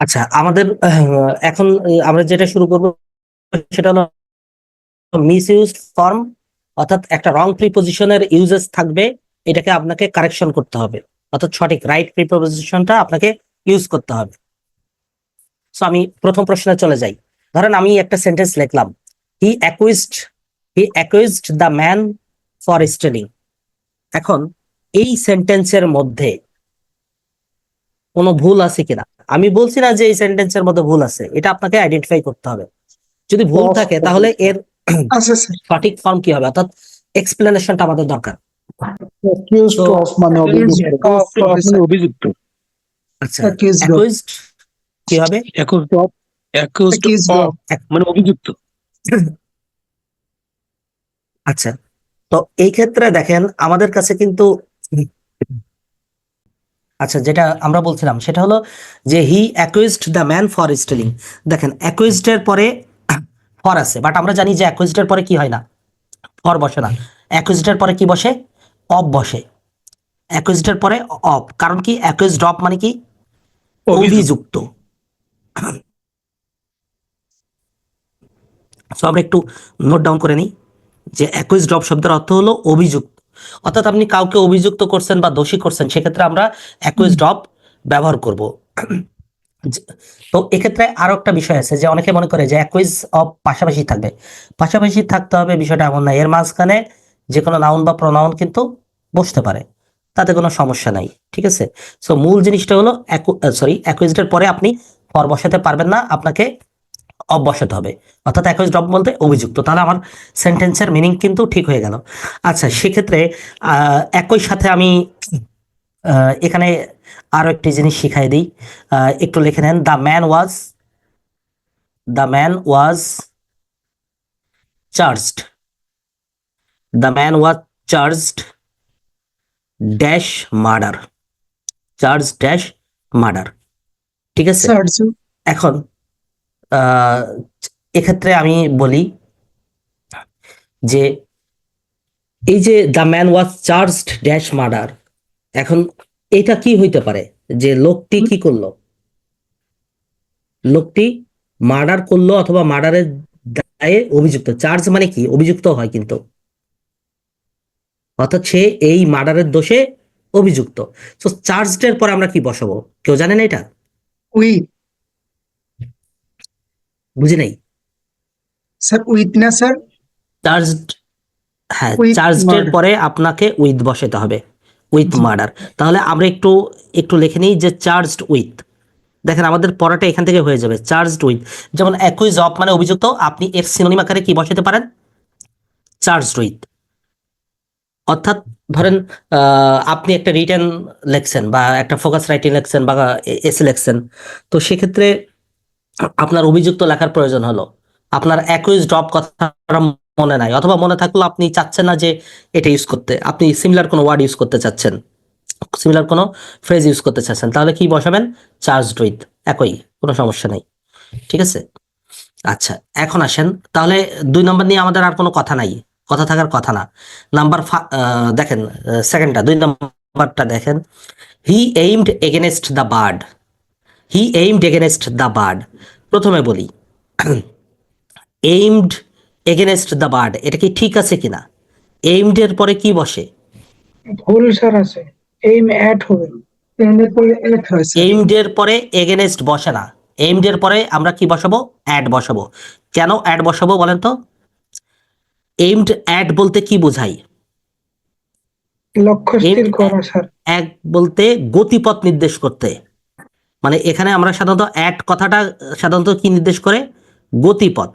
আচ্ছা, আমাদের এখন আমরা যেটা শুরু করব সেটা হলো মিস ইউজ ফর্ম, অর্থাৎ একটা রং প্রিপোজিশনের ইউজেস থাকবে, এটাকে আপনাকে কারেকশন করতে হবে, অর্থাৎ সঠিক রাইট প্রিপোজিশনটা আপনাকে ইউজ করতে হবে। সো আমি প্রথম প্রশ্নে চলে যাই। ধরেন আমি একটা সেন্টেন্স লিখলাম, he accused the man for stealing. এখন এই সেন্টেন্সের মধ্যে কোনো ভুল আছে কিনা, আমি বলছি না যে এই সেন্টেন্সের মধ্যে ভুল আছে, এটা আপনাকে আইডেন্টিফাই করতে হবে। যদি ভুল থাকে তাহলে এর আচ্ছা স্যার, সঠিক ফর্ম কি হবে, অর্থাৎ এক্সপ্লেনেশনটা আমাদের দরকার। accused So, of মানে অভিযুক্ত। অভিযুক্ত। আচ্ছা, Accused of. অ্যাকুইজড কি হবে? accused of Accused of. মানে অভিযুক্ত। আচ্ছা, তো এই ক্ষেত্রে দেখেন আমাদের কাছে কিন্তু আচ্ছা, যেটা আমরা বলছিলাম সেটা হলো যে he accused the man for stealing. দেখেন অ্যাকুইজড এর পরে ফর আছে, বাট আমরা জানি যে অ্যাকুইজড এর পরে কি হয় না, ফর বসে না। অ্যাকুইজড এর পরে কি বসে? অফ বসে। অ্যাকুইজড এর পরে অফ, কারণ কি অ্যাকুইজড অফ মানে কি? অভিযুক্ত। সো আমরা একটু নোট ডাউন করে নিই যে অ্যাকুইজড অফ শব্দের অর্থ হলো অভিযুক্ত, অর্থাৎ আপনি কাউকে অভিযুক্ত করছেন বা দোষী করছেন, সেক্ষেত্রে আমরা অ্যাকুইজড অফ ব্যবহার করব। তো এক্ষেত্রে আরো একটা বিষয় আছে যে অনেকে মনে করে যে অ্যাকুইজ অফ পাশাপাশি থাকবে, পাশাপাশি থাকতে হবে বিষয়টা এমন না, এর মাঝখানে যে কোনো নাউন বা প্রোনাউন কিন্তু বসতে পারে, তাতে কোনো সমস্যা নাই, ঠিক আছে। সো মূল জিনিসটা হলো অ্যাকুইজড এর পরে আপনি ফর বসাতে পারবেন না, আপনাকে অফ বসাতে হবে, অর্থাৎ অ্যাকুইজড অফ বলতে অভিযুক্ত। তাহলে আমার সেন্টেন্সের মিনিং কিন্তু ঠিক হয়ে গেল। আচ্ছা, সেক্ষেত্রে একই সাথে আমি এখানে আরো একটি জিনিস শিখাই দিই, একটু লিখে নেন। The man was charged. The man was charged dash murder. Charge dash murder, ঠিক আছে। এখন এক্ষেত্রে আমি বলি যে এই যে the man was charged dash murder, এখন এটা কি হইতে পারে যে লোকটি কি করলো? লোকটি মার্ডার করলো অথবা মার্ডারের দায়ে অভিযুক্ত। চার্জ মানে কি? অভিযুক্ত হয় কিন্তু, অর্থাৎ সে এই মার্ডারের দোষে অভিযুক্ত। তো চার্জড এর পর আমরা কি বসাবো, কেউ জানেন এটা? উইথ। বুঝি নাই স্যার উইথ না স্যার? চার্জড, হ্যাঁ, With চার্জড এর murder. পরে আপনাকে উইথ বসাতে হবে, উইথ জি। মার্ডার। তাহলে আমরা একটু একটু লিখে নিই যে চার্জড উইথ। দেখেন আমাদের পড়াটা এখান থেকে হয়ে যাবে, চার্জড উইথ। যেমন অ্যাকুইজ অফ মানে অভিযুক্ত, আপনি এর সিনোনিম আকারে কি বসাতে পারেন? Charged with. অর্থাৎ ধরেন আপনি একটা রিটেন লেখছেন বা একটা ফোকাস রাইটিং লেখছেন বা এসে লেখছেন, তো সেক্ষেত্রে আপনার অভিযুক্ত লেখার প্রয়োজন হলো, আপনার অ্যাকুইজড অফ কথাটা মনে নাই, অথবা মনে থাকলেও আপনি চাচ্ছেন না যে এটা ইউজ করতে, আপনি সিমিলার কোনো ওয়ার্ড ইউজ করতে চাচ্ছেন, সিমিলার কোনো ফ্রেজ ইউজ করতে চাচ্ছেন, তাহলে কি বসাবেন? চার্জড উইথ, একই, কোনো সমস্যা নেই, ঠিক আছে। আচ্ছা, এখন আসেন তাহলে 2 নম্বর নিয়ে আমাদের আর কোনো কথা নাই, কথা থাকার কথা না। দেখেন সেকেন্ডটা, 2 নম্বরটা দেখেন, he aimed against the bird. He aimed against the bird, প্রথমে বলি এইমড এগেনস্ট দ্য বার্ড, এটা কি ঠিক আছে কিনা? এইমড এর পরে কি বসে? ভুল স্যার আছে, এইম অ্যাট হবে। এর পরে এট হয় স্যার। এইমড এর পরে এগেনস্ট বসে না, এইমড এর পরে আমরা কি বসাবো? অ্যাড বসাবো। কেন অ্যাড বসাবো বলেন তো? এইমড অ্যাড বলতে কি বোঝায়? লক্ষ্য স্থির করা স্যার। এক বলতে গতিপথ নির্দেশ করতে, মানে এখানে আমরা সাধারণত অ্যাট কথাটা সাধারণত কি নির্দেশ করে? গতিপথ।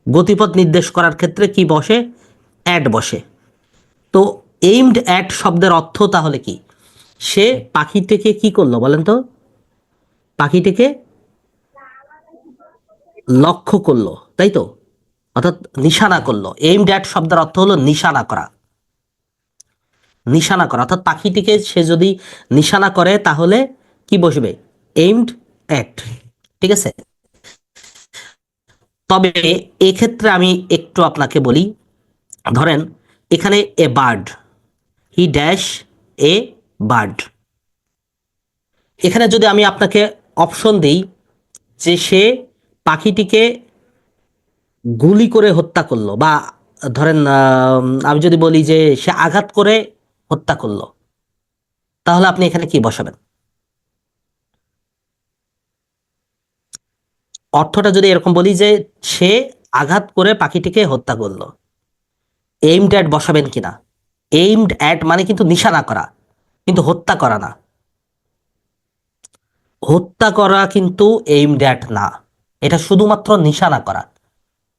গতিপথ নির্দেশ করার ক্ষেত্রে কি বসে? অ্যাট বসে। তো এইমড অ্যাট শব্দের অর্থ তাহলে কি? সে পাখিটিকে কি করলো বলেন তো? পাখিটিকে লক্ষ্য করলো, তাই তো, অর্থাৎ নিশানা করলো। এইমড অ্যাট শব্দের অর্থ হলো নিশানা করা। নিশানা করা, অর্থাৎ পাখিটিকে সে যদি নিশানা করে তাহলে কি বসবে? এইমড অ্যাট, ঠিক আছে। তবে এক্ষেত্রে আমি একটু আপনাকে বলি, ধরেন এখানে a bird, he dash a bird, এখানে যদি আমি আপনাকে অপশন দিই যে সে পাখিটিকে গুলি করে হত্যা করলো, বা ধরেন আমি যদি বলি যে সে আঘাত করে হত্যা করলো, তাহলে আপনি এখানে কি বসাবেন? অর্থটা যদি এরকম বলি যে সে আঘাত করে পাখিটিকে হত্যা করলো, এইমড অ্যাট বসাবেন কিনা? এইমড অ্যাট মানে কিন্তু নিশানা করা, কিন্তু হত্যা করা না। হত্যা করা কিন্তু এইমড অ্যাট না, এটা শুধুমাত্র নিশানা করা।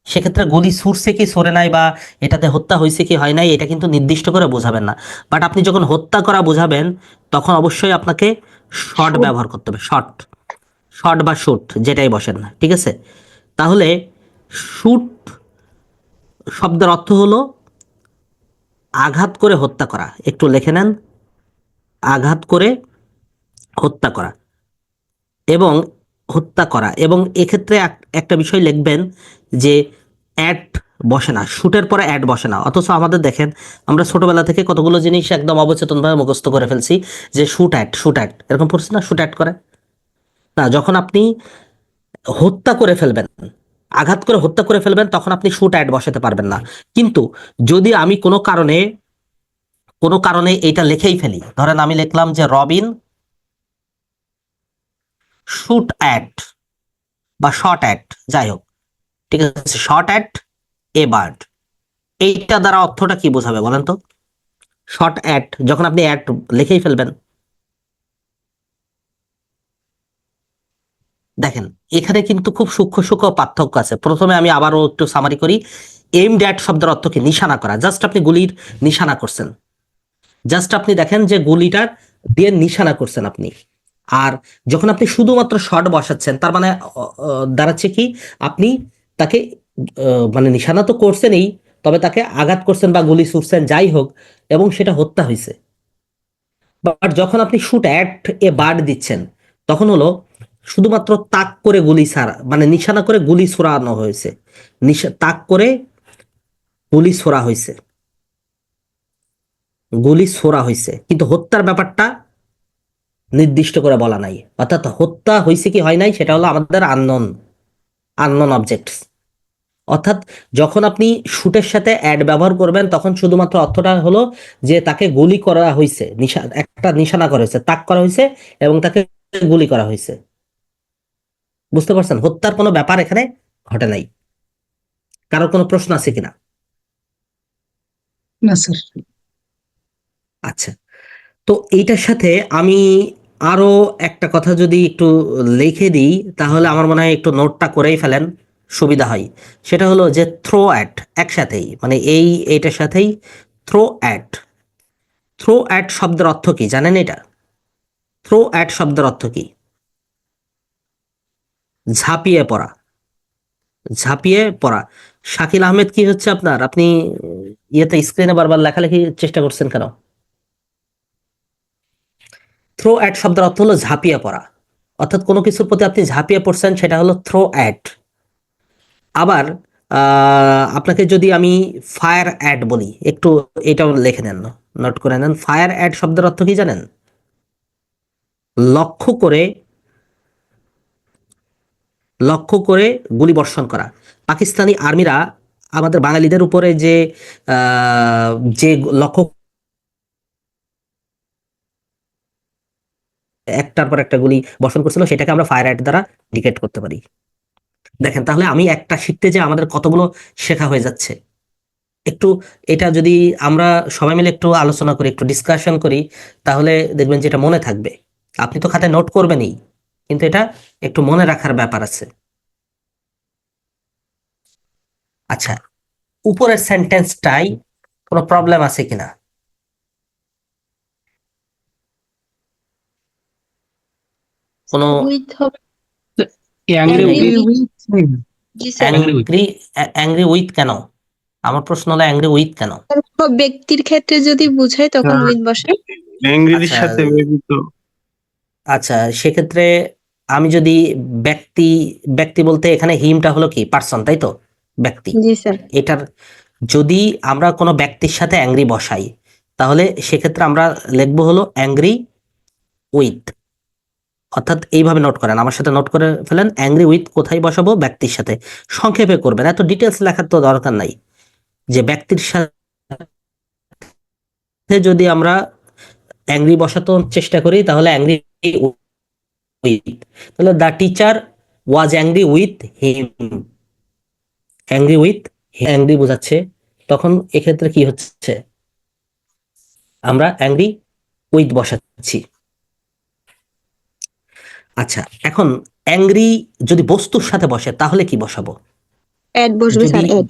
সেক্ষেত্রে গুলি ছুড়ছে কি ছড়ে নাই, বা এটাতে হত্যা হয়েছে কি হয় নাই, এটা কিন্তু নির্দিষ্ট করে বোঝাবেন না। বাট আপনি যখন হত্যা করা বোঝাবেন, তখন অবশ্যই আপনাকে শর্ট Shoot. ব্যবহার করতে হবে। শর্ট, শর্ট বা শুট যেটাই বসেন না, ঠিক আছে? তাহলে শুট শব্দের অর্থ হলো আঘাত করে হত্যা করা। একটু লিখে নেন, আঘাত করে হত্যা করা এবং হত্যা করা। এবং এক্ষেত্রে একটা বিষয় লিখবেন যে অ্যাট বসে না, শুটের পরে অ্যাট বসে না। অথচ আমাদের দেখেন, আমরা ছোটবেলা থেকে কতগুলো জিনিস একদম অবচেতনভাবে মুখস্থ করে ফেলছি, যে শুট অ্যাট, শুট অ্যাট, এরকম পড়ছি না, শুট অ্যাট করে না। যখন আপনি হত্যা করে ফেলবেন, আঘাত করে হত্যা করে ফেলবেন, তখন আপনি শুট অ্যাট বসাতে পারবেন না। কিন্তু যদি আমি কোনো কারণে এটা লিখেই ফেলি, ধরেন আমি লিখলাম যে রবিন শুট অ্যাট বা শট অ্যাট, যাই হোক, ঠিক আছে, শট অ্যাট এ বার্ড, এইটা দ্বারা অর্থটা কি বোঝাবে বলেন তো? শর্ট অ্যাট, যখন আপনি অ্যাট লিখেই ফেলবেন। দেখেন এখানে কিন্তু খুব সূক্ষ্ম সূক্ষ্ম পার্থক্য আছে। প্রথমে আমি আবারও একটু সামারি করি। এইমড অ্যাট শব্দের অর্থ কি? নিশানা করা। জাস্ট আপনি গুলির নিশানা করছেন, জাস্ট আপনি দেখেন যে গুলিটার দিয়ে নিশানা করছেন আপনি। আর যখন আপনি শুধুমাত্র শট বসাচ্ছেন, তার মানে দাঁড়াচ্ছে কি, আপনি তাকে মানে নিশানা তো করছেনই, তবে তাকে আঘাত করছেন বা গুলি ছুড়ছেন, যাই হোক, এবং সেটা হত্যা হয়েছে। বাট যখন আপনি শুট অ্যাট এ বার্ড দিচ্ছেন, তখন হলো শুধুমাত্র তাক করে গুলি ছাড়া, মানে নিশানা করে গুলি ছোড়ানো হয়েছে, তাক করে গুলি ছোড়া হয়েছে, গুলি ছোড়া হয়েছে, কিন্তু হত্যার ব্যাপারটা নির্দিষ্ট করে বলা নাই। অর্থাৎ হত্যা হয়েছে কি হয় নাই, সেটা হলো আমাদের আননোন অবজেক্টস। অর্থাৎ যখন আপনি শুটের সাথে অ্যাড ব্যবহার করবেন, তখন শুধুমাত্র অর্থটা হলো যে তাকে গুলি করা হয়েছে, একটা নিশানা করা হয়েছে, তাক করা হয়েছে, এবং তাকে গুলি করা হয়েছে। বুঝতে পারছেন? হত্যার কোনো ব্যাপার এখানে ঘটে নাই। কারোর কোনো প্রশ্ন আছে কিনা? না স্যার। আচ্ছা, তো এইটার সাথে আমি আরো একটা কথা যদি একটু লিখে দিই, তাহলে আমার মনে হয় একটু নোটটা করেই ফেলেন, সুবিধা হয়। সেটা হলো যে থ্রো অ্যাট, একসাথেই, মানে এইটার সাথেই থ্রো অ্যাট। থ্রো অ্যাট শব্দের অর্থ কি জানেন? এটা থ্রো অ্যাট শব্দের অর্থ কি? ঝাঁপিয়ে পড়া, ঝাঁপিয়ে পড়া। শাকিল আহমেদ কি হচ্ছে আপনার? আপনি ইয়েতে স্ক্রিনে বারবার লেখালেখি চেষ্টা করছেন কেন? থ্রো অ্যাট শব্দের অর্থ হলো ঝাঁপিয়ে পড়া। অর্থাৎ কোনো কিছুর প্রতি আপনি ঝাঁপিয়ে পড়ছেন, সেটা হলো থ্রো অ্যাট। আবার আপনাকে যদি আমি ফায়ার অ্যাট বলি, একটু এটাও লিখে নেন, নোট করে নেন। ফায়ার অ্যাট শব্দের অর্থ কি জানেন? লক্ষ্য করে, লক্ষ্য করে গুলি বর্ষণ করা। পাকিস্তানি আর্মিরা আমাদের বাঙালিদের উপরে যে লক্ষ্য একটার পর একটা গুলি বর্ষণ করছিল, সেটাকে আমরা ফায়ার অ্যাট দ্বারা ইন্ডিকেট করতে পারি। দেখেন, তাহলে আমি একটা শিখতে যে আমাদের কতগুলো শেখা হয়ে যাচ্ছে। একটু এটা যদি আমরা সবাই মিলে একটু আলোচনা করি, একটু ডিসকাশন করি, তাহলে দেখবেন যে এটা মনে থাকবে। আপনি তো খাতায় নোট করবেনই, কিন্তু এটা একটু মনে রাখার ব্যাপার আছে। আচ্ছা, উপরের সেন্টেন্সটাই কোনো প্রবলেম আছে কিনা? কোনো উইথ হবে। Angry Angry with, Angry with him. G sir. Angry with কেন? আমার প্রশ্ন হলো অ্যাংরি উইথ কেন? ব্যক্তির ক্ষেত্রে যদি বুঝাই তখন উইথ বসে। অ্যাংরির আচ্ছা, সাথে মেবি তো আচ্ছা, সেক্ষেত্রে আমি যদি ব্যক্তি, ব্যক্তি বলতে এখানে হিমটা হলো কি পার্সন, তাই তো? ব্যক্তি। জি স্যার। এটার যদি আমরা কোনো ব্যক্তির সাথে অ্যাংরি বসাই, তাহলে সেক্ষেত্রে আমরা লিখবো হলো অ্যাংরি উইথ, অর্থাৎ এইভাবে নোট করেন, আমার সাথে নোট করে ফেলেন। অ্যাংরি উইথ কোথায় বসাবো? ব্যক্তির সাথে। সংক্ষেপে করবেন, এত ডিটেলস লেখার তো দরকার নাই। যে ব্যক্তির সাথে যদি আমরা অ্যাংরি বসাতে চেষ্টা করি তাহলে অ্যাংরি উইথ, তাহলে the teacher was angry with him. Angry with, angry বোঝাচ্ছে, তখন এক্ষেত্রে কি হচ্ছে? আমরা অ্যাংরি উইথ বসাচ্ছি। আচ্ছা, এখন অ্যাংরি যদি বস্তুর সাথে বসে তাহলে কি বসাবো? অ্যাড বসবে স্যার, যদি অ্যাড।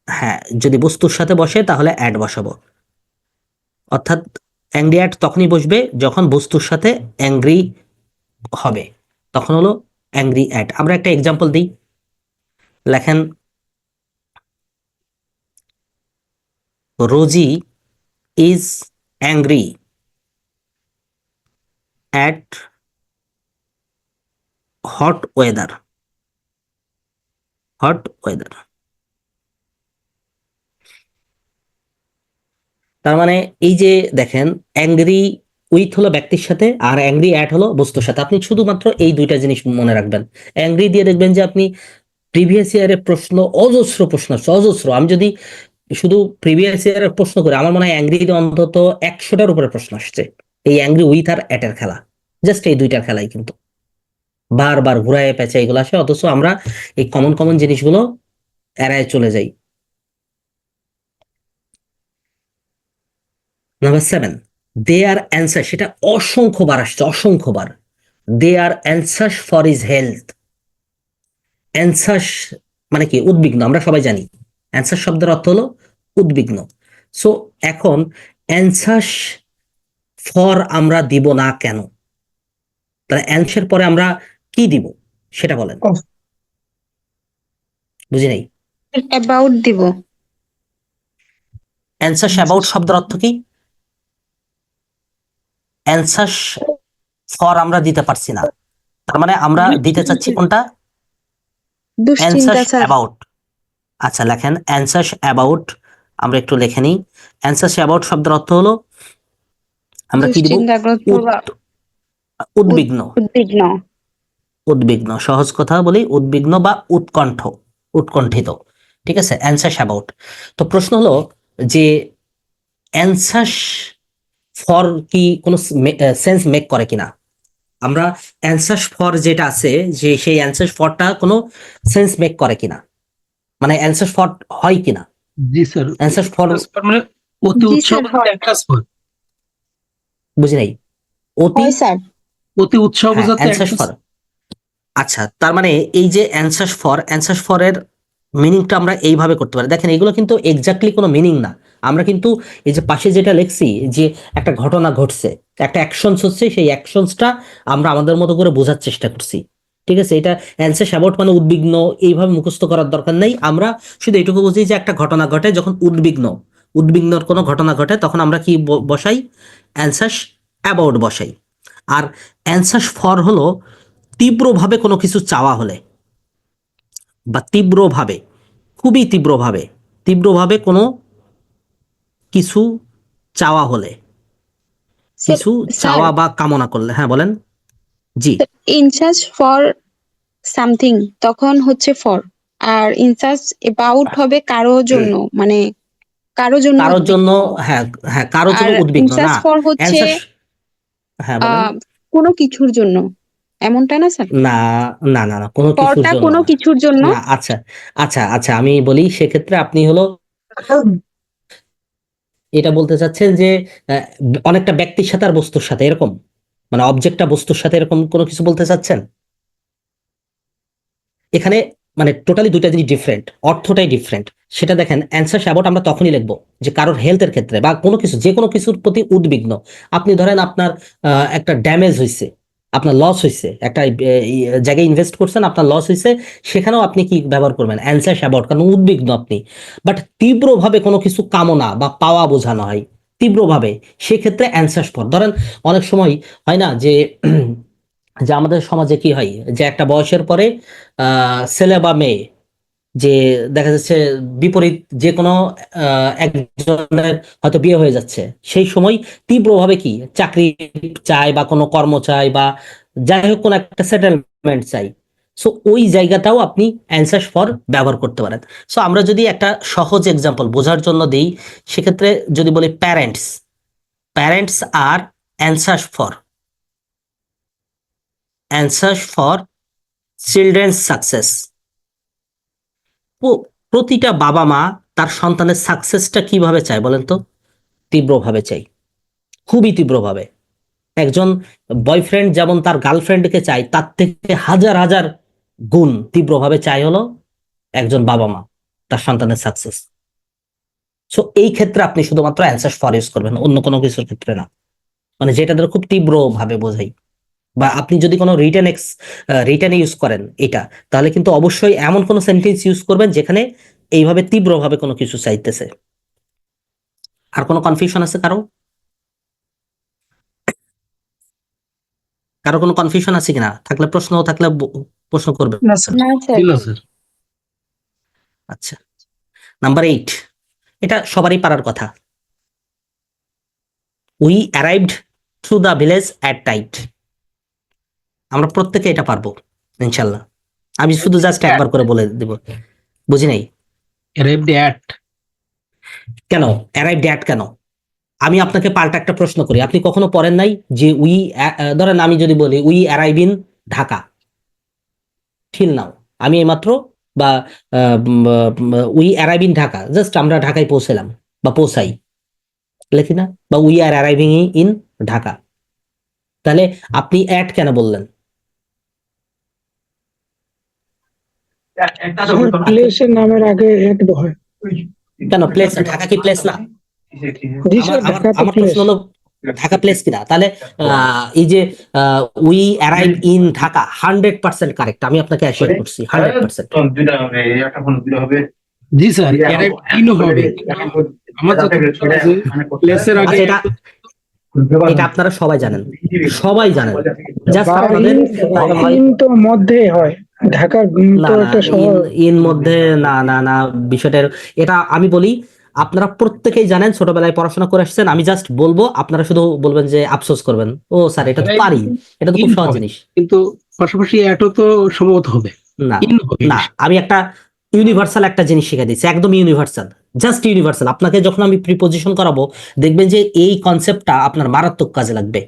হ্যাঁ, যদি বস্তুর সাথে বসে তাহলে অ্যাড বসাবো। অর্থাৎ অ্যাংরি অ্যাড তখনই বসবে যখন বস্তুর সাথে অ্যাংরি হবে, তখন হলো অ্যাংরি অ্যাড। আমরা একটা এক্সাম্পল দিই, লেখেন Rosie is angry at hot weather. Hot weather, তার মানে এই যে দেখেন, অ্যাংরি উইথ হলো ব্যক্তির সাথে আর অ্যাংরি অ্যাট হলো বস্তুর সাথে। আপনি শুধুমাত্র এই দুইটা জিনিস মনে রাখবেন। অ্যাংরি দিয়ে দেখবেন যে আপনি প্রিভিয়াস ইয়ারের প্রশ্ন, অজস্র প্রশ্ন আসছে, অজস্র। আমি যদি শুধু প্রিভিয়াস ইয়ারের প্রশ্ন করে, আমার মনে হয় অ্যাংরি অন্তত 100টার উপরে প্রশ্ন আসছে। এই অ্যাংরি উইথ আর অ্যাটের খেলা, জাস্ট এই দুইটার খেলাই কিন্তু বারবার ঘুরায় পেঁচে এগুলো আসে, অথচ আমরা এই কমন কমন জিনিসগুলো এড়ায় চলে যাই। নাম্বার 7, দে আর অ্যান্সার, সেটা অসংখ্যবার আসছে, অসংখ্যবার। They are answers for his health. Anxious মানে কি? উদ্বিগ্ন, আমরা সবাই জানি অ্যান্সার শব্দের অর্থ হলো উদ্বিগ্ন। সো এখন অ্যান্সার্স ফর আমরা দিব না কেন? তাহলে অ্যান্সার পরে আমরা কি দিব সেটা বলেন। Of. বুঝি নাই। অ্যাবাউট দিব। অ্যান্সার্স অ্যাবাউট শব্দের অর্থ কি? অ্যান্সার্স ফর আমরা দিতে পারছি না, তার মানে আমরা দিতে চাচ্ছি কোনটা? দুশ্চিন্তা অ্যান্সার্স স্যার। অ্যাবাউট। আচ্ছা, লেখেন অ্যান্সার্স অ্যাবাউট। আমরা একটু লিখে নিই। অ্যান্সার্স অ্যাবাউট শব্দের অর্থ হলো আমরা কি দিব? দুশ্চিন্তাগ্রস্ত বা উদ্বিগ্ন। উদ্বিগ্ন। উদ্বিগ্ন, সহজ কথা বলি, উদ্বিগ্ন বা উৎকণ্ঠিত। ঠিক আছে, অ্যান্সার্স অ্যাবাউট। তো প্রশ্ন হলো যে অ্যান্সার্স ফর কি কোনো সেন্স মেক করে কিনা? আমরা অ্যান্সার্স ফর যেটা আছে, যে সেই অ্যান্সার্স ফরটা কোনো সেন্স মেক করে কিনা, মানে অ্যান্সার্স ফর হয় কিনা। জি স্যার, অ্যান্সার্স ফর মানে অতি জি উৎসাহ স্যার, হয়। একটা স্পর, বুঝি নাই। অতি হয় স্যার। অতি উৎসাহ বোঝাতে অ্যান্সার্স ফর। আচ্ছা, তার মানে এই যে অ্যান্সার্স ফর এর মিনিংটা আমরা এইভাবে করতে পারি। দেখেন, এগুলো কিন্তু এক্স্যাক্টলি কোনো মিনিং না। আমরা কিন্তু এই যে পাশে যেটা লিখছি, যে একটা ঘটনা ঘটছে, একটা অ্যাকশনস হচ্ছে, সেই অ্যাকশনসটা আমরা আমাদের মতো করে বোঝার চেষ্টা করছি। ঠিক আছে, এটা অ্যান্সার্স অ্যাবাউট মানে উদ্বিগ্ন, এইভাবে মুখস্থ করার দরকার নেই। আমরা শুধু এটুকু বুঝি যে একটা ঘটনা ঘটে, যখন উদ্বিগ্নর কোনো ঘটনা ঘটে, তখন আমরা কি বসাই? অ্যান্সার্স অ্যাবাউট বসাই। আর অ্যান্সার্স ফর হলো তীব্রভাবে কোনো কিছু চাওয়া হলে, বা তীব্রভাবে, খুবই তীব্রভাবে কোনো কিছু চাওয়া হলে, কিছু চাওয়া বা কামনা করলে। হ্যাঁ বলেন। জি, ইনসার্চ ফর সামথিং তখন হচ্ছে ফর, আর ইনসার্চ অ্যাবাউট হবে কারো জন্য, মানে কারো জন্য কারোর উদ্বিগ্ন। জন্য। হ্যাঁ হ্যাঁ, কারোর জন্য আর উদ্বিগ্ন ইনসার্চ না। ফর হচ্ছে অ্যান্সার, হ্যাঁ বলেন। কোনো কিছুর জন্য, এমনটা না স্যার? না না না না, কোনো কিছুর ফরটা জন্য কোনো না। কিছুর জন্য। না, আচ্ছা আচ্ছা আচ্ছা, আমি বলি সেক্ষেত্রে আপনি হলো এটা বলতে চাচ্ছেন যে আহ, অনেকটা ব্যক্তির সাথে আর বস্তুর সাথে এরকম, মানে অবজেক্টটা বস্তুর সাথে এরকম কোনো কিছু বলতে চাচ্ছেন এখানে। মানে টোটালি দুইটা জিনিস ডিফারেন্ট, অর্থটাই ডিফারেন্ট। সেটা দেখেন, অ্যান্সার অ্যাবাউট আমরা তখনই লিখবো যে কারোর হেলথের ক্ষেত্রে বা কোনো কিছু, যে কোনো কিছুর প্রতি উদ্বিগ্ন। আপনি ধরেন আপনার একটা ড্যামেজ হয়েছে, আপনার লস হয়েছে, একটা জায়গায় ইনভেস্ট করছেন, আপনার লস হয়েছে, সেখানেও আপনি কি ব্যবহার করবেন? অ্যান্সার অ্যাবাউট, কারণ উদ্বিগ্ন আপনি। বাট তীব্রভাবে কোনো কিছু কামনা বা পাওয়া বোঝানো হয় তীব্রভাবে, সেক্ষেত্রে অ্যান্সার ফর। ধরেন অনেক সময় হয় না যে যে আমাদের সমাজে কি হয়, যে একটা বয়সের পরে ছেলে বা মেয়ে, যে দেখা যাচ্ছে বিপরীত যে কোনো একজনের হয়তো বিয়ে হয়ে যাচ্ছে, সেই সময় তীব্রভাবে কি চাকরি চায় বা কোনো কর্ম চায় বা যাই হোক কোন একটা সেটেলমেন্ট চাই, সো ওই জায়গাটাও আপনি অ্যান্সার্স ফর ব্যবহার করতে পারেন। সো আমরা যদি একটা সহজ এক্সাম্পল বোঝার জন্য দিই, সেক্ষেত্রে যদি বলি parents, parents are answers for children's success. প্রতিটা বাবা মা তার সন্তানের সাকসেসটা কিভাবে চায় বলেন তো? তীব্রভাবে চাই, খুবই তীব্রভাবে। একজন বয়ফ্রেন্ড যেমন তার গার্লফ্রেন্ডকে চায়, তার থেকে হাজার হাজার গুণ তীব্রভাবে চাই হলো একজন বাবা মা তার সন্তানের সাকসেস। সো এই ক্ষেত্রে আপনি শুধুমাত্র অ্যান্সার ফর ইউজ করবেন, অন্য কোনো কিছুর ক্ষেত্রে না। মানে যেটা ধরো খুব তীব্রভাবে বোঝাই, বা আপনি যদি কোনো রিটেন ইউজ করেন এটা, তাহলে কিন্তু অবশ্যই এমন কোনো সেন্টেন্স ইউজ করবেন যেখানে এইভাবে তীব্রভাবে কোনো কিছু চাইতেছে। আর কোনো কনফিউশন আছে কারো? কারো কোনো কনফিউশন আছে কিনা? থাকলে থাকলে প্রশ্ন করবে। না স্যার। না স্যার। ছিল স্যার। আচ্ছা, নাম্বার 8, এটা সবারই পারার কথা। We arrived through the village at night. আমরা প্রত্যেকে এটা পারবো ইনশাল্লাহ। আমি শুধু জাস্ট একবার করে বলে দেব, বুঝি নাই arrived at কেন অ্যারাইভড অ্যাট কেন। আমি আপনাকে পাল্টা একটা প্রশ্ন করি, আপনি কখনো পড়েন নাই যে ধরেন আমি যদি বলি উই অ্যারাইভ ইন ঢাকা, ঠিক নাও আমি এইমাত্র, বা we arrive in Dhaka, just আমরা ঢাকায় পৌঁছলাম বা পৌঁছাই, লেখি না? বা we are arriving in Dhaka. তাহলে আপনি অ্যাট কেন বললেন? প্লেসের নামের আগে এট হয়। কেন প্লেস? ঢাকা কি প্লেস না? জি স্যার, আমার ঢাকা তো আমার প্লেস। প্রশ্ন হলো ঢাকা প্লেস কিনা। তাহলে এই যে we arrive in Dhaka 100% correct, আমি আপনাকে অ্যাসিওর করছি 100%। জি স্যার, arrived in হবে। আমার যতটুকু আছে প্লেসের আগে আচ্ছা, এটা আপনারা সবাই জানেন, সবাই জানেন, জাস্ট আপনাদের ইন তো মধ্যে হয়, ঢাকার না তো না একটা শহর। ইন মধ্যে না না না, বিষয়টা এটা আমি বলি, আপনারা প্রত্যেকেই জানেন, ছোটবেলায় পড়াশোনা করে আসছেন। আমি জাস্ট বলবো, আপনারা শুধু বলবেন যে আফসোস করবেন, ও স্যার এটা তো পারি, এটা তো খুব in সহজ হবে। জিনিস। কিন্তু পাশাপাশি অ্যাটও তো সম্ভবত হবে। না ইন হবে না, আমি একটা ইউনিভার্সাল একটা জিনিস শিখে দিচ্ছি, একদম ইউনিভার্সাল, জাস্ট ইউনিভার্সাল। আপনাকে যখন আমি প্রিপোজিশন করাবো, দেখবেন যে এই কনসেপ্টটা আপনার মারাত্মক কাজে লাগবে।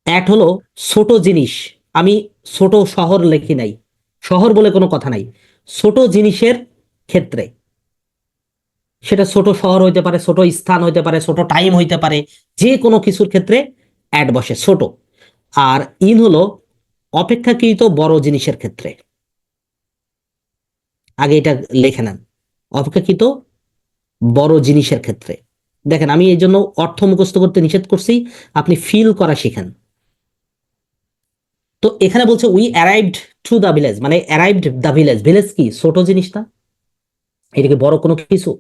অ্যাট হলো ছোট জিনিস, আমি ছোট শহর লেখি নাই, শহর বলে কোনো কথা নাই, ছোট জিনিসের ক্ষেত্রে, সেটা ছোট শহর হইতে পারে, ছোট স্থান হইতে পারে, ছোট টাইম হইতে পারে, যে কোনো কিছুর ক্ষেত্রে অ্যাট বসে ছোট। আর ইন হলো অপেক্ষাকৃত বড় জিনিসের ক্ষেত্রে। আগে এটা লিখে নেন, অপেক্ষাকৃত বড় জিনিসের ক্ষেত্রে। দেখেন আমি এই জন্য অর্থ মুখস্থ করতে নিষেধ করছি, আপনি ফিল করা শিখেন। তো এখানে বলছে we arrived to the village, মানে অ্যারাইভড দ্য ভিলেজ, ভিলেজ কি ছোট জিনিস না? এটাকে বড় কোনো কিছু?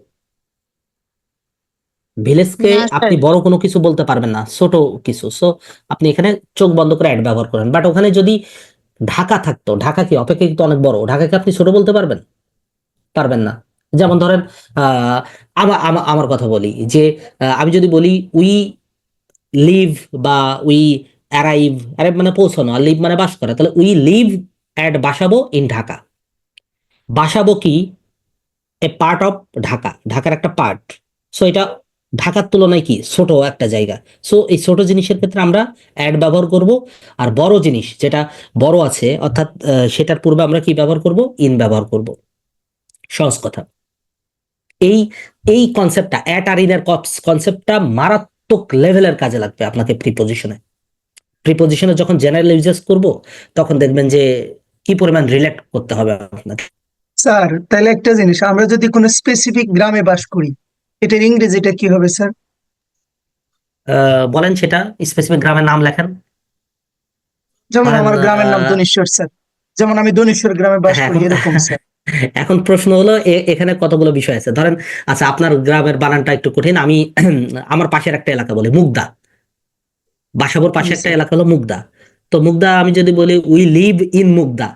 ভিলেজকে না, আপনি স্যার। বড় কোনো কিছু বলতে পারবেন না, ছোট কিছু। সো আপনি এখানে চোখ বন্ধ করে অ্যাড ব্যবহার করেন। বাট ওখানে যদি ঢাকা থাকতো, ঢাকা কি অপেক্ষাকৃত অনেক বড়, ঢাকাকে আপনি ছোট বলতে পারবেন? পারবেন না। যেমন ধরেন আমার কথা বলি যে আমি যদি বলি উই লিভ বা উই অ্যারাইভ, অ্যারাইভ মানে পৌঁছানো, আর লিভ মানে বাস করা, তাহলে we live at Basabo in Dhaka. Basabo কি এ পার্ট অফ ঢাকা, ঢাকার একটা পার্ট। সো এটা ঢাকার তুলনায় কি ছোট একটা জায়গা। সো এই ছোট জিনিসের ক্ষেত্রে আমরা অ্যাড ব্যবহার করব। আর বড় জিনিস যেটা বড় আছে, অর্থাৎ সেটার পূর্বে আমরা কি ব্যবহার করব? ইন ব্যবহার করব। সহজ কথা। এই এই কনসেপ্টটা অ্যাট আর ইনের কনসেপ্টটা মারাত্মক লেভেলের কাজে লাগবে আপনাকে প্রিপোজিশনে যখন জেনারেল ইউজেস করব, তখন দেখবেন যে কি পরিমাণ রিলেট করতে হবে আপনাকে। স্যার তাহলে একটা জিনিস, আমরা যদি কোনো স্পেসিফিক গ্রামে বাস করি, এটার ইংরেজিটা কি হবে স্যার? বলেন সেটা, স্পেসিফিক গ্রামের নাম লেখেন। যেমন ধরেন, আমার গ্রামের নাম ধনেশ্বর স্যার, যেমন আমি ধনেশ্বর গ্রামে বাস হ্যাঁ, করি, এরকম স্যার। এখন প্রশ্ন হলো এখানে কতগুলো বিষয় আছে। ধরেন আচ্ছা, আপনার গ্রামের বানানটা একটু কঠিন, আমি আমার পাশের একটা এলাকা বলি মুগদা, বাসাবোর পাশে জি একটা স্যার। এলাকা হলো মুগদা। তো মুগদা আমি যদি বলি উই লিভ ইন মুগদা,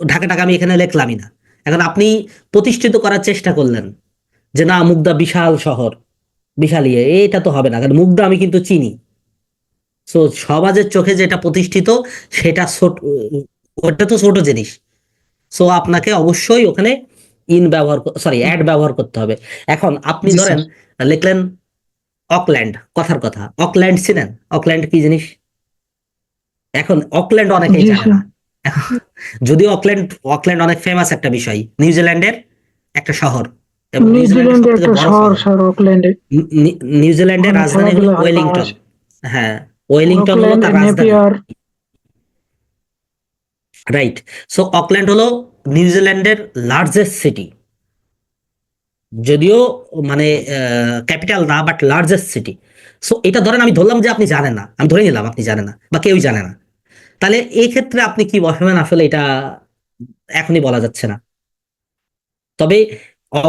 ঢাকাটাকে আমি এখানে লিখলামই না। এখন আপনি প্রতিষ্ঠিত করার চেষ্টা করলেন যে না মুগদা বিশাল শহর, বিশাল ইয়ে, এটা তো হবে না, কারণ মুগদা আমি কিন্তু চিনি। সো সমাজের চোখে যেটা প্রতিষ্ঠিত সেটা ছোট, ওটা তো ছোট জিনিস। সো আপনাকে অবশ্যই ওখানে ইন ব্যবহার, সরি অ্যাড ব্যবহার করতে হবে। এখন আপনি জি, ধরেন লিখলেন অকল্যান্ড, কথার কথা অকল্যান্ড ছিলেন, অকল্যান্ড কি জিনিস? এখন অকল্যান্ড অনেকেই জি জানে স্যার। না। এখন যদিও অকল্যান্ড, অকল্যান্ড অনেক ফেমাস একটা বিষয়, নিউজিল্যান্ডের একটা শহর এবং নিউজিল্যান্ডের সব নিউজিল্যান্ডে থেকে একটা বড় শহর শহর। স্যার অকল্যান্ডে, নিউজিল্যান্ডের ওখানে রাজধানী হলো খেলাধুলা হয় ওয়েলিংটন। বাংলাদেশ। হ্যাঁ, ওয়েলিংটন হলো অকল্যান্ড, তার রাজধানী, নেপিয়ার। রাইট। সো অকল্যান্ড হলো নিউজিল্যান্ডের লার্জেস্ট সিটি, যদিও মানে ক্যাপিটাল না, বাট লার্জেস্ট সিটি। সো এটা ধরেন আমি ধরলাম যে আপনি জানেন না, আমি ধরে নিলাম আপনি জানেন না বা কেউই জানে না, তাহলে এই ক্ষেত্রে আপনি কি বসাবেন আসলে এটা এখনই বলা যাচ্ছে না। তবে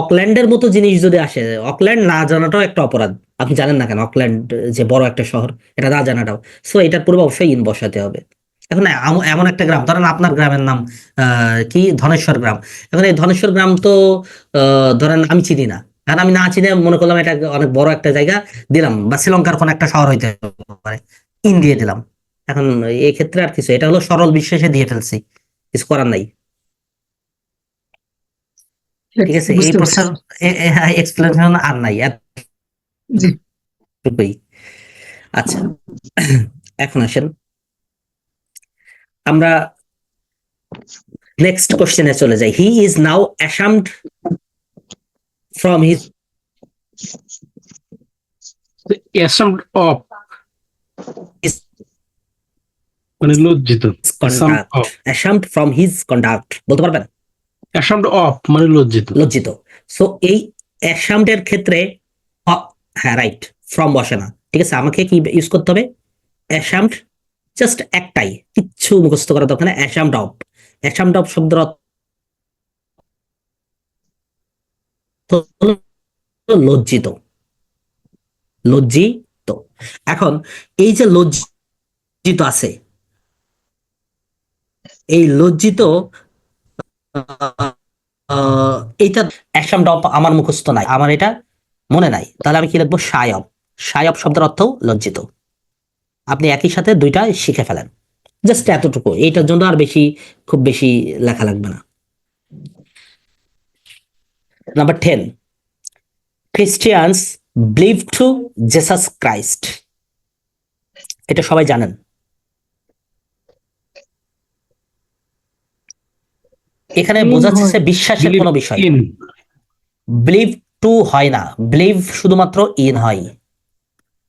অকল্যান্ডের মতো জিনিস যদি আসে, অকল্যান্ড না জানাটাও একটা অপরাধ। আপনি জানেন না কেন অকল্যান্ড যে বড় একটা শহর, এটা না জানাটাও। সো এটার পূর্বে অবশ্যই ইন বসাতে হবে। এখন এমন একটা গ্রাম, ধরেন আপনার গ্রামের নাম কি ধনেশ্বর গ্রাম। এখন এই ধনেশ্বর গ্রাম তো ধরেন আমি চিনি না, কারণ আমি না চিনে মনে করলাম এটা অনেক বড় একটা জায়গা দিলাম, বা শ্রীলঙ্কার কোন একটা শহর হইতে পারে, ইন দিয়ে দিলাম। এখন এই ক্ষেত্রে আর কিছু, এটা হলো সরল বিশ্বাসে দিয়ে ফেলছি, কিছু করার নাই। ঠিক আছে, এই বুঝতে পারছি। প্রশ্নের এক্সপ্লেনেশন আর নাই, জি, এতটুকুই। আচ্ছা, এখন আসেন আমরা নেক্সট কোশ্চেনে চলে যাই। He is now ashamed from his assumed of মানে লজ্জিত, assumed conduct, of, ashamed from his conduct বলতে পারবেন? assumed of মানে লজ্জিত। লজ্জিত। সো এই অ্যাসামড এর ক্ষেত্রে হ্যাঁ রাইট, ফ্রম বসে না। ঠিক আছে, আমাকে কি ইউজ করতে হবে? অ্যাসামড, জাস্ট একটাই, কিচ্ছু মুখস্থ করা দরকার নেই। অ্যাসামড অফ, অ্যাসামড অফ শব্দের অর্থ হলো লজ্জিত, লজ্জিত। এখন এই যে লজ্জিত আছে, এই লজ্জিত এইটা অ্যাসামড অফ আমার মুখস্থ নাই, আমার এটা মনে নাই, তাহলে আমি কি লিখবো? শাই অফ। শাই অফ শব্দের অর্থ লজ্জিত। আপনি একই সাথে দুইটা শিখে ফেলেন, জাস্ট এতটুকু, এইটার জন্য আর বেশি, খুব বেশি লেখা লাগবে না। Number 10, Christians believe two Jesus Christ. এটা সবাই জানেন। এখানে ইন বোঝাচ্ছে হয়। বিশ্বাসের Believe কোনো বিষয়। in, বিলিভ টু হয় না, বিলিভ শুধুমাত্র ইন হয়।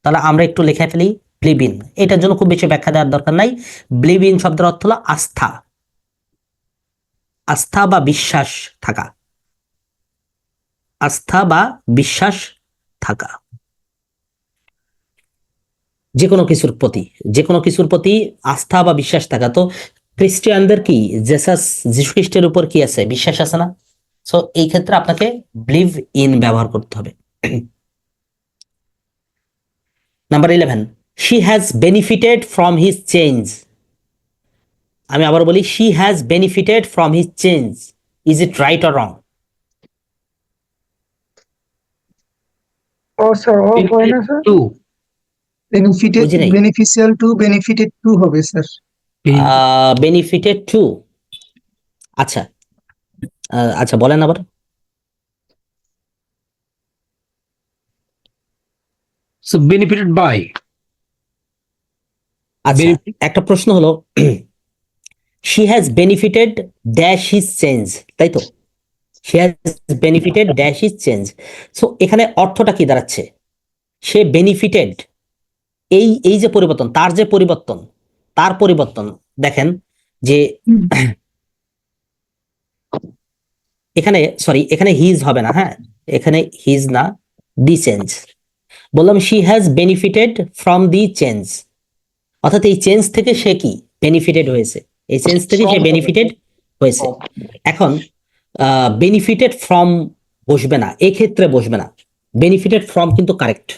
তাহলে আমরা একটু লিখে ফেলি বিলিভ ইন, এটার জন্য খুব বেশি ব্যাখ্যা দেওয়ার দরকার নাই। বিলিভ ইন শব্দের অর্থ হলো আস্থা, আস্থা বা বিশ্বাস থাকা, আস্থা বা বিশ্বাস থাকা যে কোনো কিছুর প্রতি, যে কোনো কিছুর প্রতি আস্থা বা বিশ্বাস থাকা। তো খ্রিস্টিয়ানদের কি জেসাস, যীশু খ্রিস্টের উপর কি আছে? বিশ্বাস আছে না? সো এই ক্ষেত্রে আপনাকে বিলিভ ইন ব্যবহার করতে হবে। Number 11, she has benefited from his change. আমি আবার বলি, শি হ্যাজ বেনিফিটেড ফ্রম হিজ চেঞ্জ, is it right or wrong? ও স্যার, অফ হয় না স্যার। টু, বেনিফিটেড, বুঝি নাই। বেনিফিশিয়াল টু বেনিফিটেড টু হবে স্যার। বেনিফিটেড টু, আচ্ছা আচ্ছা বলেন আবার। so benefited by, আচ্ছা, benefit, একটা প্রশ্ন হলো, she has benefited dash his change, তাই তো? She has benefited dash his change. So এখানে অর্থটা কি দাঁড়াচ্ছে? সে বেনিফিটেড, এই এই যে পরিবর্তন, তার যে পরিবর্তন, তার পরিবর্তন দেখেন যে এখানে, সরি এখানে হিজ হবে না, হ্যাঁ এখানে হিজ না, দি চেঞ্জ। বললাম she has benefited from the change, অর্থাৎ এই চেঞ্জ থেকে সে কি বেনিফিটেড হয়েছে, এই চেঞ্জ থেকে সে বেনিফিটেড হয়েছে। এখন বেনিফিটেড ফ্রম বসবে না, এক্ষেত্রে বসবে না। বেনিফিটেড ফ্রম কিন্তু কারেক্ট,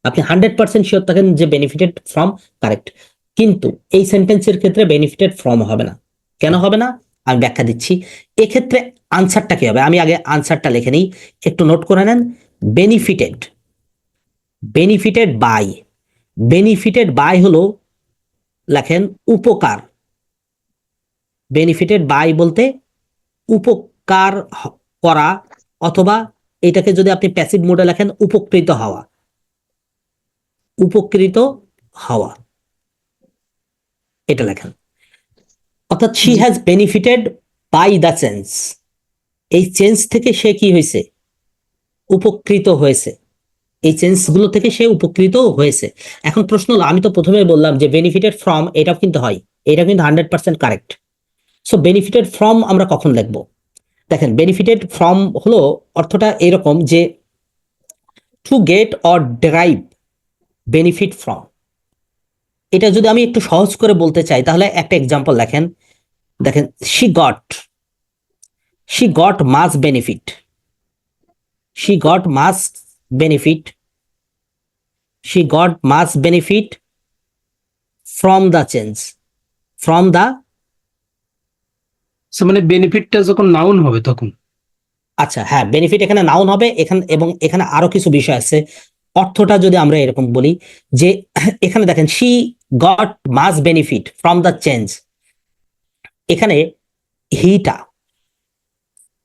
আপনি 100% শিওর থাকেন যে বেনিফিটেড ফ্রম কারেক্ট, কিন্তু এই সেন্টেন্সের ক্ষেত্রে বেনিফিটেড ফ্রম হবে না। কেন হবে না আমি ব্যাখ্যা দিচ্ছি। এক্ষেত্রে আনসারটা কি হবে? আমি আগে আনসারটা লিখে নিই, একটু নোট করে নেন। Benefited, benefited by, benefited by হলো লেখেন উপকার, বেনিফিটেড বাই বলতে উপকার করা, অথবা এটাকে যদি আপনি প্যাসিভ মোডে লেখেন উপকৃত হওয়া, উপকৃত হওয়া, এটা লেখেন। অর্থাৎ she has benefited by the change, এই চেঞ্জ থেকে সে কি হয়েছে, উপকৃত হয়েছে, এই চেঞ্জগুলো থেকে সে উপকৃত হয়েছে। এখন প্রশ্ন হলো, আমি তো প্রথমে বললাম যে বেনিফিটেড ফ্রম, এটাও কিন্তু হয়, এটা কিন্তু 100% কারেক্ট। সো বেনিফিটেড ফ্রম আমরা কখন লিখবো? দেখেন, বেনিফিটেড ফ্রম হলো অর্থটা এরকম যে to get or derive benefit from. এটা যদি আমি একটু সহজ করে বলতে চাই তাহলে একটা এক্সাম্পল লেখেন, দেখেন she got much benefit, she got much benefit, she got much benefit from the change, from the, So, মানে বেনিফিটটা যখন নাউন হবে তখন আচ্ছা হ্যাঁ, বেনিফিট এখানে নাউন হবে এখানে, এবং এখানে আরো কিছু বিষয় আছে। অর্থটা যদি আমরা এরকম বলি যে এখানে দেখেন she got much benefit from the change, এখানে হিটা,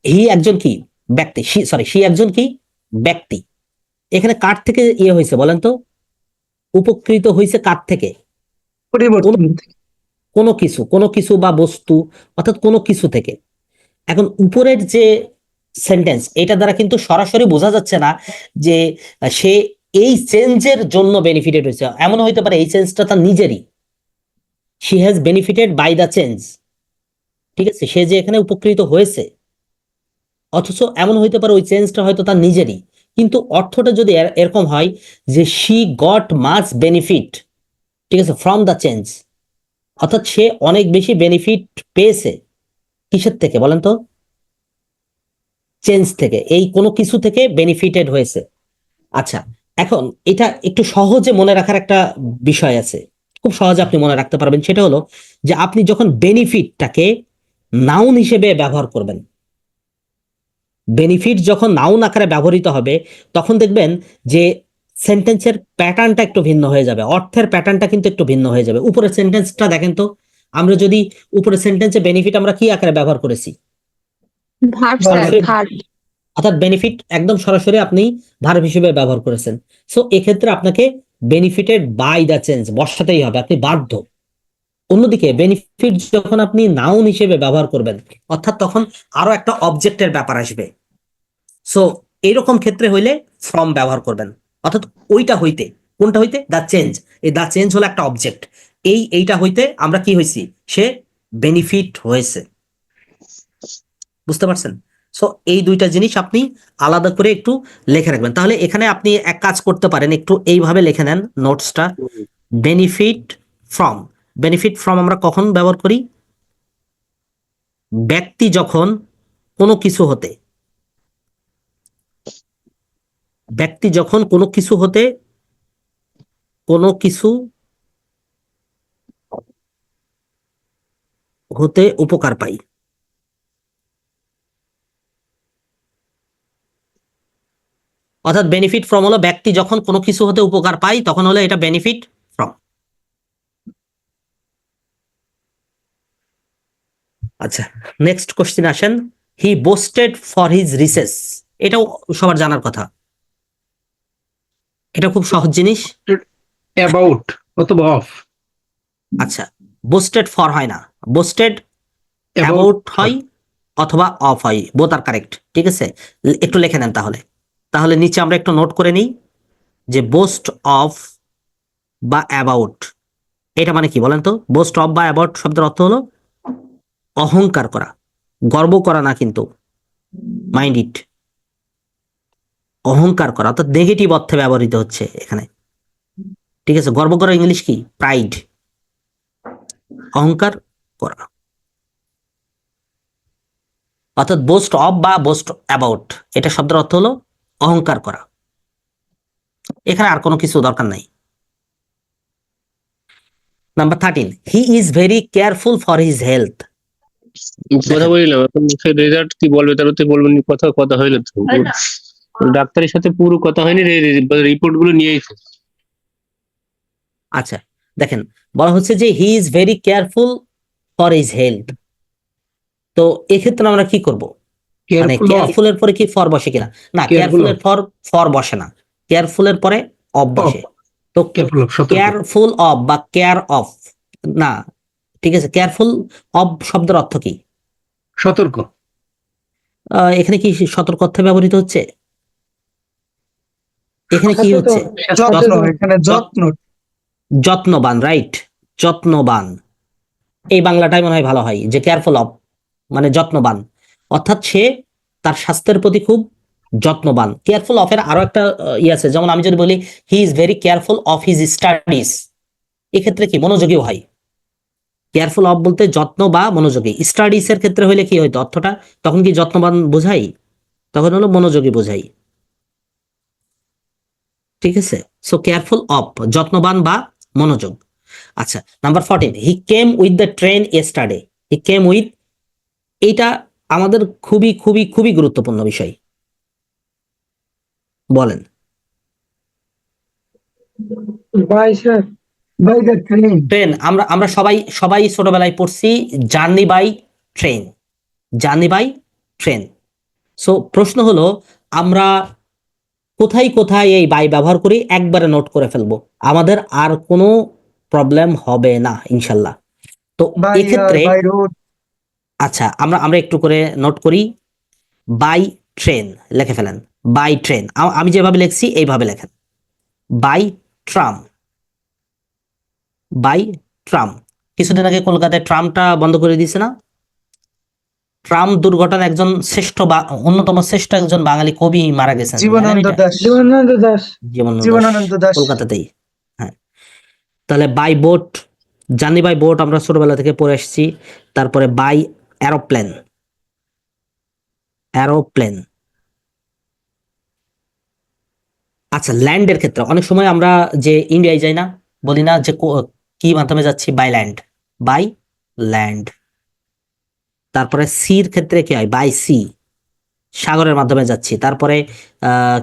হি একজন কি ব্যক্তি, সি একজন কি ব্যক্তি। এখানে কার থেকে ইয়ে হয়েছে বলেন তো, উপকৃত হয়েছে কার থেকে? পরিবর্তন থেকে। কোনো কিছু বা বস্তু, অর্থাৎ কোনো কিছু থেকে। এখন উপরের যে সেন্টেন্স, এটা দ্বারা কিন্তু সরাসরি বোঝা যাচ্ছে না যে সে এই চেঞ্জের জন্য বেনিফিটেড হয়েছে, এমন হইতে পারে এই চেঞ্জটা তার নিজেরই, she has benefited by the change, ঠিক আছে, সে যে এখানে উপকৃত হয়েছে, অথচ এমন হইতে পারে ওই চেঞ্জটা হয়তো তার নিজেরই, কিন্তু অর্থটা যদি এরকম হয় যে শি গট মাচ বেনিফিট, ঠিক আছে, ফ্রম দ্য চেঞ্জ, অর্থাৎ সে অনেক বেশি বেনিফিট পেয়েছে কিসের থেকে বলেন তো? চেঞ্জ থেকে, এই কোনো কিছু থেকে বেনিফিটেড হয়েছে। আচ্ছা, এখন এটা একটু সহজে মনে রাখার একটা বিষয় আছে, খুব সহজে আপনি মনে রাখতে পারবেন। সেটা হলো যে আপনি যখন বেনিফিটটাকে নাউন হিসেবে ব্যবহার করবেন, বেনিফিট যখন নাউন আকারে ব্যবহৃত হবে, তখন দেখবেন যে সেন্টেন্সের প্যাটার্নটা একটু ভিন্ন হয়ে যাবে, অর্থের প্যাটার্নটা কিন্তু একটু ভিন্ন হয়ে যাবে। উপরের সেন্টেন্সটা দেখেন তো, আমরা যদি উপরের সেন্টেন্সে বেনিফিট আমরা কি আকারে ব্যবহার করেছি? Verb verb. Sir, verb. অর্থাৎ বেনিফিট একদম সরাসরি আপনি ভার্ব হিসেবে ব্যবহার করেছেন। সো এক্ষেত্রে আপনাকে বেনিফিটেড বাই দ্য চেঞ্জ বসাতেই হবে, আপনি বাধ্য। অন্যদিকে বেনিফিট যখন আপনি নাউন হিসেবে ব্যবহার করবেন, অর্থাৎ তখন আরো একটা অবজেক্টের ব্যাপার আসবে। সো এইরকম ক্ষেত্রে হইলে ফ্রম ব্যবহার করবেন, অর্থাৎ ওইটা হইতে, কোনটা হইতে? The change. এই দ্য চেঞ্জ হলো একটা অবজেক্ট, এইটা হইতে আমরা কি হয়েছি, সে বেনিফিট হয়েছে। বুঝতে পারছেন? সো এই দুইটা জিনিস আপনি আলাদা করে একটু লিখে রাখবেন। তাহলে এখানে আপনি এক কাজ করতে পারেন, একটু এইভাবে লিখে নেন নোটসটা। বেনিফিট ফ্রম, বেনিফিট ফ্রম আমরা কখন ব্যবহার করি? ব্যক্তি যখন কোনো কিছু হতে, ব্যক্তি যখন কোনো কিছু হতে, কোনো কিছু হতে উপকার পাই। অর্থাৎ বেনিফিট ফ্রম হলো ব্যক্তি যখন কোনো কিছু হতে উপকার পায়, তখন হলো এটা বেনিফিট ফ্রম। আচ্ছা, নেক্সট কোশ্চেন আসেন। হি বোস্টেড ফর হিজ রিসেস, এটাও সবার জানার কথা, এটা খুব সহজ জিনিস। অ্যাবাউট অথবা অফ। আচ্ছা, বোস্টেড ফর হয় না, বোস্টেড অ্যাবাউট হয় অথবা অফ হয়, বোথ আর কারেক্ট, ঠিক আছে। একটু লিখে নেন তাহলে, তাহলে নিচে আমরা একটু নোট করে নিই যে বোস্ট অফ বা অ্যাবাউট, এটা মানে কি বলেন তো? বোস্ট অফ বা অ্যাবাউট শব্দের অর্থ হলো অহংকার করা, গর্ব করা না কিন্তু, মাইন্ড ইট, অহংকার করা, অর্থাৎ নেগেটিভ অর্থে ব্যবহৃত হচ্ছে এখানে, ঠিক আছে। গর্ব করা ইংলিশ কি? প্রাইড, অহংকার করা। অর্থাৎ বোস্ট অফ বা বোস্ট অ্যাবাউট, এটা শব্দের অর্থ হলো অহংকার করা, এখানে আর কোনো কিছু দরকার নাই। Number 13, he is very careful for his health. কথা বলিলাম, এখন সে রেজাল্ট কি বলবে তার তো বলবেন, কথা হইলো তো, ডাক্তারের সাথে পুরো কথা হয়নি, রিপোর্ট গুলো নিয়েই তো। আচ্ছা দেখেন, বলা হচ্ছে যে he is very careful for his health. তো এক্ষেত্রে আমরা কি করব? মানে কেয়ারফুল কেয়ারফুল এর পরে কি ফর বসে কিনা? না, Careful কেয়ারফুল of. এর পর ফর বসে না, কেয়ারফুল এর পরে অফ বসে। তো কেয়ারফুল অফ, সতর্ক। কেয়ারফুল অফ বা কেয়ার অফ, না ঠিক আছে, কেয়ারফুল অফ শব্দের অর্থ কি? সতর্ক। এখানে কি সতর্ক অর্থে ব্যবহৃত হচ্ছে? এখানে কি সচেতন। হচ্ছে? যত্ন, সচেতন। এখানে যত্ন। যত্নবান, রাইট, যত্নবান। এই বাংলাটাই মনে হয় ভালো হয়, যে কেয়ারফুল অফ মানে যত্নবান, অর্থাৎ সে তার স্বাস্থ্যের প্রতি খুব যত্নবান। কেয়ারফুল অফ এর আরো একটা ইয়ে আছে, যেমন আমি যদি বলি he is very careful of his studies, এক্ষেত্রে কি মনোযোগীও হয়। কেয়ারফুল অফ বলতে যত্ন বা মনোযোগী। স্টাডিজ এর ক্ষেত্রে হইলে কি হয়তো অর্থটা, তখন কি যত্নবান বোঝাই? তখন হলো মনোযোগী বোঝাই। ঠিক আছে, সো কেয়ারফুল অফ যত্নবান বা মনোযোগ। আচ্ছা, number 14, he came with the train yesterday. He came with, এইটা আমাদের খুবই খুবই খুবই গুরুত্বপূর্ণ বিষয়। বলেন। By sir. By the train. Train, আমরা আমরা সবাই সবাই ছোটবেলায় পড়ছি journey by train, journey by train. So প্রশ্ন হলো আমরা কোথায় কোথায় এই বাই ব্যবহার করি, একবারে নোট করে ফেলবো, আমাদের আর কোনো প্রবলেম হবে না ইনশাল্লাহ। তো বাই এয়ার, এক্ষেত্রে বাই রোড। আচ্ছা, আমরা আমরা একটু করে নোট করি। বাই ট্রেন লিখে ফেলেন, বাই ট্রেন। আমি যেভাবে লিখছি এইভাবে লেখেন, বাই ট্রাম, বাই ট্রাম। কিছুদিন আগে কলকাতায় ট্রামটা বন্ধ করে দিয়েছে না? ট্রাম দুর্ঘটনা, একজন শ্রেষ্ঠ বা অন্যতম শ্রেষ্ঠ একজন বাঙালি কবি মারা গেছেন, জানেন জীবনানন্দ এটা? দাস। জীবনানন্দ দাস। জীবনানন্দ দাস। কলকাতাতেই। হ্যাঁ, তাহলে by boat, journey by boat আমরা ছোটবেলা থেকে পড়ে এসেছি। তারপরে বাই এরোপ্লেন, এরোপ্লেন। আচ্ছা, ল্যান্ডের ক্ষেত্রে অনেক সময় আমরা যে ইন্ডিয়ায় যাই না, বলি না যে কি মাধ্যমে যাচ্ছি, বাই ল্যান্ড, বাই ল্যান্ড। তারপরে সির ক্ষেত্রে কি হয়, বাই সি, সাগরের মাধ্যমে যাচ্ছি। তারপরে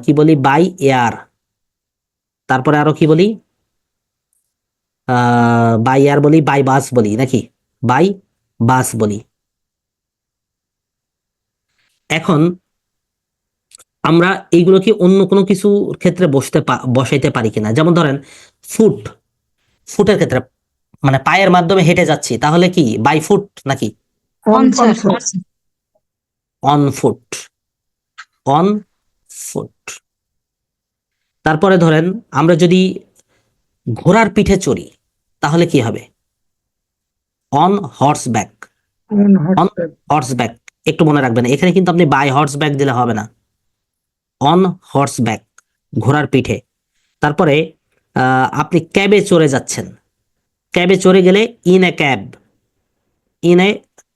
কি বলি, বাই এয়ার। তারপরে আরো কি বলি, বাই এয়ার বলি, বাই বাস বলি নাকি, বাই বাস বলি। এখন আমরা এইগুলো কি অন্য কোনো কিছু ক্ষেত্রে বসাইতে পারি কিনা? যেমন ধরেন ফুট, ফুটের ক্ষেত্রে মানে পায়ের মাধ্যমে হেঁটে যাচ্ছি, তাহলে কি বাই ফুট নাকি on On, sir. Foot. On foot, on foot. তারপরে ধরেন আমরা যদি ঘোড়ার পিঠে চড়ি, তাহলে কি হবে, on horse back, on horseback. Horse back. একটু মনে রাখবেন, এখানে কিন্তু আপনি বাই হর্স ব্যাক দিলে হবে না, অন হর্স ব্যাক, ঘোড়ার পিঠে। তারপরে আপনি ক্যাবে চড়ে যাচ্ছেন, ক্যাবে চড়ে গেলে in a cab, in a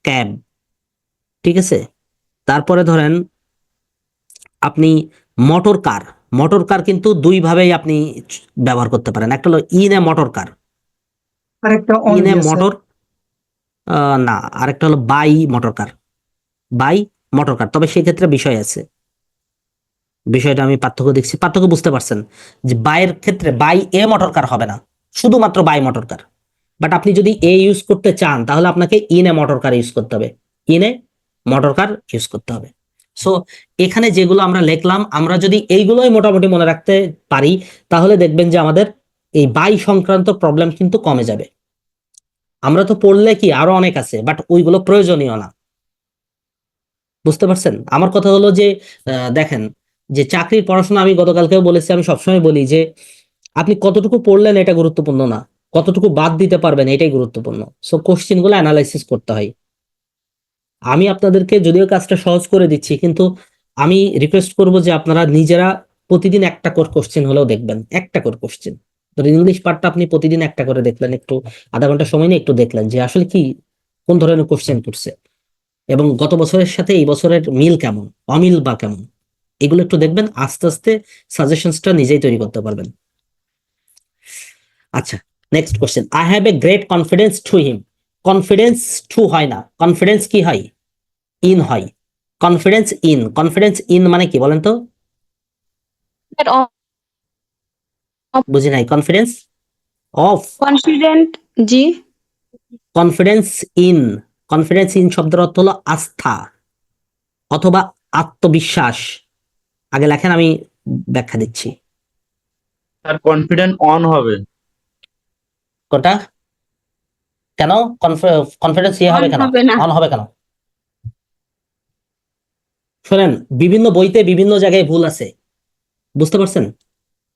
cab. ঠিক আছে, তারপরে ধরেন আপনি মোটর কার, মোটর কার কিন্তু দুই ভাবেই আপনি ব্যবহার করতে পারেন। একটা হলো ইন এ মোটর কার, আরেকটা ইন এ অন মোটর, না, আরেকটা হলো by motor car, by motor car. তবে সেই ক্ষেত্রে বিষয় আছে, বিষয়টা আমি পার্থক্য দেখছি, পার্থক্য বুঝতে পারছেন যে বাইয়ের ক্ষেত্রে বাই এ মোটর কার হবে না, শুধুমাত্র বাই মোটর কার। বাট আপনি যদি এ ইউজ করতে চান, তাহলে আপনাকে in a motor car use করতে হবে, in a motor car use করতে হবে। সো এখানে যেগুলো আমরা লিখলাম, আমরা যদি এইগুলোই মোটামুটি মনে রাখতে পারি, তাহলে দেখবেন যে আমাদের এই বাই সংক্রান্ত প্রবলেম কিন্তু কমে যাবে। আমরা তো পড়লে কি আরো অনেক আছে, বাট ওইগুলো প্রয়োজনীয় না। বুঝতে পারছেন আমার কথা? হলো যে দেখেন, যে চাকরির পড়াশোনা, আমি গতকালকেও বলেছি, আমি সবসময় বলি যে আপনি কতটুকু পড়লেন এটা গুরুত্বপূর্ণ না, কতটুকু বাদ দিতে পারবেন এটাই গুরুত্বপূর্ণ। সো কোশ্চেন গুলো অ্যানালাইসিস করতে হয়। আমি আপনাদেরকে যদিও কাজটা সহজ করে দিচ্ছি, কিন্তু আমি রিকোয়েস্ট করব যে আপনারা নিজেরা প্রতিদিন একটা করে কোশ্চেন হলেও দেখবেন, একটা করে কোশ্চেন। ধরুন ইংলিশ পার্টটা আপনি প্রতিদিন একটা করে দেখলেন, একটু আধা ঘন্টা সময় নিয়ে একটু দেখলেন যে আসলে কি কোন ধরনের কোশ্চেন করছে, এবং গত বছরের সাথে এই বছরের মিল কেমন, অমিল বা কেমন, এগুলো একটু দেখবেন। আস্তে আস্তে সাজেশনসটা নিজেই তৈরি করতে পারবেন। আচ্ছা, next question, I have a great confidence to him. Confidence to হয় না, কনফিডেন্স কি হয়, ইন হয়। কনফিডেন্স ইন, কনফিডেন্স ইন মানে কি বলেন তো? Sir, বুঝি নাই, confidence of confident, G. Confidence in, confidence in শব্দের অর্থ হলো আস্থা অথবা আত্মবিশ্বাস। আগে লেখেন, আমি ব্যাখ্যা দিচ্ছি। স্যার কনফিডেন্ট অন হবে। কোনটা? কেন কনফিডেন্স ইয়ে অন হবে কেন, হবে না। অন হবে কেন? শোনেন, বিভিন্ন বইতে বিভিন্ন জায়গায় ভুল আছে, বুঝতে পারছেন?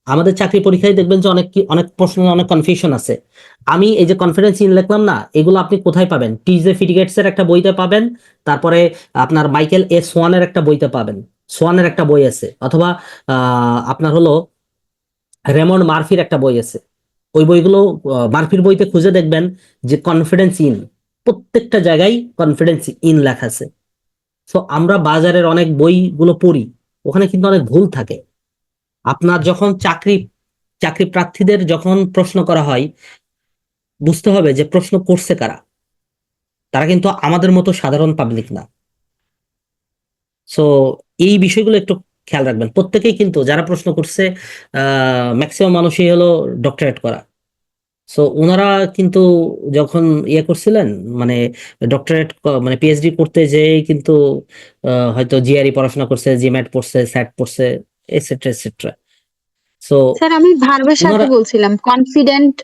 আমাদের চাকরি পরীক্ষায় দেখবেন যে অনেক প্রশ্ন অনেক কনফিউশন আছে। আমি এই যে কনফিডেন্স ইন লিখলাম না, এগুলো আপনি কোথায় পাবেন? টিজে ফিটিগেটস এর একটা বইতে পাবেন, তারপরে আপনার মাইকেল এ সোয়ানের একটা বইতে পাবেন, সোয়ানের একটা বই আছে, অথবা আপনার হলো রেমন্ড মার্ফির একটা বই আছে। ওই বইগুলো মার্ফির বইতে খুঁজে দেখবেন যে কনফিডেন্স ইন, প্রত্যেকটা জায়গায় কনফিডেন্স ইন লেখা আছে। সো আমরা বাজারের অনেক বইগুলো পড়ি, ওখানে কিন্তু অনেক ভুল থাকে। আপনার যখন চাকরি প্রার্থীদের যখন প্রশ্ন করা হয়, বুঝতে হবে যে প্রশ্ন করছে কারা। তারা কিন্তু আমাদের মতো সাধারণ পাবলিক না। সো এই বিষয়গুলো একটু খেয়াল রাখবেন। প্রত্যেকেই কিন্তু যারা প্রশ্ন করছে, ম্যাক্সিমাম মানুষই হলো ডক্টরেট করা। সো ওনারা কিন্তু যখন ইয়ে করছিলেন, মানে ডক্টরেট মানে পিএইচডি করতে যেয়ে কিন্তু হয়তো জিআরই পড়াশোনা করছে, জিম্যাট পড়ছে, স্যাট পড়ছে, এটসেট্রা এটসেট্রা। সো স্যার আমি ভার্বের সাথে ওনারা বলছিলাম, কনফিডেন্ট,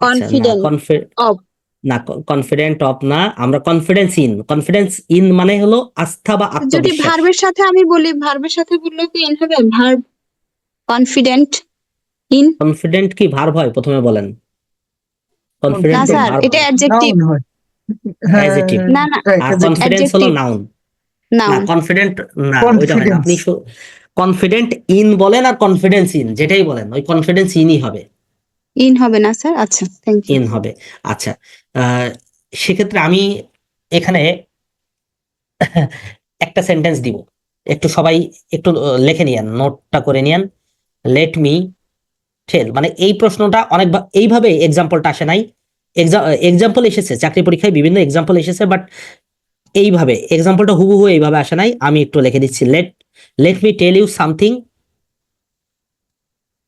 আচ্ছা, না কনফিডেন্ট অফ। না, কনফিডেন্ট অফ না, আমরা কনফিডেন্স ইন মানে হলো আস্থা বা যদি আত্মবিশ্বাস। ভার্বের সাথে আমি বলি, ভার্বের সাথে বললে কি ইন হবে? Verb confident in. কনফিডেন্ট কি ভার্ব হয়? প্রথমে বলেন। না কনফিডেন্ট কি স্যার, ভার্ব এটা হয়? অ্যাডজেক্টিভ। নাউন হয়। হ্যাঁ, অ্যাডজেক্টিভ। না না, রাইট, আর adjective. কনফিডেন্স হলো অ্যাডজেক্টিভ, নাউন। না, নাউন। কনফিডেন্ট না, ওইটা হয় না। কনফিডেন্স। আপনি কনফিডেন্ট ইন বলেন আর কনফিডেন্স ইন যেটাই বলেন, ওই কনফিডেন্স ইনই হবে, ইন হবে না স্যার? আচ্ছা, থ্যাংক ইউ। ইন হবে। আচ্ছা, সেক্ষেত্রে আমি এখানে একটা সেন্টেন্স দিব, একটু সবাই একটু লিখে নিয়েন, নোটটা করে নিয়েন। লেট মি টেল, মানে এই প্রশ্নটা অনেক এইভাবে এক্সাম্পলটা আসে নাই। এক্সাম্পল এসেছে চাকরি পরীক্ষায়, বিভিন্ন এক্সাম্পল এসেছে, বাট এইভাবে এক্সাম্পলটা হুবহু এইভাবে আসে নাই। আমি একটু লিখে দিচ্ছি, let me tell you something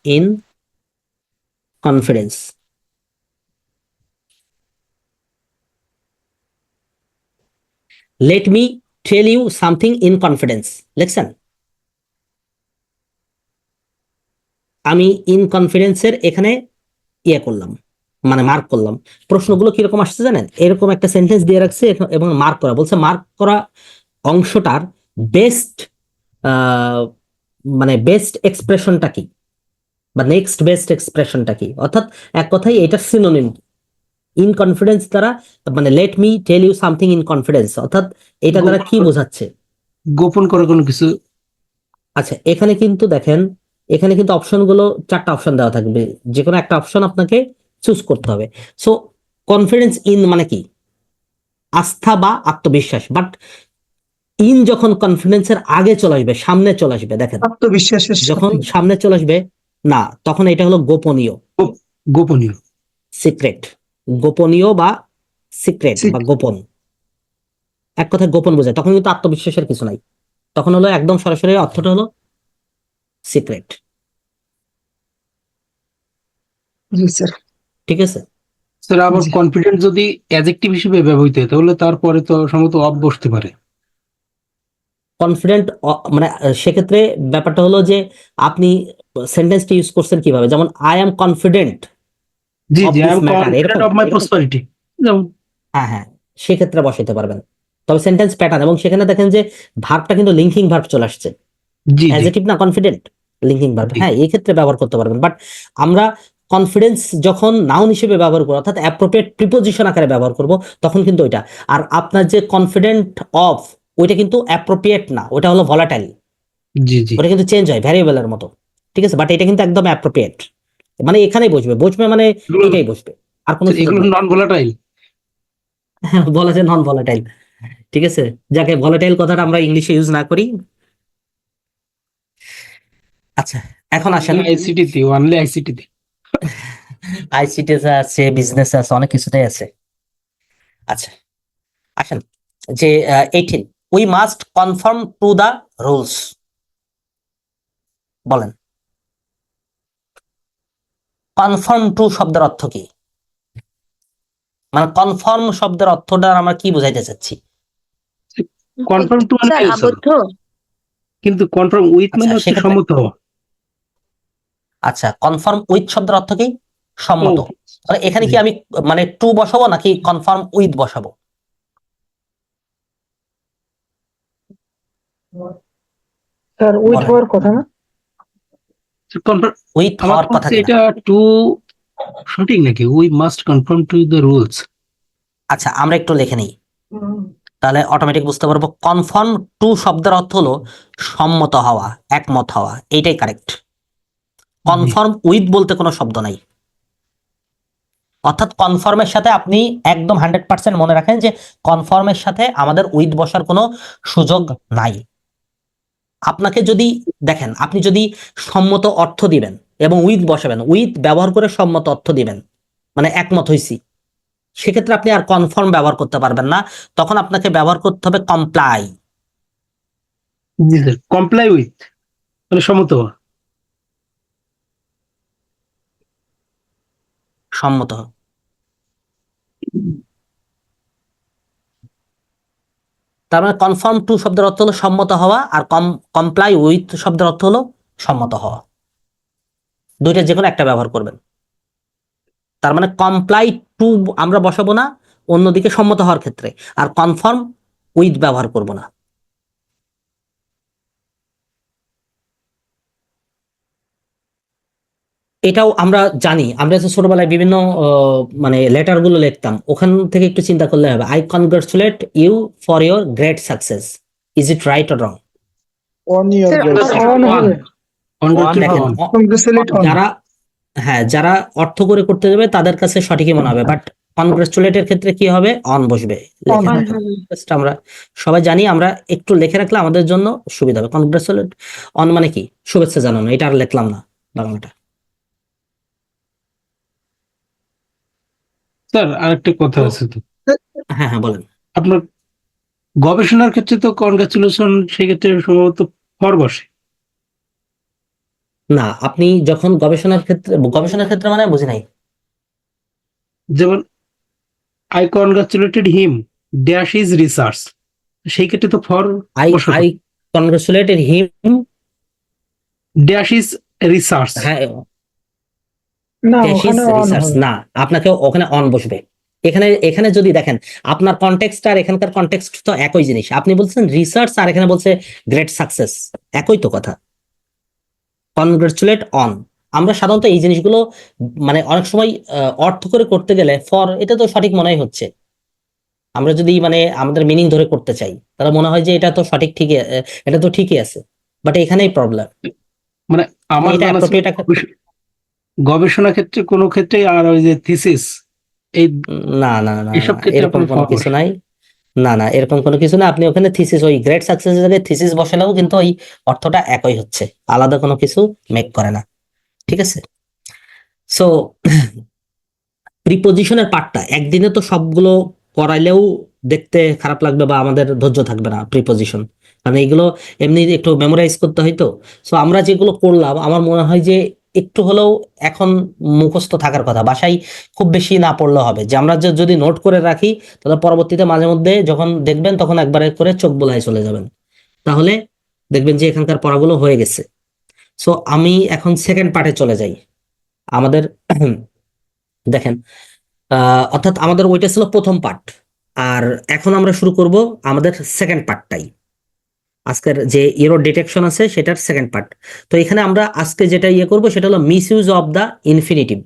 in confidence. Let me tell you something in confidence লিখছেন? আমি ইন কনফিডেন্সের এখানে ইয়ে করলাম, মানে মার্ক করলাম। প্রশ্নগুলো কিরকম আসছে জানেন? এরকম একটা সেন্টেন্স দিয়ে রাখছে এবং মার্ক করা বলছে, মার্ক করা অংশটার বেস্ট মানে বেস্ট এক্সপ্রেশনটা কি, বা নেক্সট বেস্ট এক্সপ্রেশনটা কি। অর্থাৎ এক কথায় এটা সিনোনিম ইন কনফিডেন্স দ্বারা, মানে let me tell you something in confidence, অর্থাৎ এটা দ্বারা কি বোঝাচ্ছে? গোপন করে কোনো কিছু। আচ্ছা, এখানে কিন্তু দেখেন, এখানে কিন্তু অপশনগুলো 4টা অপশন দেওয়া থাকবে, যে কোনো একটা অপশন আপনাকে চুজ করতে হবে। সো কনফিডেন্স ইন মানে কি? আস্থা বা আত্মবিশ্বাস। বাট ইন যখন কনফিডেন্সের আগে চলে আসবে, সামনে চলে আসবে, দেখেন আত্মবিশ্বাসের যখন সাথে। সামনে চলে আসবে, না, তখন এটা হলো গোপনীয়, গোপনীয়। সিক্রেট। গোপনীয় বা সিক্রেট বা গোপন, এক কথায় গোপন বোঝায়। তখন কিন্তু আত্মবিশ্বাসের কিছু নাই, তখন হলো একদম সরাসরি অর্থটা হলো সিক্রেট। জি স্যার। ঠিক আছে? স্যার আবার জি। কনফিডেন্ট যদি অ্যাডজেক্টিভ হিসেবে ব্যবহৃত হয় তাহলে তারপরে তো সম্ভবত অফ বসতে পারে। কনফিডেন্ট মানে সেক্ষেত্রে ব্যাপারটা হলো যে আপনি সেন্টেন্সটা ইউজ করছেন কিভাবে, যেমন আই এম কনফিডেন্ট জি অফ জি, I this am matter, confident এরকম। Of my prosperity. যেমন হ্যাঁ হ্যাঁ, সেক্ষেত্রে বসাইতে পারবেন। তবে সেন্টেন্স প্যাটার্ন, এবং সেখানে দেখেন যে ভার্বটা কিন্তু লিঙ্কিং ভার্ব চলে আসছে, জি জি অ্যাডজেক্টিভ না, কনফিডেন্ট লিঙ্কিং ভার্ব। জি। হ্যাঁ, এই ক্ষেত্রে ব্যবহার করতে পারবেন। বাট আমরা কনফিডেন্স যখন নাউন হিসেবে ব্যবহার করবো, অর্থাৎ অ্যাপ্রোপ্রিয়েট প্রিপোজিশন আকারে ব্যবহার করব, তখন কিন্তু ওইটা। আর আপনার যে কনফিডেন্ট অফ, ওইটা কিন্তু অ্যাপ্রোপ্রিয়েট না, ওটা হলো ভলাটাইল, জি জি। ওটা কিন্তু চেঞ্জ হয় ভ্যারিয়েবলের মতো। ঠিক আছে? বাট এটা কিন্তু একদম অ্যাপ্রোপ্রিয়েট, মানে এখানেই বসবে, মানে এগুলো এটাই বসবে, আর কোনো সুযোগ এগুলো নেই। Non volatile. বলা যায় নন ভলাটাইল। ঠিক আছে, যাকে ভলাটাইল কথাটা আমরা ইংলিশে ইউজ না করি। আচ্ছা, এখন আসেন। আইসিটিতে, অনলি আইসিটিতে। আইসিটি আছে, বিজনেস আছে, অনেক কিছুতেই আছে। আচ্ছা, আসেন যে 18, we must confirm to the rules, বলেন। কনফার্ম টু শব্দের অর্থ কি? মানে কনফার্ম শব্দের অর্থটা আমরা কি বোঝাইতে চাচ্ছি? কনফার্ম টু মানে স্যার কি, স্যার? আবদ্ধ। কিন্তু কনফার্ম উইথ মানে আচ্ছা, হচ্ছে সেক্ষেত্রে সম্মত হওয়া। আচ্ছা, কনফার্ম উইথ শব্দের অর্থ কি? সম্মত। ও, তাহলে এখানে কি জি। আমি মানে টু বসাবো নাকি কনফার্ম উইথ বসাবো? স্যার উইথ বলেন। হওয়ার কথা না? কনফার্ম উইথ আমার হওয়ার কথা হচ্ছে কিনা? এটা টু সঠিক নাকি? We must confirm to the rules. আচ্ছা, আমরা একটু লিখে নিই, তাহলে অটোমেটিক বুঝতে পারবো। কনফার্ম টু শব্দের অর্থ হলো সম্মত হওয়া, একমত হওয়া, এইটাই কারেক্ট। কনফার্ম উইথ বলতে কোনো শব্দ নাই। অর্থাৎ কনফার্মের সাথে আপনি একদম 100% মনে রাখেন যে কনফার্মের সাথে আমাদের উইথ বসার কোনো সুযোগ নাই। আপনাকে যদি দেখেন, আপনি যদি সম্মত অর্থ দিবেন এবং উইথ বসাবেন, উইথ ব্যবহার করে সম্মত অর্থ দিবেন, মানে একমত হইছি, সেক্ষেত্রে আপনি আর কনফার্ম ব্যবহার করতে পারবেন না। তখন আপনাকে ব্যবহার করতে হবে comply, G sir, comply with মানে সম্মত হওয়া। সম্মত। তার মানে কনফার্ম টু শব্দের অর্থ হলো সম্মত হওয়া, আর কমপ্লাই উইথ শব্দের অর্থ হলো সম্মত হওয়া। দুইটা যে কোনো একটা ব্যবহার করবেন। তার মানে কমপ্লাই টু আমরা বসাবো না অন্যদিকে সম্মত হওয়ার ক্ষেত্রে, আর কনফার্ম উইথ ব্যবহার করব না। এটাও আমরা জানি, আমরা যে ছোটবেলায় বিভিন্ন মানে লেটার গুলো লিখতাম, ওখান থেকে একটু চিন্তা করলে হবে। I congratulate you for your great success, is it right or wrong? On year sir grade on হবে। দেখেন, কংগ্রেচুলেট অন। যারা হ্যাঁ, যারা অর্থ করে করতে যাবে তাদের কাছে সঠিকই মনে হবে, বাট কনগ্রাচুলেটের ক্ষেত্রে কি হবে? অন বসবে। লেখে On রাখেন। Just আমরা সবাই জানি, আমরা একটু লিখে রাখলে আমাদের জন্য সুবিধা হবে। কনগ্রাচুলেট অন মানে কি? শুভেচ্ছা জানানো। এটা আর লিখলাম না বাংলাটা। স্যার আরেকটা কথা আছে তো, হ্যাঁ হ্যাঁ, বলেন। আপনার গবেষণার ক্ষেত্রে তো কনগ্রাচুলেশন সেক্ষেত্রে সম্ভবত ফর বসে। না, আপনি যখন গবেষণার ক্ষেত্রে মানে বুঝি নাই। যেমন I কনগ্রাচুলেটেড him dash is research, সেই ক্ষেত্রে তো ফর আই বসার I কনগ্রাচুলেটেড him, dash is research. হ্যাঁ, না, ড্যাশ ইজ ওখানে অন রিসার্চ হবে। না, আপনাকে ওখানে অন বসবে। এখানে এখানে যদি দেখেন, আপনার কনটেক্সট আর এখানকার কনটেক্সট তো একই জিনিস। আপনি বলছেন রিসার্চ আর এখানে বলছে গ্রেট সাকসেস, একই তো কথা। Congratulate on. আমরা সাধারণত এই জিনিসগুলো মানে অনেক সময় অর্থ করে করতে গেলে ফর, এটা তো সঠিক মনেই হচ্ছে। আমরা যদি মানে আমাদের মিনিং ধরে করতে চাই, তাহলে মনে হয় যে এটা তো সঠিক, ঠিকই এটা তো ঠিকই আছে, বাট এখানেই প্রবলেম। মানে আমার এটা জানা ছিল অ্যাপ্রোপ্রিয়েট। গবেষণা ক্ষেত্রে কোনো ক্ষেত্রে আর ওই যে থিসিস এই না না না না এসব না, ক্ষেত্রে এরকম আপনার কোনো ফর কিছু বসে। নাই। না না, এরকম কোনো কিছু না। আপনি ওখানে থিসিস, ওই গ্রেট সাকসেস জায়গায় থিসিস বসালেও কিন্তু ওই অর্থটা একই হচ্ছে, আলাদা কোনো কিছু মেক করে না। ঠিক আছে? সো প্রিপোজিশনের পার্টটা একদিনে তো সবগুলো করাইলেও দেখতে খারাপ লাগবে বা আমাদের ধৈর্য থাকবে না প্রিপোজিশন, কারণ এইগুলো এমনি একটু মেমোরাইজ করতে হয় তো। সো আমরা যেগুলো করলাম, আমার মনে হয় যে একটু হলেও এখন মুখস্থ থাকার কথা, বাসায় খুব বেশি না পড়লেও হবে। যে আমরা যদি নোট করে রাখি, তাহলে পরবর্তীতে মাঝে মধ্যে যখন দেখবেন তখন একবারে করে চোখ বোলায় চলে যাবেন, তাহলে দেখবেন যে এখানকার পড়াগুলো হয়ে গেছে। সো আমি এখন সেকেন্ড পার্টে চলে যাই। আমাদের দেখেন, অর্থাৎ আমাদের ওইটা ছিল প্রথম পার্ট, আর এখন আমরা শুরু করব আমাদের সেকেন্ড পার্টটাই। আজকের যে এরর ডিটেকশন আছে সেটার সেকেন্ড পার্ট। তো এখানে আমরা আজকে যেটা ইয়ে করব সেটা হলো misuse of the infinitive.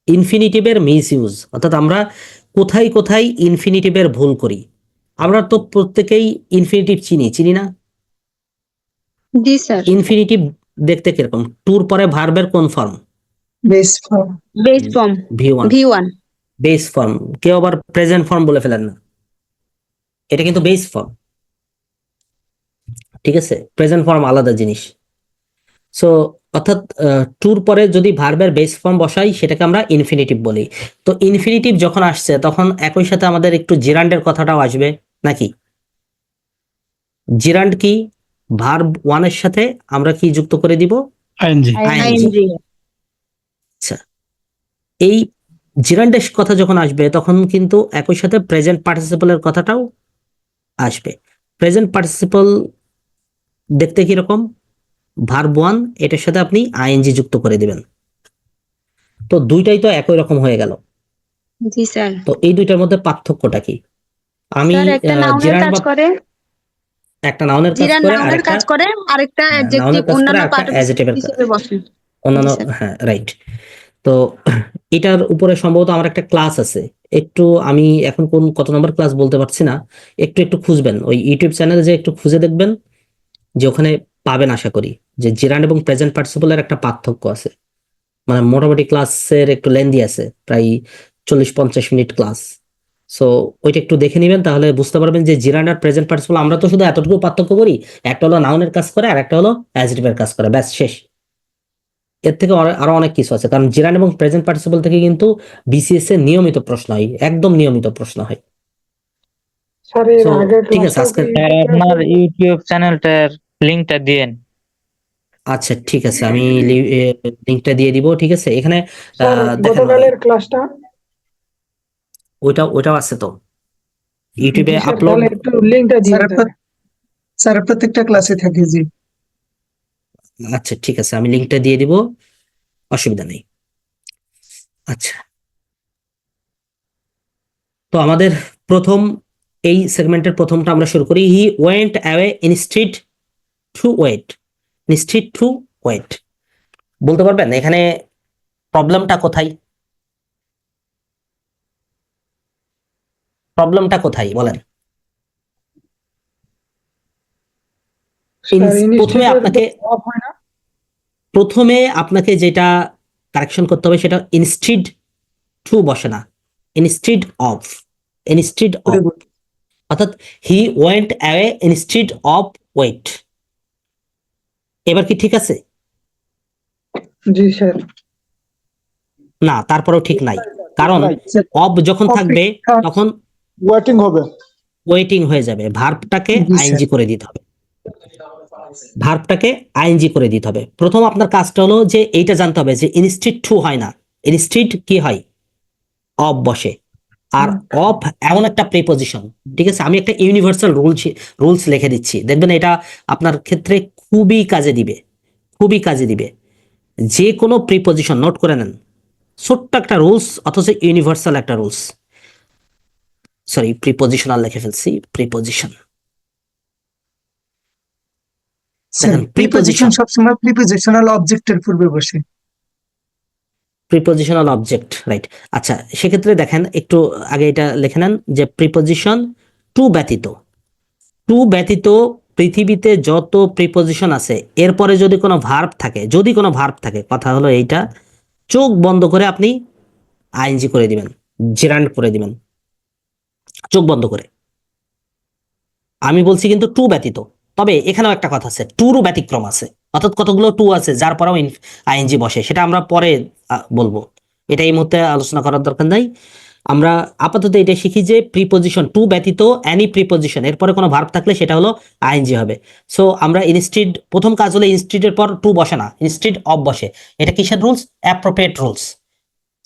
ইনফিনিটিভের মিস ইউজ, অর্থাৎ আমরা কোথায় কোথায় ইনফিনিটিভের ভুল করি। আমরা তো প্রত্যেকেই ইনফিনিটিভ চিনি না? জি স্যার। ইনফিনিটিভ দেখতে কিরকম? টুর পরে ভার্বের কোন form? Base form. Base form V1। V1। Base form. কেউ আবার প্রেজেন্ট ফর্ম বলে ফেলেন না, এটা কিন্তু বেস ফর্ম। ঠিক আছে? প্রেজেন্ট ফর্ম আলাদা জিনিস। সো অর্থাৎ টুর পরে যদি ভার্বের বেস ফর্ম বসাই সেটাকে আমরা ইনফিনিটিভ বলি। তো ইনফিনিটিভ যখন আসছে তখন একই সাথে আমাদের একটু জিরান্ডের কথাটাও আসবে নাকি? জিরান্ড কি? ভার্ব ওয়ানের সাথে আমরা কি যুক্ত করে দিব? আইএনজি। আইএনজি। ING। আচ্ছা, এই জিরান্ডের কথা যখন আসবে তখন কিন্তু একই সাথে প্রেজেন্ট পার্টিসিপলের কথাটাও আসবে। প্রেজেন্ট পার্টিসিপল দেখতে কিরকম, ভার্ব ওয়ান, এটার সাথে আপনি আইএনজি যুক্ত করে দিবেন। তো দুইটাই তো একই রকম হয়ে গেল। জি স্যার। তো এই দুইটার মধ্যে পার্থক্যটা কি? আমি স্যার একটা নাউনের জিরান্ড কাজ বা করে, একটা নাউনের কাজ জিরান করে, নাউনের আরেকটা কাজ করে, আরেকটা অ্যাডজেক্টিভ নাউনের কাজ করে, অন্যান্য আরেকটা পার্টিসিপেট অ্যাডজেক্টিভের হিসেবে বসে। অন্যান্য, জি স্যার। হ্যাঁ রাইট। তো এটার উপরে সম্ভবত আমার একটা ক্লাস আছে, একটু আমি এখন কত নম্বর ক্লাস বলতে পারছি না, একটু একটু খুঁজবেন ওই ইউটিউব চ্যানেলে, যে একটু খুঁজে দেখবেন, যে ওখানে পাবেন আশা করি, যে জিরান্ড এবং প্রেজেন্ট পার্টিসিপলের একটা পার্থক্য আছে। মানে মোটামুটি ক্লাসের একটু লেন্দি আছে, প্রায় 40-50 মিনিট ক্লাস। সো ওইটা একটু দেখে নিবেন, তাহলে বুঝতে পারবেন যে জিরান্ড আর প্রেজেন্ট পার্টিসিপল আমরা তো শুধু এতটুকু পার্থক্য করি, একটা হলো নাউনের কাজ করে আর একটা হলো অ্যাডজেক্টিভের কাজ করে, ব্যাস শেষ। এর থেকে আরো অনেক কিছু আছে, কারণ জিরান্ড এবং প্রেজেন্ট পার্টিসিপল থেকে কিন্তু বিসিএস এর নিয়মিত প্রশ্ন হয়, একদম নিয়মিত প্রশ্ন হয়। স্যার এর So, আগের ঠিক আছে, ক্লাসটাও আজকে কি স্যার আপনার ইউটিউব চ্যানেলটার লিংকটা দিয়েন। আচ্ছা ঠিক আছে, আমি লিঙ্কটা দিয়ে দিব। ঠিক আছে, এখানে স্যার দেখেন গতকালের ক্লাসটা? ওইটাও আছে তো ইউটিউবে জি স্যার, আপলোড। তাহলে একটু লিংকটা দিয়ে স্যার দেন। স্যার প্রত্যেকটা ক্লাসে থাকে, জি। আচ্ছা ঠিক আছে, আমি লিঙ্কটা দিয়ে দিব, অসুবিধা নেই। আচ্ছা, তো আমাদের প্রথম এই সেগমেন্টের প্রথমটা আমরা শুরু করি। He went away instead to wait. Instead to wait বলতে পারবেন এখানে প্রবলেমটা কোথায়? প্রবলেমটা কোথায় বলেন? স্যার প্রথমে ইনস্টিটিউট আপনাকে অফ হয় না? যেটা কারেকশন করতে হবে সেটা ইনস্টিড টু বসে না, ইনস্টিড অফ। ইনস্টিড অফ অর্থাৎ he went away instead of wait. এবার কি ঠিক আছে? জি স্যার। না, তারপরেও ঠিক নাই, কারণ অফ যখন থাকবে অপেক্ষা- তখন ওয়েটিং হবে। ওয়েটিং হয়ে যাবে, ভার্বটাকে জি, স্যার। আইএনজি করে দিতে হবে। ভার্বটাকে আইএনজি করে দিতে হবে। প্রথম আপনার কাজটা হলো যে এইটা জানতে হবে যে ইনস্টিড টু হয় না, ইনস্টিড কি হয়, অফ বসে। আর অফ এমন একটা প্রিপজিশন, ঠিক আছে, আমি একটা ইউনিভার্সাল রুলস লিখে দিচ্ছি, দেখবেন এটা আপনার ক্ষেত্রে খুবই কাজে দিবে, খুবই কাজে দিবে। যে কোনো প্রিপজিশন নোট করে নেন, ছোট্ট একটা রুলস অথচ ইউনিভার্সাল একটা রুলস। সরি, প্রিপজিশনাল লিখে ফেলছি, প্রিপজিশন। স্যার দেখেন প্রিপজিশন সবসময় প্রিপজিশনাল অবজেক্টের পূর্বে বসে। Prepositional object, right. আচ্ছা, সেক্ষেত্রে দেখেন একটু আগে এটা লিখে নেন যে প্রিপজিশন টু ব্যতীত, টু ব্যতীত পৃথিবীতে যত প্রিপজিশন আছে এরপরে যদি কোনো ভার্ব থাকে, কথা হলো এইটা, চোখ বন্ধ করে আপনি আইএনজি করে দিবেন, জেরান্ড করে দিবেন, চোখ বন্ধ করে। আমি বলছি কিন্তু টু ব্যতীত, তবে এখানেও একটা কথা আছে, টুরও ব্যতিক্রম আছে, অর্থাৎ কতগুলো টু আছে যার পরেও আইএনজি বসে, সেটা আমরা পরে বলবো, এটা এই মুহূর্তে আলোচনা করার দরকার নাই। আমরা আপাতত এটা শিখি যে প্রিপজিশন টু ব্যতীত এনি প্রিপজিশন এরপরে কোনো ভার্ব থাকলে সেটা হলো আইএনজি হবে। সো আমরা ইনস্টিড, প্রথম কাজ হলো ইনস্টিডের পর টু বসে না, ইনস্টিড অফ বসে। এটা কিসের রুলস? Appropriate rules.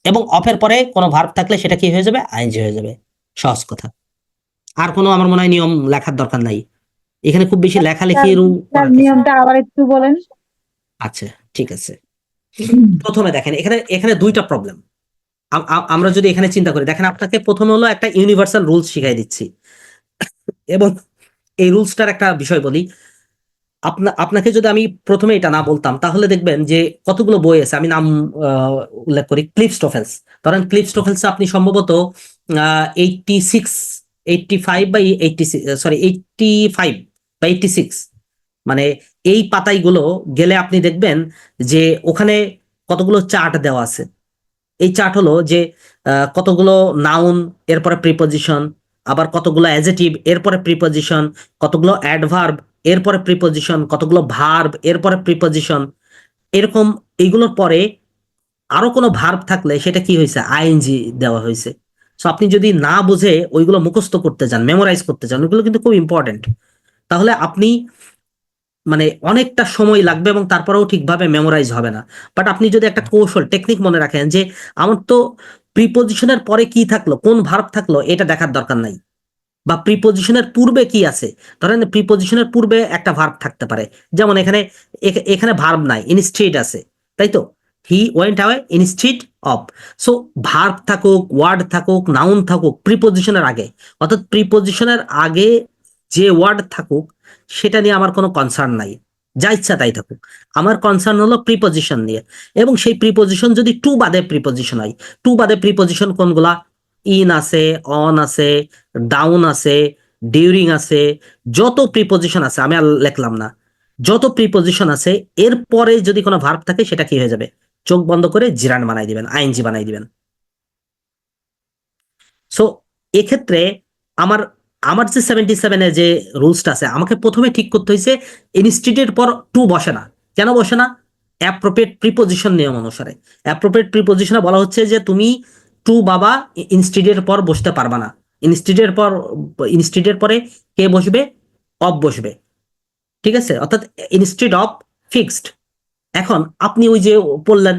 এবং অফের পরে কোনো ভার্ব থাকলে সেটা কি হয়ে যাবে? আইএনজি হয়ে যাবে। সহজ কথা, আর কোনো আমার মনে হয় নিয়ম লেখার দরকার নাই, এখানে খুব বেশি লেখালেখি নিয়মটা আবার একটু বলেন। আচ্ছা ঠিক আছে, প্রথমে দেখেন এখানে দুইটা প্রবলেম। আমরা যদি এখানে চিন্তা করি, দেখেন আপনাকে প্রথমে হলো একটা ইউনিভার্সাল রুলস শিখাই দিচ্ছি, এবং এই রুলসটার একটা বিষয় বলি। আপনাকে যদি আমি প্রথমে এটা না বলতাম তাহলে দেখবেন যে কতগুলো বই আছে, আমি নাম উল্লেখ করি, ক্লিফস্টোফেলস। ধরেন ক্লিফস্টোফেলস আপনি সম্ভবত 85 বা 86, মানে এই পাতাইগুলো গেলে আপনি দেখবেন যে ওখানে কতগুলো চার্ট দেওয়া আছে। এই চার্ট হলো যে কতগুলো নাউন এরপরে প্রিপজিশন, আবার কতগুলো অ্যাডজেক্টিভ এরপরে প্রিপজিশন, কতগুলো অ্যাডভার্ব এরপরে প্রিপজিশন, কতগুলো ভার্ব এরপরে প্রিপজিশন, এরকম। এইগুলোর পরে আরো কোনো ভার্ব থাকলে সেটা কি হয়েছে? আইএনজি দেওয়া হয়েছে। সো আপনি যদি না বুঝে ওইগুলো মুখস্থ করতে চান, মেমোরাইজ করতে চান, ওইগুলো কিন্তু খুব ইম্পর্টেন্ট। তাহলে আপনি মানে অনেকটা সময় লাগবে এবং তারপরেও ঠিকভাবে মেমোরাইজ হবে না। বাট আপনি যদি একটা কৌশল টেকনিক মনে রাখেন যে আমার তো প্রিপোজিশনের পরে কি থাকলো, কোন ভার্ব থাকলো, এটা দেখার দরকার নাই, বা প্রিপোজিশনের পূর্বে কি আছে। ধরেন প্রিপোজিশনের পূর্বে একটা ভার্ব থাকতে পারে, যেমন এখানে এখানে ভার্ব নাই, ইনস্টেড আছে, তাই তো, হি went away instead of. So verb থাকুক, ওয়ার্ড থাকুক, নাউন থাকুক, প্রিপোজিশনের আগে, অর্থাৎ প্রিপোজিশনের আগে যে ওয়ার্ড থাকুক সেটা নিয়ে আমার কোনো কনসার্ন নাই, যা ইচ্ছা তাই থাকুক। আমার কনসার্ন হলো প্রিপোজিশন নিয়ে, এবং সেই প্রিপোজিশন যদি টু বাদে প্রিপোজিশন হয়। টু বাদে প্রিপোজিশন কোনগুলা? ইন আছে, অন আছে, ডাউন আছে, ডিউরিং আছে, যত প্রিপোজিশন আছে আমি আর লিখলাম না, যত প্রিপোজিশন আছে এর পরে যদি কোনো ভার্ব থাকে সেটা কি হয়ে যাবে? চোখ বন্ধ করে জিরান বানাই দিবেন, আইএনজি বানাই দিবেন। সো এক্ষেত্রে আমার আমার যে 77 যে রুলসটা আছে, আমাকে প্রথমে ঠিক করতে হয়েছে ইনস্টিটিউটের পর টু বসে না। কেন বসে না? অ্যাপ্রোপ্রিয়েট প্রিপোজিশন নিয়ম অনুসারে। অ্যাপ্রোপ্রিয়েট প্রিপোজিশনে বলা হচ্ছে যে তুমি টু বাবা ইনস্টিটিউটের পর বসতে পারবা না। ইনস্টিটিউটের পরে কে বসবে? অফ বসবে, ঠিক আছে, অর্থাৎ ইনস্টিড অফ ফিক্সড। এখন আপনি ওই যে বললেন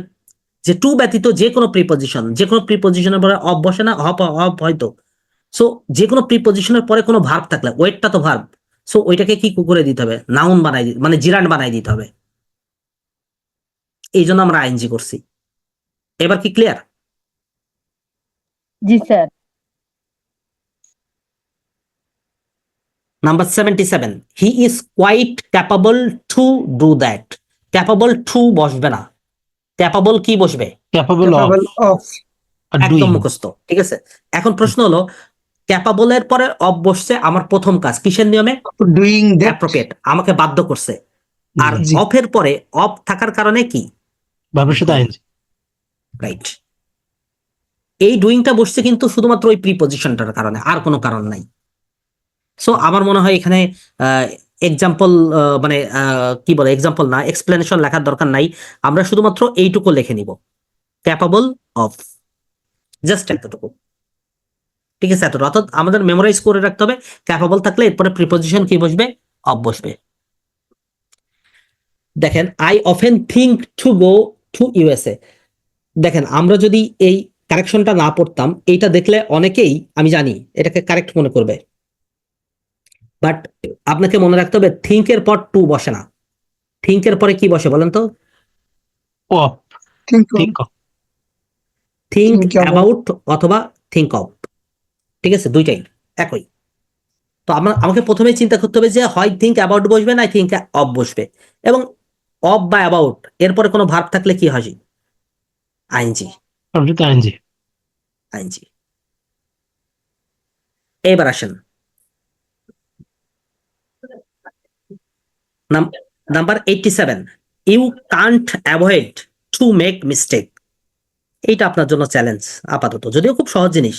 যে টু ব্যতীত যে কোনো প্রিপোজিশনের পরে অফ বসে না, অফ হয়তো। সো যে কোনো প্রিপোজিশনের পরে কোনো ভার্ব থাকলে, ওয়েটটা তো ভার্ব, সো ওইটাকে কি করে দিতে হবে? নাউন বানাই মানে জিরান্ড বানাই দিতে হবে। এই জন্য আমরা আইএনজি করছি। এবার কি ক্লিয়ার? জি sir. Number 77, he is quite capable to do that. Capable to বসবে না, ক্যাপাবল কি বসবে? ক্যাপাবল অফ ক্যাপাবল অফ আর একদম ডুইং। মুখস্থ, ঠিক আছে। এখন প্রশ্ন হলো, ক্যাপাবলের পরে অফ বসছে, আমার প্রথম কাজ কিসের নিয়মে? Doing that. অ্যাপ্রোপ্রিয়েট, আমাকে বাধ্য করছে। আর জি। অফের পরে অফ থাকার কারণে কি? ভার্বের সাথে আইএনজি। রাইট। এই ডুইংটা বসছে কিন্তু শুধুমাত্র ওই প্রিপোজিশনটার কারণে, আর কোনো কারণ নাই। সো আমার মনে হয় এখানে এক্সাম্পল মানে কি বলে, এক্সাম্পল না, এক্সপ্লেনেশন লেখার দরকার নাই। আমরা শুধুমাত্র এইটুকু লিখে নিব, ক্যাপাবল অফ, জাস্ট এতটুকু, ঠিক আছে, এতটুকু। অর্থাৎ আমাদের মেমোরাইজ করে রাখতে হবে ক্যাপাবল থাকলে এরপরে প্রিপোজিশন কি বসবে? অফ বসবে। দেখেন, I often think to go to USA. দেখেন, আমরা যদি এই কারেকশনটা না পড়তাম, এইটা দেখলে অনেকেই, আমি জানি, এটাকে কারেক্ট মনে করবে, বাট আপনাকে মনে রাখতে হবে থিঙ্ক এর পর টু বসে না। থিঙ্ক এর পরে কি বসে বলেন তো? Of. Think think of. Think Think about. About অথবা থিঙ্ক অফ, ঠিক আছে, দুইটাই একই। তো আমাকে প্রথমেই চিন্তা করতে হবে যে হয় থিঙ্ক অ্যাবাউট বসবে না থিঙ্ক অফ বসবে, এবং অফ বা অ্যাবাউট এরপরে কোনো ভার্ব থাকলে কি হয়? আইএনজি, ভার্বের সাথে আইএনজি। আইএনজি। এবার আসেন number 87, you can't avoid to make mistake. এইটা আপনার জন্য চ্যালেঞ্জ আপাতত, যদিও খুব সহজ জিনিস,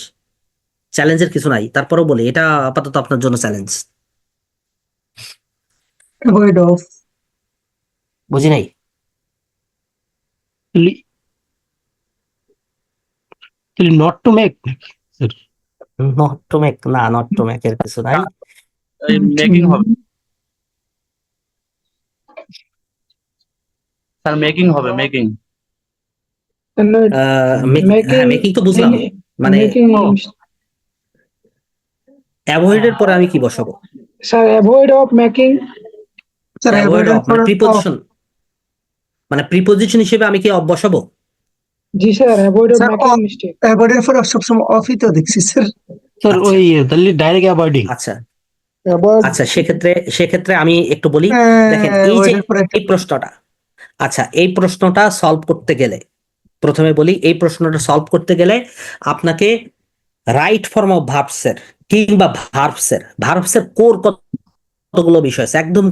চ্যালেঞ্জের কিছু নাই, তারপরেও বলি এটা আপাতত আপনার জন্য চ্যালেঞ্জ। Avoid of. বুঝি নাই। Not to make. Not to make না, নট টু মেক এর কিছু নাই। মেকিং হবে স্যার, মেকিং হবে, মেকিং। মেকিং তো বুঝলাম, মানে মেকিং অ্যাভয়েড এর পরে আমি কি বসাবো? Sir avoid of making. Sir avoid avoid of মানে প্রিপোজিশন, মানে প্রিপোজিশন হিসেবে আমি কি অফ বসাবো? জি sir, avoid of sir making mistake. Avoid এর পর সবসময় অফই তো দেখছি স্যার। স্যার আচ্ছা। ওই তাহলে ডাইরেক্ট অ্যাভয়েডিং। আচ্ছা আচ্ছা, সেক্ষেত্রে আমি একটু বলি। দেখেন, এই যে এই প্রশ্নটা, আচ্ছা, এই প্রশ্নটা সলভ করতে গেলে, প্রথমে বলি, এই প্রশ্নটা সলভ করতে গেলে আপনাকে রাইট ফর্ম অফ ভার্বসের কিংবা ভার্বসের কোর কতগুলো বিষয় আছে, একদম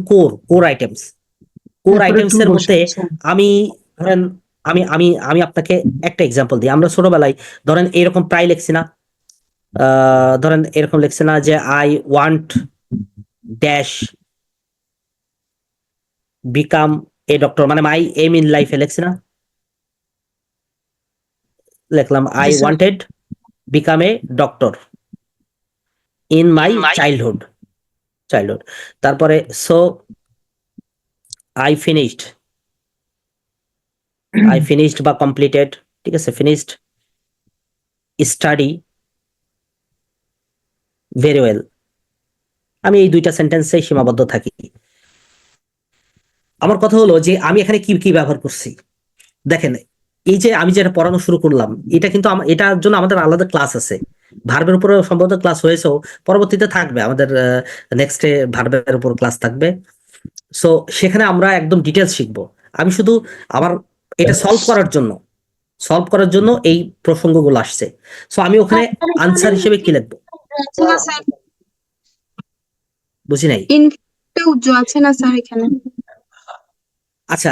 কোর আইটেমস এর মধ্যে আমি ধরেন আমি আপনাকে একটা এক্সাম্পল দিই। আমরা ছোটবেলায় ধরেন এরকম প্রায় লিখছি না, ধরেন এরকম লিখছি না যে I want dash become a doctor, মানে মাই এম ইন লাইফে লিখছি না, লিখলাম I G, sir. Wanted become a doctor in my childhood. তারপরে সো আই ফিনিশড বা কমপ্লিটেড, ঠিক আছে, ফিনিশড স্টাডি ভেরি ওয়েল। আমি এই দুইটা সেন্টেন্সে সীমাবদ্ধ থাকি। আমার কথা হলো যে আমি এখানে কি কি ব্যবহার করছি। দেখেন, এই যে আমি যেটা পড়ানো শুরু করলাম, এটা কিন্তু এটার জন্য আমাদের আলাদা ক্লাস আছে। ভার্বের উপরে সম্ভবত ক্লাস হয়েছেও, পরবর্তীতে থাকবে আমাদের নেক্সটে ভার্বের উপর ক্লাস থাকবে। সো সেখানে আমরা একদম ডিটেলস শিখবো। আমি শুধু আমার এটা সলভ করার জন্য এই প্রসঙ্গগুলো আসছে। সো আমি ওখানে আনসার হিসেবে কি লিখবো আছে না স্যার? বুঝি নাই। ইনফিনিটিভ আছে না স্যার এখানে? আচ্ছা,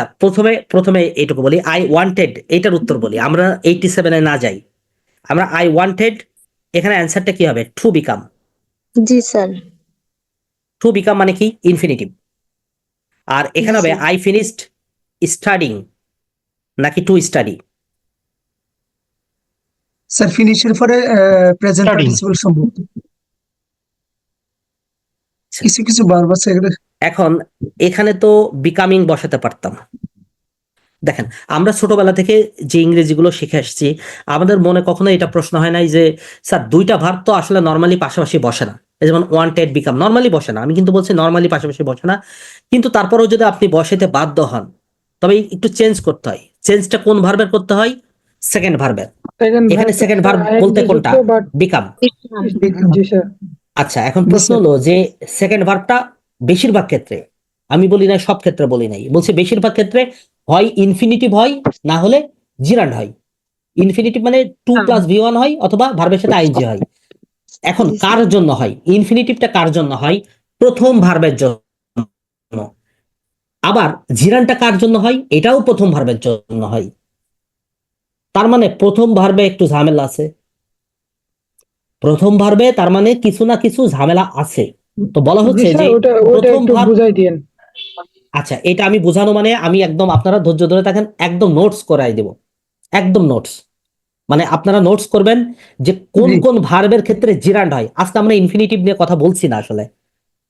প্রথমে এইটুকু বলি, আই ওয়ান্টেড, এটার উত্তর বলি। আমরা 87-এ না যাই, আমরা আই ওয়ান্টেড, এখানে অ্যান্সারটা কি হবে? To become. G sir. To become মানে কি? ইনফিনিটিভ। আর এখানে হবে আই ফিনিশড স্টাডিং নাকি টু স্টাডি? স্যার ফিনিশের পরে প্রেজেন্ট Studying. পার্টিসিপল সম্ভবত। কিছু কিছু ভার্ব আছে এগুলো। এখন এখানে তো বিকামিং বসাতে পারতাম। দেখেন, আমরা ছোটবেলা থেকে যে ইংরেজিগুলো শিখে আসছি, আমাদের মনে কখনো এটা প্রশ্ন হয় নাই যে স্যার দুইটা ভার্ব তো আসলে নর্মালি পাশাপাশি বসে না। এই যেমন ওয়ান্টেড বিকাম নর্মালি বসে না, আমি কিন্তু বলছি নর্মালি পাশাপাশি বসে না। কিন্তু তারপরেও যদি আপনি বসাতে বাধ্য হন, তবে একটু চেঞ্জ করতে হয়। চেঞ্জটা কোন ভার্বের করতে হয়? সেকেন্ড ভার্বের। এখানে সেকেন্ড ভার্ব বলতে কোনটা? বিকাম। জি স্যার। আচ্ছা, এখন প্রশ্ন হলো যে সেকেন্ড ভার্বটা বেশিরভাগ ক্ষেত্রে, আমি বলি না সব ক্ষেত্রে বলি নাই, বলছি বেশিরভাগ ক্ষেত্রে হয় ইনফিনিটিভ হয়, না হলে জিরান্ড হয়। ইনফিনিটিভ মানে 2+V1 হয়, অথবা ভার্বের সাথে আইএনজি হয়। এখন কার জন্য হয় ইনফিনিটিভটা? কার জন্য হয়? প্রথম ভার্বের জন্য। আবার জিরানটা কার জন্য হয়? এটাও প্রথম ভার্বের জন্য হয়। তার মানে প্রথম ভার্বে একটু ঝামেলা আছে। প্রথম ভার্বে তার মানে কিছু না কিছু ঝামেলা আছে। তো বলা জি হচ্ছে স্যার, যে ওটা প্রথম একটু ভার্ব। বুঝাই দিয়েন। আচ্ছা, এটা আমি বোঝানো মানে আমি একদম, আপনারা ধৈর্য ধরে থাকেন, একদম নোটস করাই দেব। একদম নোটস মানে আপনারা নোটস করবেন যে কোন জি। কোন ভার্বের ক্ষেত্রে জিরান্ড হয়। আজকে আমরা ইনফিনিটিভ নিয়ে কথা বলছি না আসলে,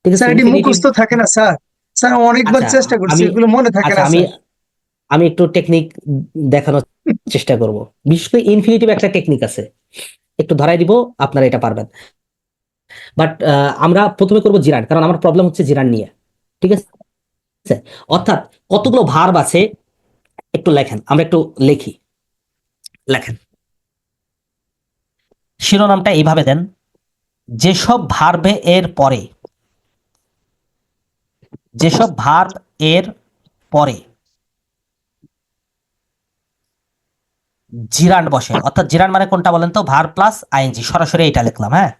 ঠিক আছে? স্যার এটি ইনফিনিটিভ। মুখস্থ থাকে না স্যার। স্যার অনেকবার আচ্ছা, চেষ্টা করছি, আমি এগুলো মনে থাকে আচ্ছা না আমি স্যার। আমি একটু টেকনিক দেখানোর চেষ্টা করব। বিশেষ করে ইনফিনিটিভ একটা টেকনিক আছে, একটু ধরাই দিব, আপনারা এটা পারবেন। বাট আমরা প্রথমে করব জিরান্ড, কারণ আমার প্রবলেম হচ্ছে জিরান্ড নিয়ে, ঠিক আছে? অর্থাৎ কতগুলো ভার্ব আছে একটু লেখেন, আমরা একটু লিখি। লেখেন, শিরোনামটা এইভাবে দেন, যেসব ভার্ব এর পরে জিরান্ড বসে, অর্থাৎ জিরান্ড মানে কোনটা বলেন তো? ভার্ব প্লাস আইএনজি, সরাসরি এটা লিখলাম। হ্যাঁ,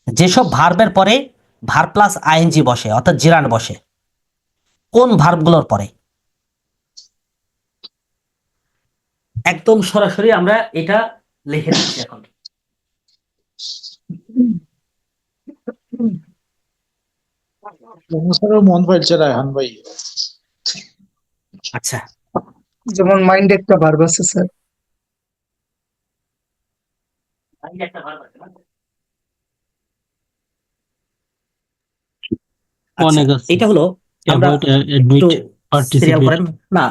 যেসব ভার্বের পরে ভার্ব প্লাস আইএনজি বসে, অর্থাৎ জিরান্ড বসে, কোন ভার্বগুলোর পরে? একদম সরাসরি আমরা এটা লিখে দিচ্ছি এখন। মন পাইছে রায়হান ভাই। আচ্ছা, যেমন মাইন্ড একটা ভার্ব আছে স্যার। অনেক আচ্ছা, আছে। এটা হলো আমরা Avoid, admit, একটু সিরিয়াল participate. করেন না।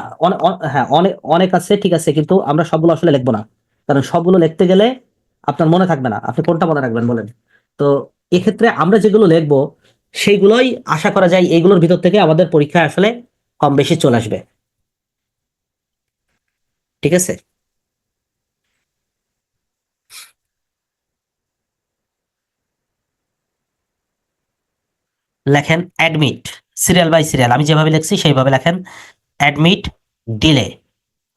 হ্যাঁ, অনেক অনেক আছে, ঠিক আছে, কিন্তু আমরা সবগুলো আসলে লিখবো না, কারণ সবগুলো লিখতে গেলে আপনার মনে থাকবে না। আপনি কোনটা মনে রাখবেন বলেন? তো এক্ষেত্রে আমরা যেগুলো লিখবো সেইগুলোই আশা করা যায় এইগুলোর ভিতর থেকে আমাদের পরীক্ষায় আসলে কম বেশি চলে আসবে, ঠিক আছে? লেখেন অ্যাডমিট, সিরিয়াল বাই সিরিয়াল, আমি যেভাবে লিখছি সেইভাবে লেখেন। অ্যাডমিট ডিলে,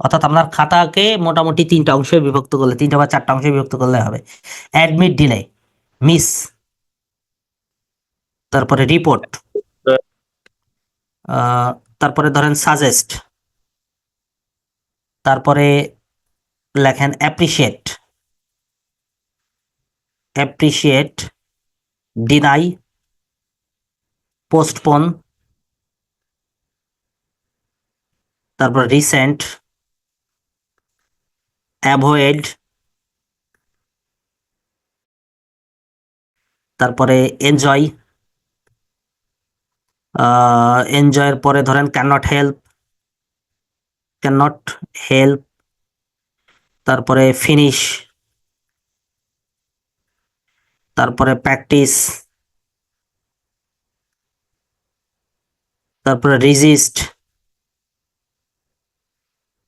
অর্থাৎ আপনার খাতাকে মোটামুটি 3টা অংশে বিভক্ত করলে, 3টা বা 4টা অংশে বিভক্ত করলে হবে। অ্যাডমিট ডিলে, মিস, তারপরে রিপোর্ট, তারপরে ধরেন সাজেস্ট, তারপরে লেখেন অ্যাপ্রিশিয়েট, ডিনাই, পোস্টপোন, তারপর রিসেন্ট, অ্যাভয়েড, তারপরে এনজয়, এনজয়ের পরে ধরেন ক্যান নট হেল্প, তারপরে ফিনিশ, তারপরে প্র্যাকটিস, তারপরে রেজিস্ট,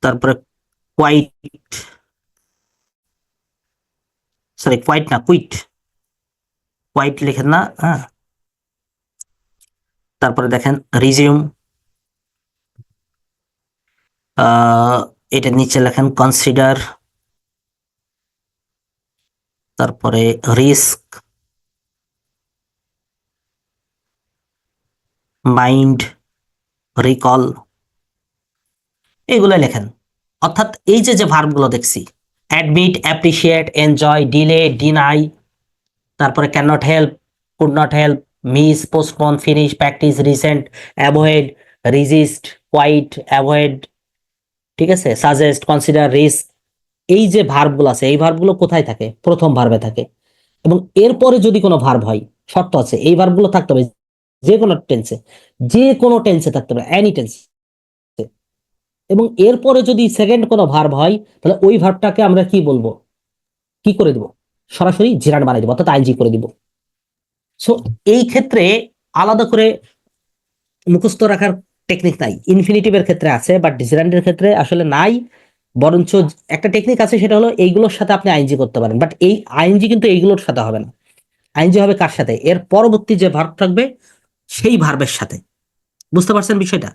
তারপরে কোয়াইট লিখেন না, হ্যাঁ। তারপরে দেখেন রিজিউম, এটা নিচে লেখেন কনসিডার, তারপরে রিস্ক, মাইন্ড, রিকল, এগুলো লেখেন। অর্থাৎ এই যে ভার্বগুলো দেখছি, admit, appreciate, enjoy, delay, deny, তারপরে can not help, could not help, miss, postpone, finish, practice, resent, avoid, resist, quit, avoid, ঠিক আছে, সাজেস্ট, কনসিডার, রিস্ক, এই যে ভার্বগুলো আছে এই ভার্বগুলো কোথায় থাকে? প্রথম ভার্বে থাকে। এবং এরপরে যদি কোনো ভার্ব হয়, শর্ত আছে, এই ভার্বগুলো থাকতে হবে যে কোনো টেন্সে থাকতে হবে, এনি টেন্স। এবং এরপরে যদি সেকেন্ড কোনো ভার্ব হয়, তাহলে ওই ভার্বটাকে আমরা কি বলবো, কি করে দিব? সরাসরি জিরান্ড বানিয়ে দিব, অর্থাৎ আইএনজি করে দিব। সো এই ক্ষেত্রে আলাদা করে মুখস্থ রাখার টেকনিক নাই। ইনফিনিটিভের ক্ষেত্রে আছে, বাট জিরান্ডের ক্ষেত্রে আসলে নাই। বরঞ্চ একটা টেকনিক আছে, সেটা হলো এইগুলোর সাথে আপনি আইএনজি করতে পারেন, বাট এই আইএনজি কিন্তু এইগুলোর সাথে হবে না। আইএনজি হবে কার সাথে? এর পরবর্তী যে ভার্ব থাকবে সেই ভার্বের সাথে। বুঝতে পারছেন বিষয়টা?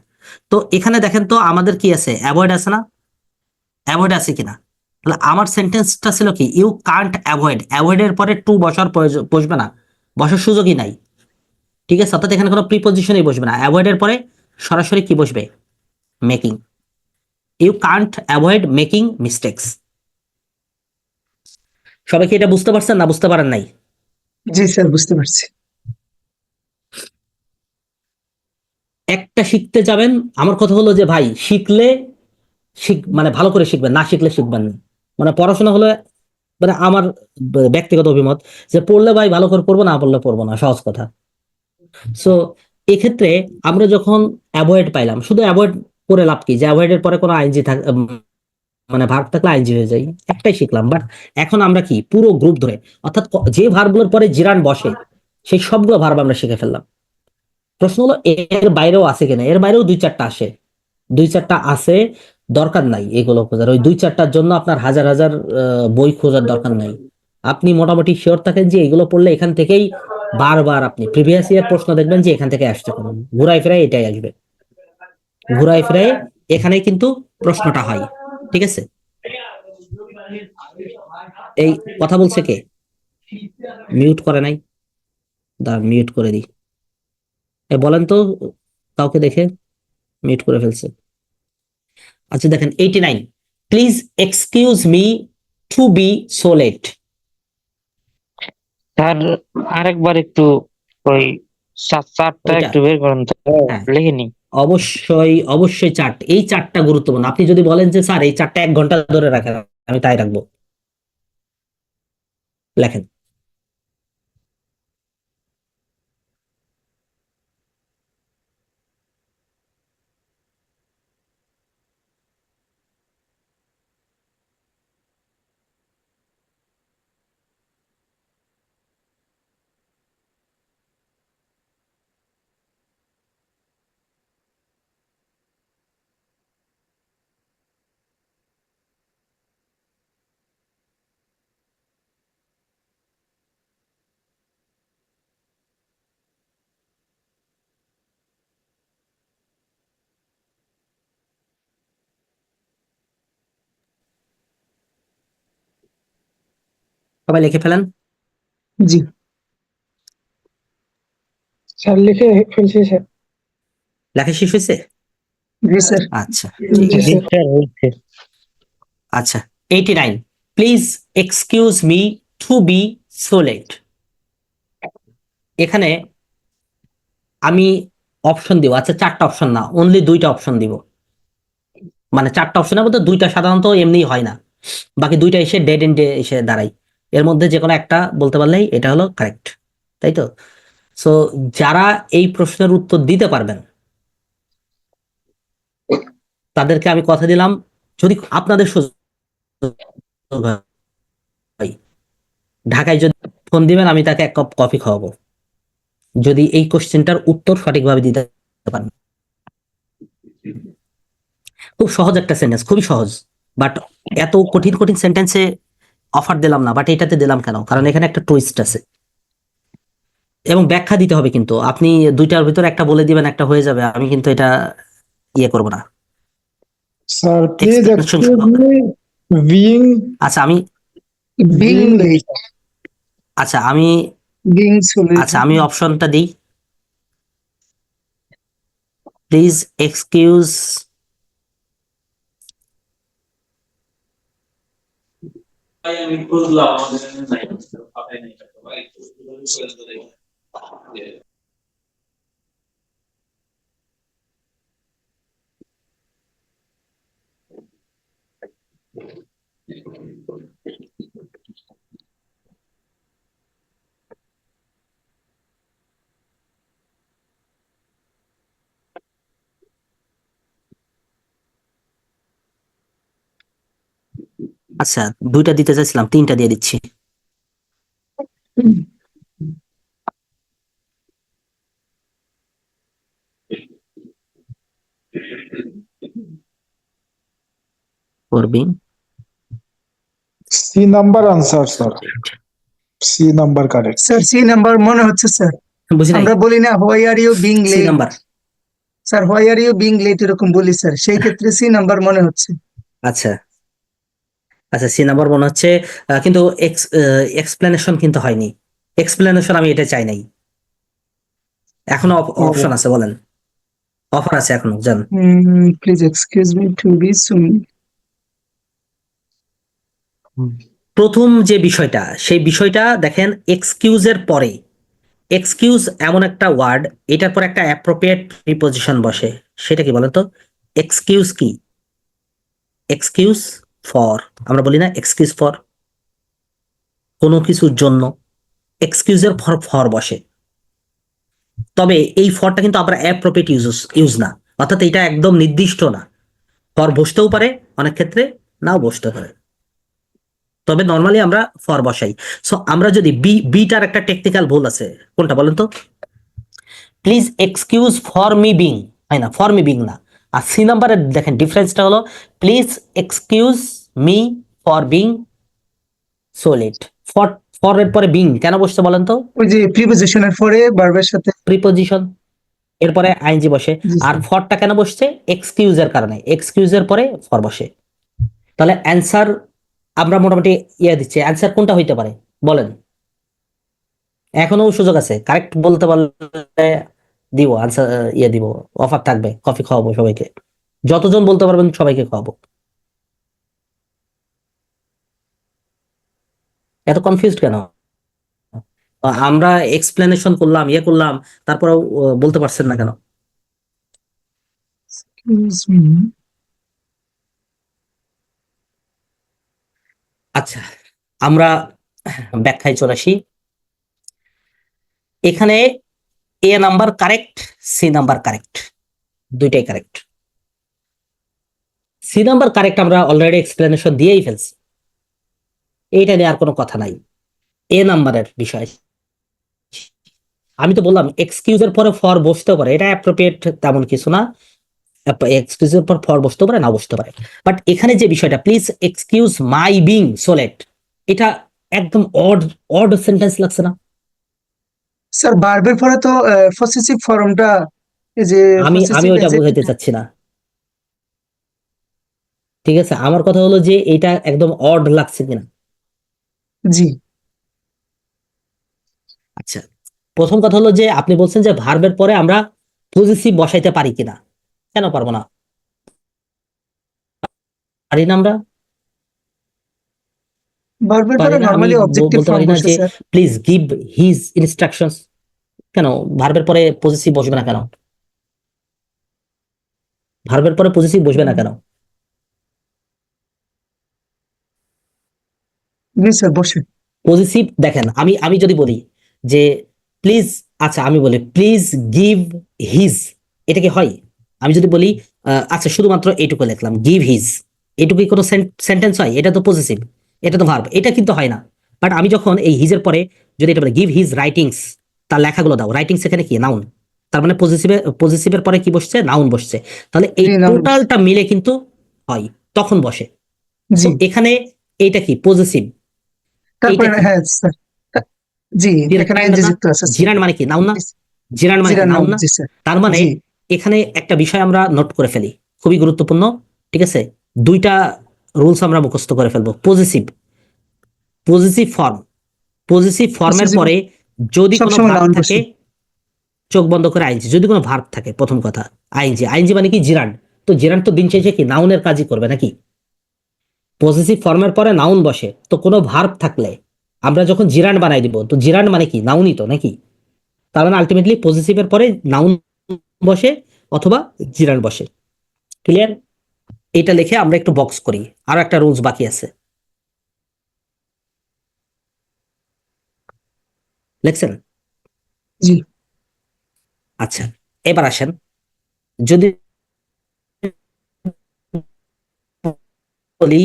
তো এখানে দেখেন তো আমাদের কি আছে? অ্যাভয়েড আছে না? অ্যাভয়েড আছে কিনা? তাহলে আমার সেন্টেন্সটা ছিল কি, ইউ কান্ট অ্যাভয়েড। অ্যাভয়েড এর পরে টু বসবে না, বসার সুযোগই নাই, ঠিক আছে? অর্থাৎ এখানে কোনো প্রিপজিশনই বসবে না। অ্যাভয়েড এর পরে সরাসরি কি বসবে? Making. You can't avoid making mistakes. সবাই কি এটা বুঝতে পারছেন না বুঝতে পারেন নাই? জি স্যার, বুঝতে পারছি। একটা শিখতে যাবেন, আমার কথা হলো যে ভাই শিখলে মানে ভালো করে শিখবেন, না শিখলে শিখবেন না। মানে পড়াশোনা হলে, মানে আমার ব্যক্তিগত অভিমত যে পড়লে ভাই ভালো করে পড়বো, না পড়লে পড়বো না, সহজ কথা। সো এক্ষেত্রে আমরা যখন অ্যাভয়েড পাইলাম, শুধু অ্যাভয়েড করে লাভ কি? যে অ্যাভয়েড এর পরে কোনো আইএনজি মানে ভার্ব থাকলে আইএনজি হয়ে যায়, একটাই শিখলাম। বাট এখন আমরা কি পুরো গ্রুপ ধরে, অর্থাৎ যে ভার্বগুলোর পরে জিরান বসে সেই সবগুলো ভার্ব আমরা শিখে ফেললাম। প্রশ্ন হলো এর বাইরেও আছে কিনা? এর বাইরেও দুই চারটা আছে, দরকার নাই এগুলো খোঁজার। ওই দুই চারটার জন্য আপনার হাজার হাজার বই খোঁজার দরকার নাই। আপনি মোটামুটি শিওর থাকেন যে এগুলো পড়লে এখান থেকেই বারবার আপনি প্রিভিয়াস ইয়ার প্রশ্ন দেখবেন যে এখান থেকে আসতে পারেন, ঘুরাই ফিরাই এটাই আসবে, ঘুরাই ফিরাই এখানেই কিন্তু প্রশ্নটা হয়, ঠিক আছে? এই কথা বলছে কে? মিউট করে নাই? দাঁড়ান মিউট করে দিই। বলেন তো কাউকে দেখে মিউট করে ফেলছে। আচ্ছা দেখেন 89, please excuse me to be so late. Sir আরেকবার একটু ওই চারটা ওইটা? একটু বের করেন তো, হ্যাঁ। লিখে নি। অবশ্যই চার্ট, এই চারটা গুরুত্বপূর্ণ। আপনি যদি বলেন যে স্যার এই চারটা 1 ঘন্টা ধরে রাখেন, আমি তাই রাখবো। লেখেন। সবাই লিখে ফেলেন। জি স্যার লিখে ফেলছি স্যার। লেখা শেষ হয়েছে? জি স্যার। আচ্ছা জি ঠিক আছে। স্যার। আচ্ছা 89, please excuse me to be so late. এখানে আমি অপশন দিব। আচ্ছা 4টা অপশন না, অনলি 2টা অপশন দিব। মানে 4টা অপশনের মধ্যে 2টা সাধারণত এমনি হয় না, বাকি 2টা এসে ডেড এন্ডে এসে দাঁড়ায়। এর মধ্যে যে কোনো একটা বলতে পারলেই এটা হলো কারেক্ট, তাই তো? সো যারা এই প্রশ্নের উত্তর দিতে পারবেন তাদেরকে আমি কথা দিলাম, যদি আপনাদের সুযোগ হয়, ঢাকায় যদি ফোন দিবেন আমি তাকে 1 কাপ কফি খাওয়াবো, যদি এই কোশ্চেনটার উত্তর সঠিকভাবে দিতে পারেন। খুব সহজ একটা সেন্টেন্স, খুবই সহজ, বাট এত কঠিন কঠিন সেন্টেন্সে অফার দিলাম না, বাট এটাতে দিলাম কেন, কারণ এখানে একটা টুইস্ট আছে এবং ব্যাখ্যা দিতে হবে। কিন্তু আপনি দুইটার ভিতর একটা বলে দিবেন, একটা হয়ে যাবে, আমি কিন্তু এটা ইয়ে করবো না। স্যার প্লিজ Explanation এক্সকিউজ শুরু। মি, বিইং আচ্ছা আমি বিং আচ্ছা আমি বিং আচ্ছা আমি অপশনটা দিই, প্লিজ এক্সকিউজ আচ্ছা 2টা দিতে চাইছিলাম, 3টা দিয়ে দিচ্ছি। করবি C number answer sir, C number correct. Sir C number মনে হচ্ছে স্যার। বুঝি নাই, আমরা বলি না why are you being C late, number. Sir why are you being late এরকম বলি স্যার, সেই ক্ষেত্রে সি নাম্বার মনে হচ্ছে। আচ্ছা আচ্ছা সি নাম্বার মনে হচ্ছে, কিন্তু এক্সপ্লেনেশন কিন্তু হয়নি। এক্সপ্লেনেশন আমি এটা চাই নাই, এখনো অপশন আছে, বলেন, অফার আছে এখনো, জান। Please excuse me to be soon. প্রথম যে বিষয়টা, সেই বিষয়টা দেখেন, এক্সকিউজের পরে, এক্সকিউজ এমন একটা ওয়ার্ড, এটার পর একটা অ্যাপ্রোপ্রিয়েট প্রিপজিশন বসে, সেটা কি বলেন তো? এক্সকিউজ কি? এক্সকিউজ ফর, আমরা বলি না এক্সকিউজ ফর, কোনো কিছুর জন্য এক্সকিউজের ফর ফর বসে। তবে এই ফরটা কিন্তু আমরা অ্যাপ্রোপ্রিয়েট ইউজ না, অর্থাৎ এটা একদম নির্দিষ্ট না। ফর বসতেও পারে, অনেক ক্ষেত্রে নাও বসতে পারে, তবে নর্মালি আমরা ফর বসাই। সো আমরা যদি বিটার একটা টেকনিক্যাল ভুল আছে, কোনটা বলেন তো? Please excuse for me being, হয় না, ফর মি বিং না। আর সি নাম্বারের দেখেন ডিফারেন্সটা হলো, please excuse me for being so late. For, for এর পরে বিং কেন বসছে বলেন তো? ওই যে প্রিপোজিশনের পরে ভার্বের সাথে। প্রিপোজিশন, এরপরে আইএনজি বসে। জি, আর স্যার। ফরটা কেন বসছে? এক্সকিউজের কারণে, এক্সকিউজের পরে ফর বসে। তাহলে অ্যান্সার আমরা মোটামুটি ইয়ে দিচ্ছি, অ্যান্সার কোনটা হইতে পারে বলেন? এখনো সুযোগ আছে, কারেক্ট বলতে পারলে দিব আনসার, ইয়ে দিব, অফার থাকবে, কফি খাওয়াবো সবাইকে, যতজন বলতে পারবেন সবাইকে খাওয়াবো। এত কনফিউজড কেন? আমরা এক্সপ্লেনেশন করলাম, ইয়ে করলাম, তারপরেও বলতে পারছেন না কেন? Excuse me. আচ্ছা আমরা ব্যাখ্যায় চলে আসি। এখানে A number correct, C number correct, দুইটাই কারেক্ট। সি নাম্বার কারেক্ট আমরা অলরেডি এক্সপ্লেনেশন দিয়েই ফেলছি, এইটা নিয়ে আর কোনো কথা নাই। এ নাম্বারের বিষয় আমি তো বললাম এক্সকিউজের পরে ফর বসতে পারে, এটা অ্যাপ্রোপ্রিয়েট তেমন কিছু না, এক্সকিউজের পর ফর বসতে পারে, না বসতে পারে। বাট এখানে যে বিষয়টা, please excuse my being so late, এটা একদম অড অড সেন্টেন্স লাগছে না? স্যার ভার্বের পরে তো পসেসিভ ফর্মটা, এই যে আমি possessive ওইটা adjective- বোঝাইতে চাচ্ছি না, ঠিক আছে? আমার কথা হলো যে এটা একদম অড লাগছে কিনা। জি আচ্ছা প্রথম কথা হলো যে আপনি বলছেন যে ভার্বের পরে আমরা পজিটিভ বসাইতে পারি কিনা। কেন পারবো না? পারি না আমরা? ভার্বের পারি পরে না? আমি নরমালি অবজেক্টিভ বলতে ফর্ম পারি না বসে যে sir. Please give his instructions, কেন ভার্বের পরে পজিটিভ বসবে না কেন? ভার্বের পরে পজিটিভ বসবে না কেন? জি স্যার বসে। পজিটিভ দেখেন, আমি যদি বলি যে প্লিজ আচ্ছা আমি বলি প্লিজ গিভ হিজ, এটা কি হয়? আমি যদি বলি আচ্ছা শুধুমাত্র এইটুকু লিখলাম গিভ হিজ, এটুকুই কোনো সেন্টেন্স হয়? এটা তো পজিটিভ, এটা তো ভার্ব, এটা কিন্তু হয় না। বাট আমি যখন এই হিজের পরে যদি এটা বলি গিভ হিজ রাইটিংস, তার লেখাগুলো দাও, রাইটিংস এখানে কি নাউন, তার মানে পজিটিভের পরে কি বসছে? নাউন বসছে। তাহলে এই জি, noun বসছে। টোটালটা মিলে কিন্তু হয়, তখন বসে। জি, তো এখানে এইটা কি পজিটিভ, তারপরে এইটা কি? হ্যাঁ স্যার, জি এখানে আইএনজি যুক্ত আছে স্যার। জিরান মানে কি নাউন না? জিরান মানে কি জিরান নাউন নাউন, না? জি স্যার। তার মানে জি এখানে একটা বিষয় আমরা নোট করে ফেলি, খুবই গুরুত্বপূর্ণ। ঠিক আছে, দুইটা রুলস আমরা মুখস্থ করে ফেলবো। পজিটিভ ফর্ম, পজিটিভ ফর্মের Possessive পরে যদি কোনো সবসময় ভার্ব নাউন থাকে, বসে। চোখ বন্ধ করে আইনজি, যদি কোনো ভার্ব থাকে, প্রথম কথা আইনজি, আইনজি মানে কি জিরান, তো জিরান তো দিন শেষে কি নাউনের কাজই করবে নাকি? পজিটিভ ফর্মের পরে নাউন বসে, তো কোনো ভার্ব থাকলে আমরা যখন জিরান বানাই দিব, তো জিরান মানে কি নাউনই তো নাকি? তার মানে আলটিমেটলি পজিটিভের পরে নাউন বসে অথবা জিরান বসে। ক্লিয়ার? এটা লিখে আমরা একটু বক্স করি, আরো একটা রুলস বাকি আছে। লিখছেন? জি আচ্ছা এবার আসেন, যদি বলি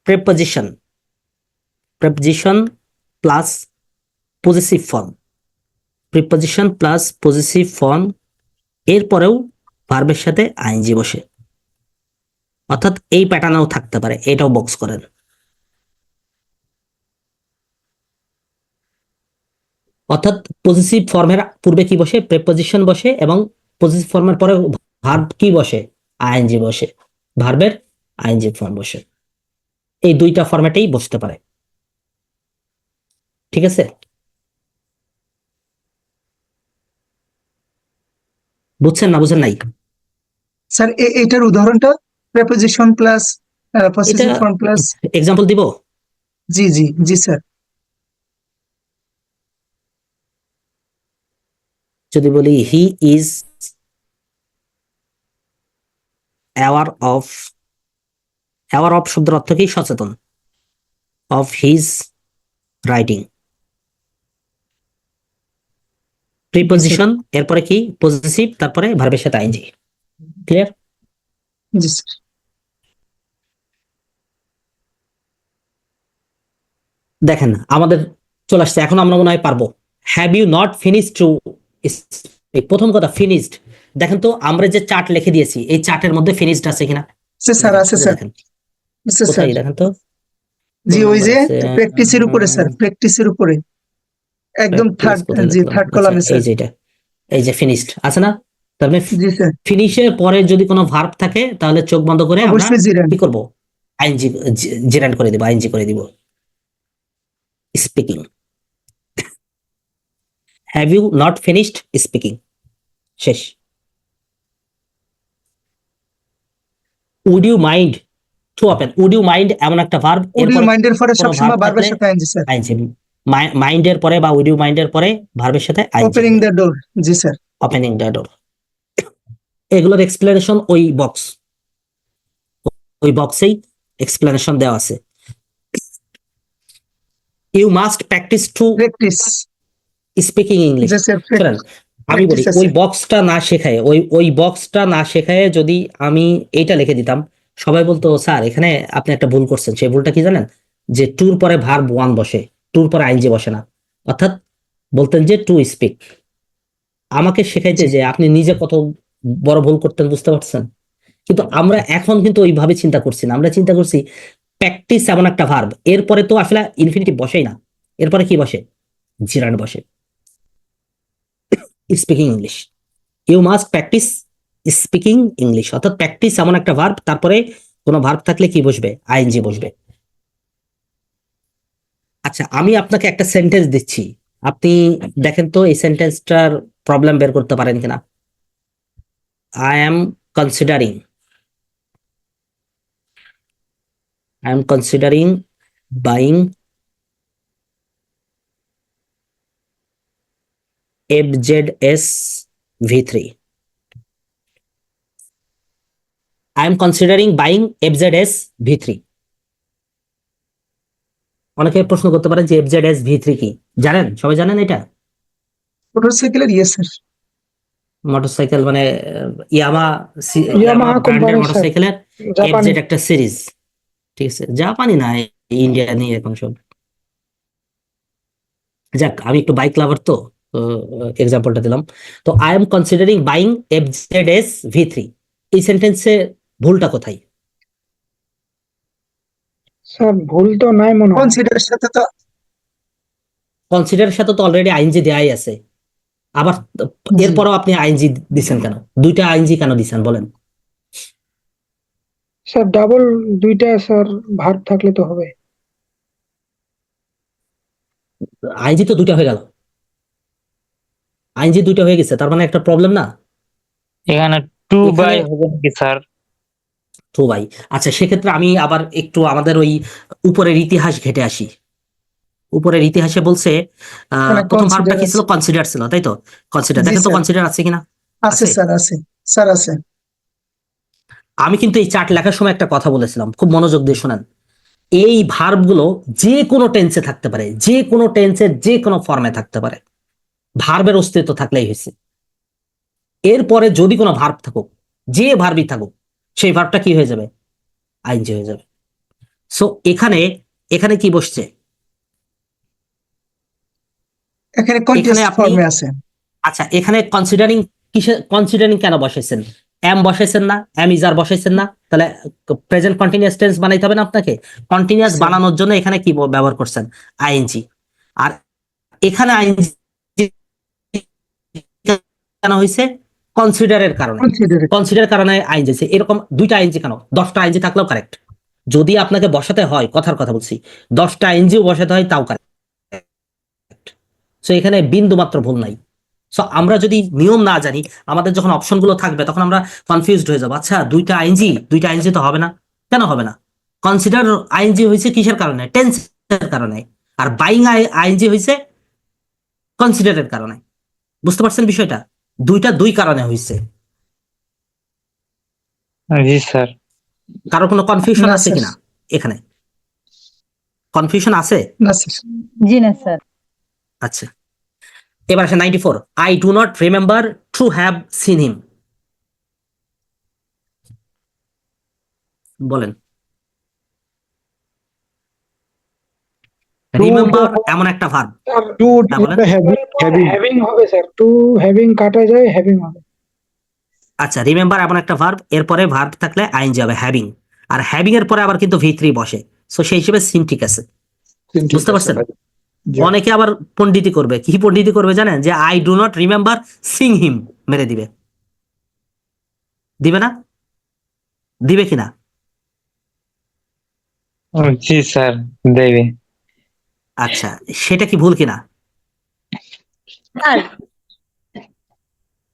preposition, preposition plus positive form, preposition plus positive form, এরপরেও ভার্বের সাথে আইএনজি বসে, অর্থাৎ এই প্যাটার্নও থাকতে পারে, এটাও বক্স করেন। অর্থাৎ পজিটিভ ফর্মের পূর্বে কি বসে? প্রেপোজিশন বসে, এবং পজিটিভ ফর্মের পরে ভার্ব কি বসে? আইএনজি বসে, ভার্বের আইএনজি ফর্ম বসে। এই দুইটা ফরম্যাটেই বসতে পারে। ঠিক আছে, বুঝছেন না বুঝেন নাই? স্যার, এটার উদাহরণটা প্রেপোজিশন প্লাস এটা পসেসিভ ফর্ম প্লাস। এক্সাম্পল দিব। জি জি জি স্যার। যদি বলি he is aware of, aware of শব্দের অর্থ কি? সচেতন, অফ হিজ রাইটিং। প্রিপোজিশন এরপরে কি? পজিটিভ, তারপরে ভার্বের সাথে আইএনজি। ক্লিয়ার? জি স্যার। দেখেন আমাদের চলে আসছে, এখন আমরা মনে হয় পারবো। Have you not finished to speak, প্রথম কথা ফিনিশড। দেখেন তো আমরা যে চার্ট লিখে দিয়েছি, এই চার্টের মধ্যে ফিনিশড আছে কিনা? স্যার আছে স্যার। দেখেন আছে স্যার। কোথায়, দেখেন তো। জি ওই যে আছে, প্র্যাকটিসের উপরে স্যার, প্র্যাকটিসের উপরে একদম থার্ড, কোথায় জি লিখলাম? থার্ড আচ্ছা, কলামে এই স্যার। যে এটা, এই যে ফিনিশড আছে না? তার মানে জি স্যার। ফিনিশের পরে যদি কোনো ভার্ব থাকে, তাহলে চোখ বন্ধ করে আমরা অবশ্যই জিরান। কি করব? আইএনজি, জেরান্ড করে দিব, আইএনজি করে দিব। Speaking, have you not finished speaking, শেষ। Would you mind to open, would you mind এমন একটা ভার্ব, উড ইউ এরপরে মাইন্ডের পরে কোনো সবসময় ভার্ব বারবার থাকলে সাথে আইনজি স্যার। আইএনজি, মাইন্ডের পরে বা উড ইউ মাইন্ডের পরে ভার্বের সাথে আইএনজি, ওপেনিং দ্য ডোর। জি স্যার। Opening the door. এগুলোর এক্সপ্লেনেশন ওই বক্সেই এক্সপ্লেনেশন দেওয়া আছে। You must practice to practice. Speaking English. জি স্যার। চলেন আমি বলি, ওই বক্সটা না শেখায়, ওই বক্সটা না শেখায় যদি আমি এইটা লিখে দিতাম, সবাই বলতো স্যার এখানে আপনি একটা ভুল করছেন। সেই ভুলটা কি জানেন? যে টুর পরে ভার্ব ওয়ান বসে, টুর পরে আইনজি বসে না। অর্থাৎ বলতেন যে টু স্পিক। আমাকে শেখাইতে যে আপনি নিজে কত বড় ভুল করতেন, বুঝতে পারছেন? কিন্তু আমরা এখন কিন্তু ওইভাবে চিন্তা করছি না, আমরা চিন্তা করছি প্র্যাকটিস এমন একটা ভার্ব, এরপরে তো আসলে ইনফিনিটিভ বসেই না, এরপরে কি বসে? জিরান বসে। Speaking English, you must practice speaking English, অর্থাৎ প্র্যাকটিস এমন একটা ভার্ব, তারপরে কোনো ভার্ব থাকলে কি বসবে? আইএনজি বসবে। আচ্ছা আমি আপনাকে একটা সেন্টেন্স দিচ্ছি, আপনি দেখেন তো এই সেন্টেন্সটার প্রবলেম বের করতে পারেন কিনা। I am considering, I am considering buying FZS V3. I am considering buying FZS V3. অনেকে প্রশ্ন করতে পারেন যে FZS V3 কি? জানেন? সবাই জানেন এটা? মোটরসাইকেলের ইয়ে স্যার। মোটরসাইকেল মানে ইয়ামা Yamaha ব্র্যান্ডের কোম্পানি স্যার, মোটরসাইকেলের জাপানি। এফজেড একটা সিরিজ, ঠিক আছে, জাপানি না, ইন্ডিয়া নিয়ে এখন সব। যাক, আমি একটু বাইক লাভার তো এক্সাম্পলটা দিলাম। তো I am considering buying FZ V3, এই সেন্টেন্সে ভুলটা কোথায়? স্যার ভুল তো নাই মনে হয়। কনসিডারের সাথে তো কনসিডারের সাথে তো অলরেডি আইনজি দেয়াই আছে, আবার জি। এরপরও আপনি আইনজি দিচ্ছেন কেন? দুইটা আইনজি কেন দিচ্ছেন বলেন? স্যার ডাবল দুইটা স্যার ভার্ব থাকলে তো হবে। আইনজি তো দুইটা হয়ে গেল, আইনজি দুইটা হয়ে গেছে, তার মানে একটা প্রবলেম না? এখানে টু এখানে- বাই হবে নাকি স্যার? তো ভাই, আচ্ছা, সেক্ষেত্রে আমি আবার একটু আমাদের ওই উপরের ইতিহাস ঘেটে আসি। উপরের ইতিহাসে বলছে এখানে প্রথম ভার্বটা consider কি ছিল? আছে। কনসিডার ছিল, তাই তো? কনসিডার, জি, দেখেন তো স্যার। কনসিডার আছে কিনা। আছে আছে? স্যার, আছে স্যার, আছে। আমি কিন্তু এই চার্ট লেখার সময় একটা কথা বলেছিলাম, খুব মনোযোগ দিয়ে শোনেন। এই ভার্বগুলো যে কোনো টেন্সে থাকতে পারে, যে কোনো টেন্সের যে কোনো ফর্মে থাকতে পারে, ভার্বের অস্তিত্ব থাকলেই হয়েছে। এরপরে যদি কোনো ভার্ব থাকুক, যে ভার্বই থাকুক, সেই ভার্বটা কি হয়ে যাবে? আইনজি হয়ে যাবে। সো এখানে এখানে কি বসছে? এখানে কন্টিনিউয়াস আপনি- ফর্মে আছে। আচ্ছা, এখানে কনসিডারিং কনসিডারিং কেন বসাইছেন? এম বসাইছেন না, এম ইজ আর বসাইছেন না, তাহলে প্রেজেন্ট কন্টিনিউয়াস টেন্স বানাইতে হবে না আপনাকে? Continuous sir. বানানোর জন্য এখানে কি ব্যবহার করছেন? আইএনজি। আর এখানে আইএনজি কেন হয়েছে? কনসিডারের কারণে। কনসিডার কনসিডার কারণে আইনজি হয়েছে। এরকম দুইটা আইনজি কেন? 10টা আইনজি থাকলেও কারেক্ট। যদি আপনাকে বসাতে হয়, কথার কথা বলছি, 10টা আইনজিও বসাতে হয়, তাও কারেক্ট। সো এখানে বিন্দু মাত্র ভুল নাই। সো আমরা যদি নিয়ম না জানি, আমাদের যখন অপশনগুলো থাকবে, তখন আমরা কনফিউজড হয়ে যাবো। আচ্ছা, দুইটা আইনজি তো হবে না, কেন হবে না? কনসিডার আইনজি হয়েছে কিসের কারণে? টেন্সের কারণে। আর বাইং আইনজি হয়েছে কনসিডারের কারণে। বুঝতে পারছেন বিষয়টা? দুইটা দুই কারণে হয়েছে। জি স্যার। কারো কোনো কনফিউশন না, আছে স্যার। কিনা? এখানে কনফিউশন আছে? না স্যার। জি না স্যার। আচ্ছা, এবার আসে 94। I do not remember to have seen him. বলেন। রিমেম্বার এমন একটা ভার্ব। স্যার টু হ্যাঁ, বলেন। হ্যাভিং হ্যাভিং হবে স্যার, টু হ্যাভিং কাটা যায়, হ্যাভিং হবে। আচ্ছা, রিমেম্বার এমন একটা ভার্ব, এরপরে ভার্ব থাকলে আইনজি হবে হ্যাভিং, আর হ্যাভিং এর পরে আবার কিন্তু V3 বসে। সো সেই হিসেবে সিন ঠিক আছে। বুঝতে পারছেন? অনেকে আবার পণ্ডিতি করবে। কি পণ্ডিতি করবে জানেন? যে I do not remember seeing him মেরে দিবে। দিবে না? দিবে কিনা? জি স্যার, দেবে। আচ্ছা, সেটা কি ভুল কিনা? স্যার,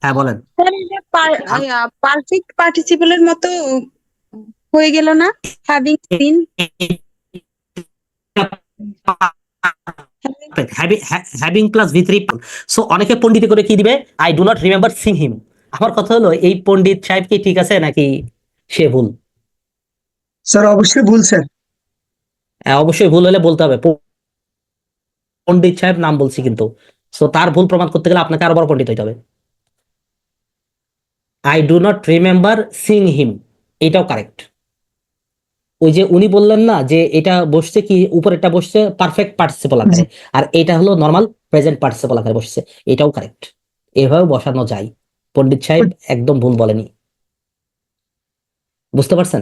হ্যাঁ, বলেন। পারফেক্ট পার্টিসিপলের মতো হয়ে গেল না? Having seen. Having plus V3। So অনেকে পণ্ডিতি করে কি দিবে? I do not remember seeing him. আমার কথা হলো, এই পণ্ডিত সাহেব কি ঠিক আছে নাকি সে ভুল? স্যার অবশ্যই ভুল স্যার। অবশ্যই ভুল হলে বলতে হবে। পণ্ডিত সাহেব নাম বলছি কিন্তু। সো তার ভুল প্রমাণ করতে গেলে আপনাকে আরো বড় পণ্ডিত হইতে হবে। I do not remember seeing him, এটাও কারেক্ট। ওই যে উনি বললেন না যে এটা বসছে কি, উপরেরটা বসছে পারফেক্ট পার্টিসিপল আকারে, আর এটা হলো নর্মাল প্রেজেন্ট পার্টিসিপল আকারে বসছে, এটাও কারেক্ট। এভাবে বসানো যায়। পণ্ডিত সাহেব একদম ভুল বলেনি। বুঝতে পারছেন?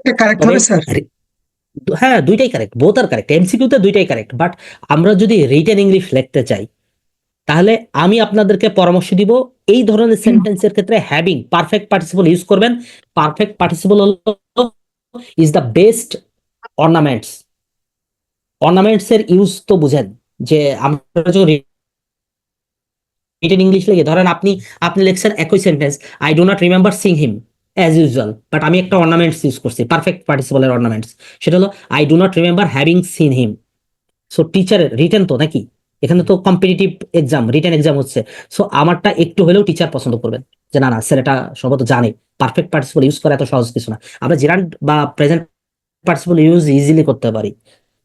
এটা কারেক্ট তবে হবে স্যার। হ্যাঁ, দুইটাই কারেক্ট, বোথ আর কারেক্ট। এমসিকিউতে দুইটাই কারেক্ট। বাট আমরা যদি রিটেন ইংলিশ লিখতে চাই, তাহলে আমি আপনাদেরকে পরামর্শ দিব, এই ধরনের সেন্টেন্সের ক্ষেত্রে হ্যাভিং পারফেক্ট পার্টিসিপল ইউজ করবেন। পারফেক্ট পার্টিসিপল হলো is the best ornaments. Ornaments এর ইউজ তো বুঝেন, যে আমরা যখন রিটেন ইংলিশ লিখে, ধরেন আপনি লিখছেন একই sentence, I do not remember seeing him as usual, but আমি একটা অর্নামেন্টস ইউজ করছি, পারফেক্ট পার্টিসিপলের অর্নামেন্টস। সেটা হলো I do not remember having seen him. So টিচারের রিটেন তো নাকি, এখানে তো কম্পিটিটিভ এক্সাম, রিটেন এক্সাম হচ্ছে। সো আমারটা একটু হলেও টিচার পছন্দ করবেন, যে না না স্যার এটা সম্ভবত জানে। পারফেক্ট পার্টিসিপল ইউজ করা এত সহজ কিছু না। আমরা জেরান্ড বা প্রেজেন্ট পার্টিসিপল ইউজ ইজিলি করতে পারি,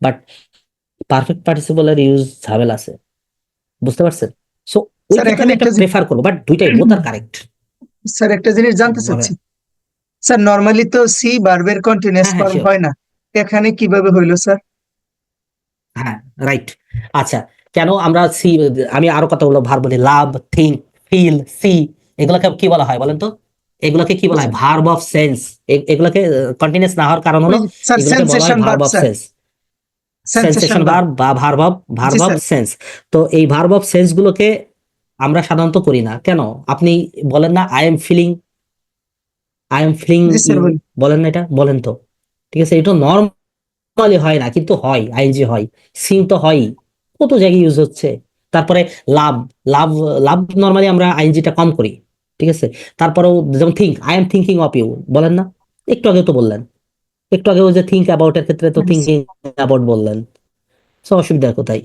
বাট পারফেক্ট পার্টিসিপলের ইউজ ঝামেলা আছে। বুঝতে পারছেন? সো ওই স্যার, ক্ষেত্রে এখানে আমি এটা একটা প্রেফার করবো, বাট দুইটাই বোথ আর কারেক্ট। স্যার একটা জিনিস জানতে চাচ্ছি। স্যার নর্মালি তো সি ভার্বের কন্টিনিউয়াস হ্যাঁ, ফর্ম sure. হয় না, এখানে কিভাবে হইলো স্যার? হ্যাঁ, রাইট। আচ্ছা, কেন আমরা সি, আমি আরো কতগুলো ভার্ব বলি, লাভ, থিঙ্ক, ফিল, সি, এগুলোকে কি বলা হয় বলেন তো? এগুলোকে কি বলা হয়? Verb of sense. এগুলোকে কন্টিনিউয়াস না হওয়ার কারণ হলো স্যার এগুলোকে বলা হয় sensation verb verb, of sir sense, sensation sensation verb. Verb বা ভার্ব জি অফ স্যার। সেন্স। তো এই ভার্ব অফ সেন্স গুলোকে আমরা সাধারণত করি না কেন? আপনি বলেন না আই এম ফিলিং, জি স্যার ইউ, বলি। বলেন না এটা? বলেন তো। ঠিক আছে, এটা নর্মালি হয় না, কিন্তু হয়, আইএনজি হয়, সিং তো হয়, কত জায়গায় ইউজ হচ্ছে। তারপরে লাভ, লাভ, লাভ নর্মালি আমরা আইএনজিটা কম করি। ঠিক আছে, তারপরেও যেমন think, I am thinking of you, বলেন না? একটু আগে তো বললেন, একটু আগে ওই যে থিঙ্ক অ্যাবাউট এর ক্ষেত্রে তো থিঙ্কিং অ্যাবাউট বললেন। সো অসুবিধা কোথায়?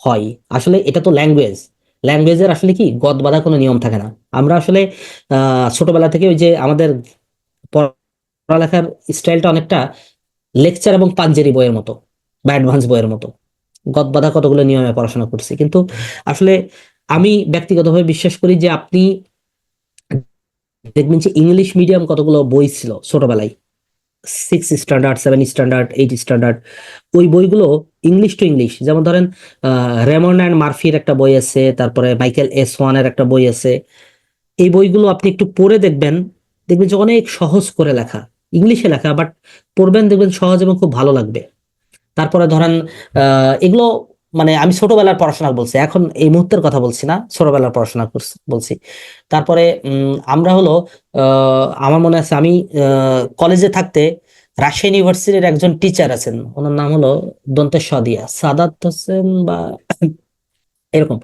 হয়। আসলে এটা তো ল্যাঙ্গুয়েজ, ল্যাঙ্গুয়েজের আসলে কি গদ বাঁধা কোনো নিয়ম থাকে না। আমরা আসলে ছোটবেলা থেকে ওই যে আমাদের পড়ালেখার স্টাইলটা অনেকটা লেকচার এবং পাঞ্জেরি বইয়ের মতো বা অ্যাডভান্স বইয়ের মতো, গদ বাঁধা কতগুলো নিয়মে পড়াশোনা করছি। কিন্তু আসলে আমি ব্যক্তিগতভাবে বিশ্বাস করি যে আপনি দেখবেন যে ইংলিশ মিডিয়াম কতগুলো বই ছিল ছোটবেলায়, 6 স্ট্যান্ডার্ড, 7 স্ট্যান্ডার্ড, 8 স্ট্যান্ডার্ড, ওই বইগুলো ইংলিশ টু ইংলিশ। যেমন ধরেন রেমন্ড অ্যান্ড মার্ফির একটা বই আছে, তারপরে মাইকেল এস ওয়ানের একটা বই আছে। এই বইগুলো আপনি একটু পড়ে দেখবেন, দেখবেন যে অনেক সহজ করে লেখা, ইংলিশে লেখা, বাট পড়বেন দেখবেন সহজ এবং খুব ভালো লাগবে। তারপরে ধরেন এগুলো মানে আমি ছোটবেলার পড়াশোনা বলছি, এখন এই মুহূর্তের কথা বলছি না, ছোটবেলার পড়াশোনা বলছি। তারপরে আমরা হলো আমার মনে আছে আমি কলেজে থাকতে রাজশাহী ইউনিভার্সিটির একজন টিচার আছেন, ওনার নাম হলো দন্তেশ দিয়া সাদাত হোসেন বা এরকম,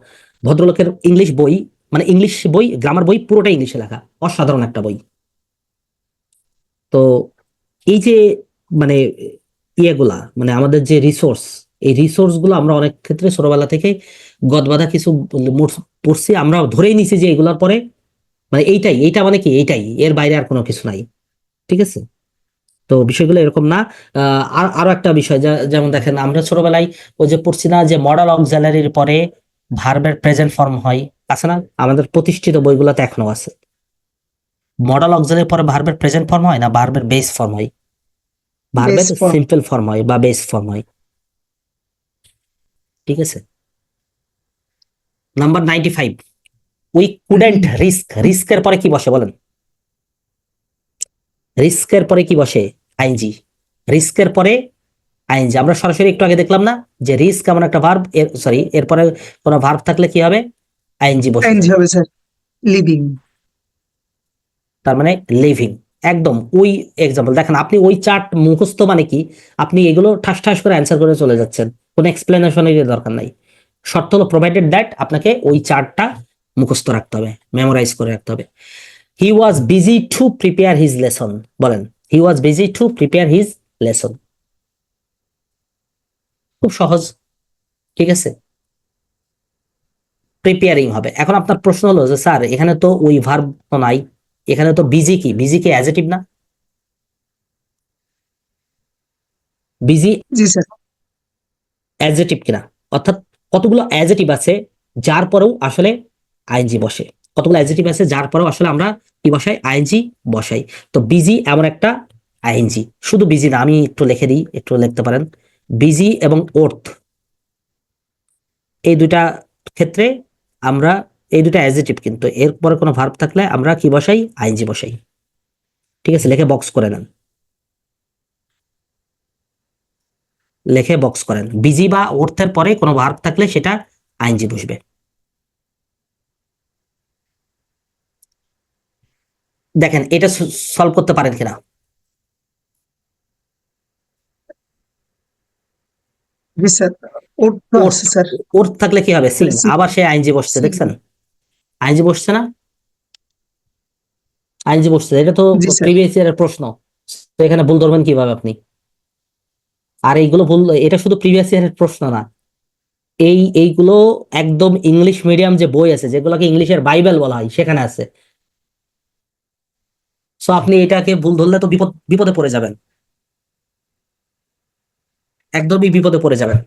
ভদ্রলোকের ইংলিশ বই, মানে ইংলিশ বই, গ্রামার বই পুরোটা ইংলিশে লেখা, অসাধারণ একটা বই। তো এই যে মানে ইয়েগুলা, মানে আমাদের যে রিসোর্স, এই রিসোর্স গুলো আমরা অনেক ক্ষেত্রে ছোটবেলা থেকে গদবাঁধা কিছু পড়ছি, আমরা ধরেই নিছি যে এগুলোর পরে মানে এইটা মানে কি এইটাই, এর বাইরে আর কোনো কিছু নাই। ঠিক আছে, তো বিষয়গুলো এরকম না। আর আরো একটা বিষয়, যেমন দেখেন আমরা ছোটবেলায় ওই যে পড়ছি না যে মডেল অক্সিলারির পরে ভার্বের প্রেজেন্ট ফর্ম হয়, আছে না? আমাদের প্রতিষ্ঠিত বইগুলোতে এখনো আছে। মডেল অক্সিলারির পরে ভার্বের প্রেজেন্ট ফর্ম হয় না ভার্বের বেস ফর্ম হয়, ভার্বের Base form। সিম্পল ফর্ম হয় বা বেস ফর্ম হয়। ঠিক আছে, নাম্বার 95, উই কুডেন্ট রিস্ক, রিস্কের পরে কি বসে বলেন? রিস্কের পরে কি বসে? আইনজি। রিস্কের পরে আইনজি। আমরা সরাসরি একটু আগে দেখলাম না যে রিস্ক এমন একটা ভার্ব, সরি, এরপরে কোনো ভার্ব থাকলে কি হবে? আইনজি বসে এনজি যাবে। হবে স্যার, লিভিং। তার মানে লিভিং। একদম ওই এক্সাম্পল দেখেন, আপনি ওই চার্ট মুখস্থ মানে কি, আপনি এগুলো ঠাস ঠাস করে অ্যান্সার করে চলে যাচ্ছেন, কোনো এক্সপ্লেনেশনের দরকার নাই। শর্ত হলো প্রোভাইডেড দ্যাট আপনাকে ওই চার্টটা মুখস্থ রাখতে হবে, মেমোরাইজ করে রাখতে হবে। He was busy to prepare his lesson, বলেন he was busy to prepare his lesson. খুব সহজ। ঠিক আছে, প্রিপেয়ারিং হবে। এখন আপনার প্রশ্ন হলো যে স্যার এখানে তো ওই ভার্ব তো নাই, এখানে তো বিজি কি, বিজি কি অ্যাজেটিভ না? বিজি জি স্যার। অ্যাডজেটিভ কিনা, অর্থাৎ কতগুলো অ্যাডজেটিভ আছে যার পরেও আসলে আইএনজি বসে, কতগুলো অ্যাডজেটিভ আছে যার পরেও আসলে আমরা কি বসাই? আইএনজি বসাই। তো বিজি এমন একটা আইএনজি, শুধু বিজি না, আমি একটু লিখে দিই, একটু লিখতে পারেন। বিজি এবং ওর্থ, এই দুইটা ক্ষেত্রে আমরা, এই দুটা অ্যাডজেটিভ, কিন্তু এরপরে কোনো ভার্ব থাকলে আমরা কি বসাই? আইএনজি বসাই। ঠিক আছে, লিখে বক্স করে নেন, লিখে বক্স করেন। বিজি বা ওর্থের পরে কোনো ভার্ব থাকলে সেটা আইএনজি বসবে। দেখেন এটা সলভ করতে পারেন কিনা। জি স্যার, ওর তো আছে স্যার। ওর থাকলে কি হবে? সিং, এটা sing- আবার সে আইনজি বসছে, sing। দেখছেন? আইনজি বসছে না? আইনজি বসছে, এটা তো জি স্যার। প্রিভিয়াস ইয়ারের প্রশ্ন, তো এখানে ভুল ধরবেন কিভাবে আপনি? আর এইগুলো ভুল, এটা শুধু প্রিভিয়াস ইয়ারের প্রশ্ন না, এইগুলো একদম ইংলিশ মিডিয়াম যে বই আছে, যেগুলোকে ইংলিশের বাইবেল বলা হয়, সেখানে আছে। সো আপনি এটাকে ভুল ধরলে তো বিপদে পড়ে যাবেন, একদমই বিপদে পড়ে যাবেন।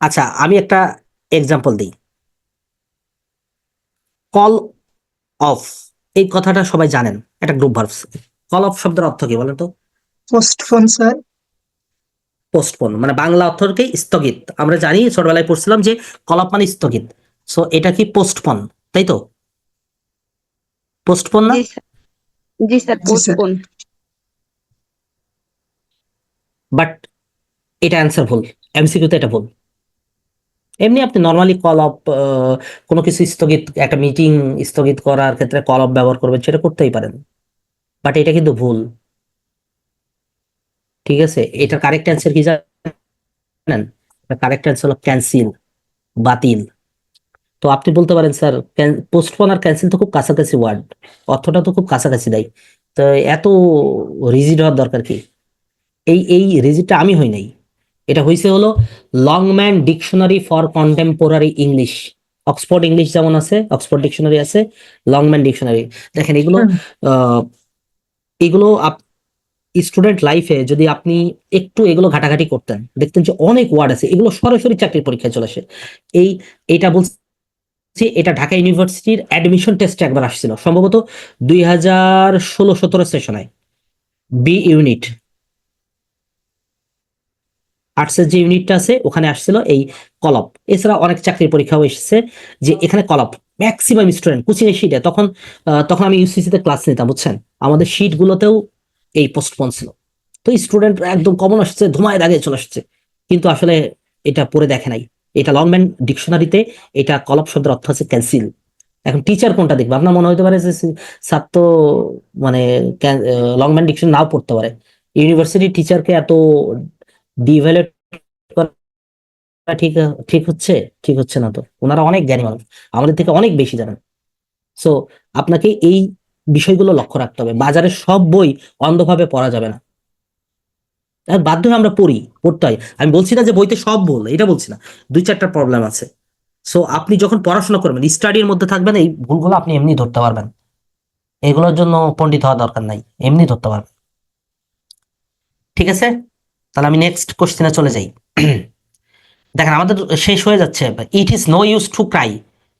আচ্ছা, আমি একটা এক্সাম্পল দিই। কল অফ, এই কথাটা সবাই জানেন, একটা গ্রুপ ভার্ব। কল অফ শব্দের অর্থ কি বলেন তো? পোস্টফোন স্যার। পোস্টপোন, মানে বাংলা অর্থ কি? স্থগিত। আমরা জানি, ছোটবেলায় পড়ছিলাম যে কল অফ মানে স্থগিত। সো এটা কি পোস্টপোন, তাই তো? পোস্টপোন না? জি স্যার, জি স্যার, জি স্যার। পোস্টপোন। বাট এটা অ্যান্সার ভুল, এমসিকিউতে এটা ভুল। এমনি আপনি নর্মালি কল অফ, কোনো কিছু স্থগিত, একটা মিটিং স্থগিত করার ক্ষেত্রে কল অফ ব্যবহার করবেন, সেটা করতেই পারেন, বাট এটা কিন্তু ভুল। ঠিক আছে, এটার কারেক্ট অ্যান্সার কি জানেন? কারেক্ট অ্যান্সার হলো ক্যান্সেল, বাতিল। তো আপনি বলতে পারেন স্যার পোস্টপোন আর ক্যান্সেল তো খুব কাছাকাছি ওয়ার্ড, অর্থটা তো খুব কাছাকাছি দেয়, তো এত রিজিড হওয়ার দরকার কি? এই রিজিডটা আমি হই নাই, এটা হইছে হলো Longman dictionary for contemporary English. Oxford English যেমন আছে, অক্সফোর্ড ডিকশনারি আছে, লংম্যান ডিকশনারি। দেখেন এগুলো, আহ, এগুলো স্টুডেন্ট লাইফে যদি আপনি একটু এগুলো ঘাটাঘাটি করতেন, দেখতেন যে অনেক ওয়ার্ড আছে, এগুলো সরাসরি চাকরির পরীক্ষায় চলে আসে। এইটা বলছি, এটা ঢাকা ইউনিভার্সিটির অ্যাডমিশন টেস্টে একবার আসছিল, সম্ভবত 2016-17 সেশনে, বি ইউনিট, আর্টসের যে ইউনিটটা আছে ওখানে আসছিল এই কলপ। এছাড়া অনেক চাকরির পরীক্ষাও এসেছে যে এখানে কলপ। ম্যাক্সিমাম স্টুডেন্ট কোচিং এর শিটে, তখন আমি ইউসিসি তে ক্লাস নিতাম, বুঝছেন, আমাদের শিট গুলোতেও এই পোস্টপোন ছিল। তো স্টুডেন্ট একদম কমন আসছে, ধুমায় দাগে চলে আসছে, কিন্তু আসলে এটা পড়ে দেখে নাই। এটা লংম্যান ডিকশনারিতে এটা কলপ শব্দের অর্থ আছে ক্যান্সেল। এখন টিচার কোনটা দেখবে? আপনার মনে হতে পারে যে স্যার তো মানে লংম্যান ডিকশনারি নাও পড়তে পারে। ইউনিভার্সিটি টিচারকে এত ডিভ্যালুয়েট করা ঠিক ঠিক হচ্ছে? ঠিক হচ্ছে না তো। ওনারা অনেক জ্ঞানী মানুষ, আমাদের থেকে অনেক বেশি জানেন। সো আপনাকে এই বিষয়গুলো লক্ষ্য রাখতে হবে। বাজারে সব বই অন্ধভাবে পড়া যাবে না, আর বাধ্য হয়ে আমরা পড়তে হয়। আমি বলছি না যে বইতে সব ভুল, এটা বলছি না, 2-4টা প্রবলেম আছে। সো আপনি যখন পড়াশোনা করবেন, স্টাডির মধ্যে থাকবেন, এই ভুলগুলো আপনি এমনি ধরতে পারবেন, এগুলোর জন্য পণ্ডিত হওয়া দরকার নাই, এমনি ধরতে পারবেন। ঠিক আছে, তাহলে আমি নেক্সট কোশ্চেনে চলে যাই। দেখেন আমাদের শেষ হয়ে যাচ্ছে। It is no use to cry,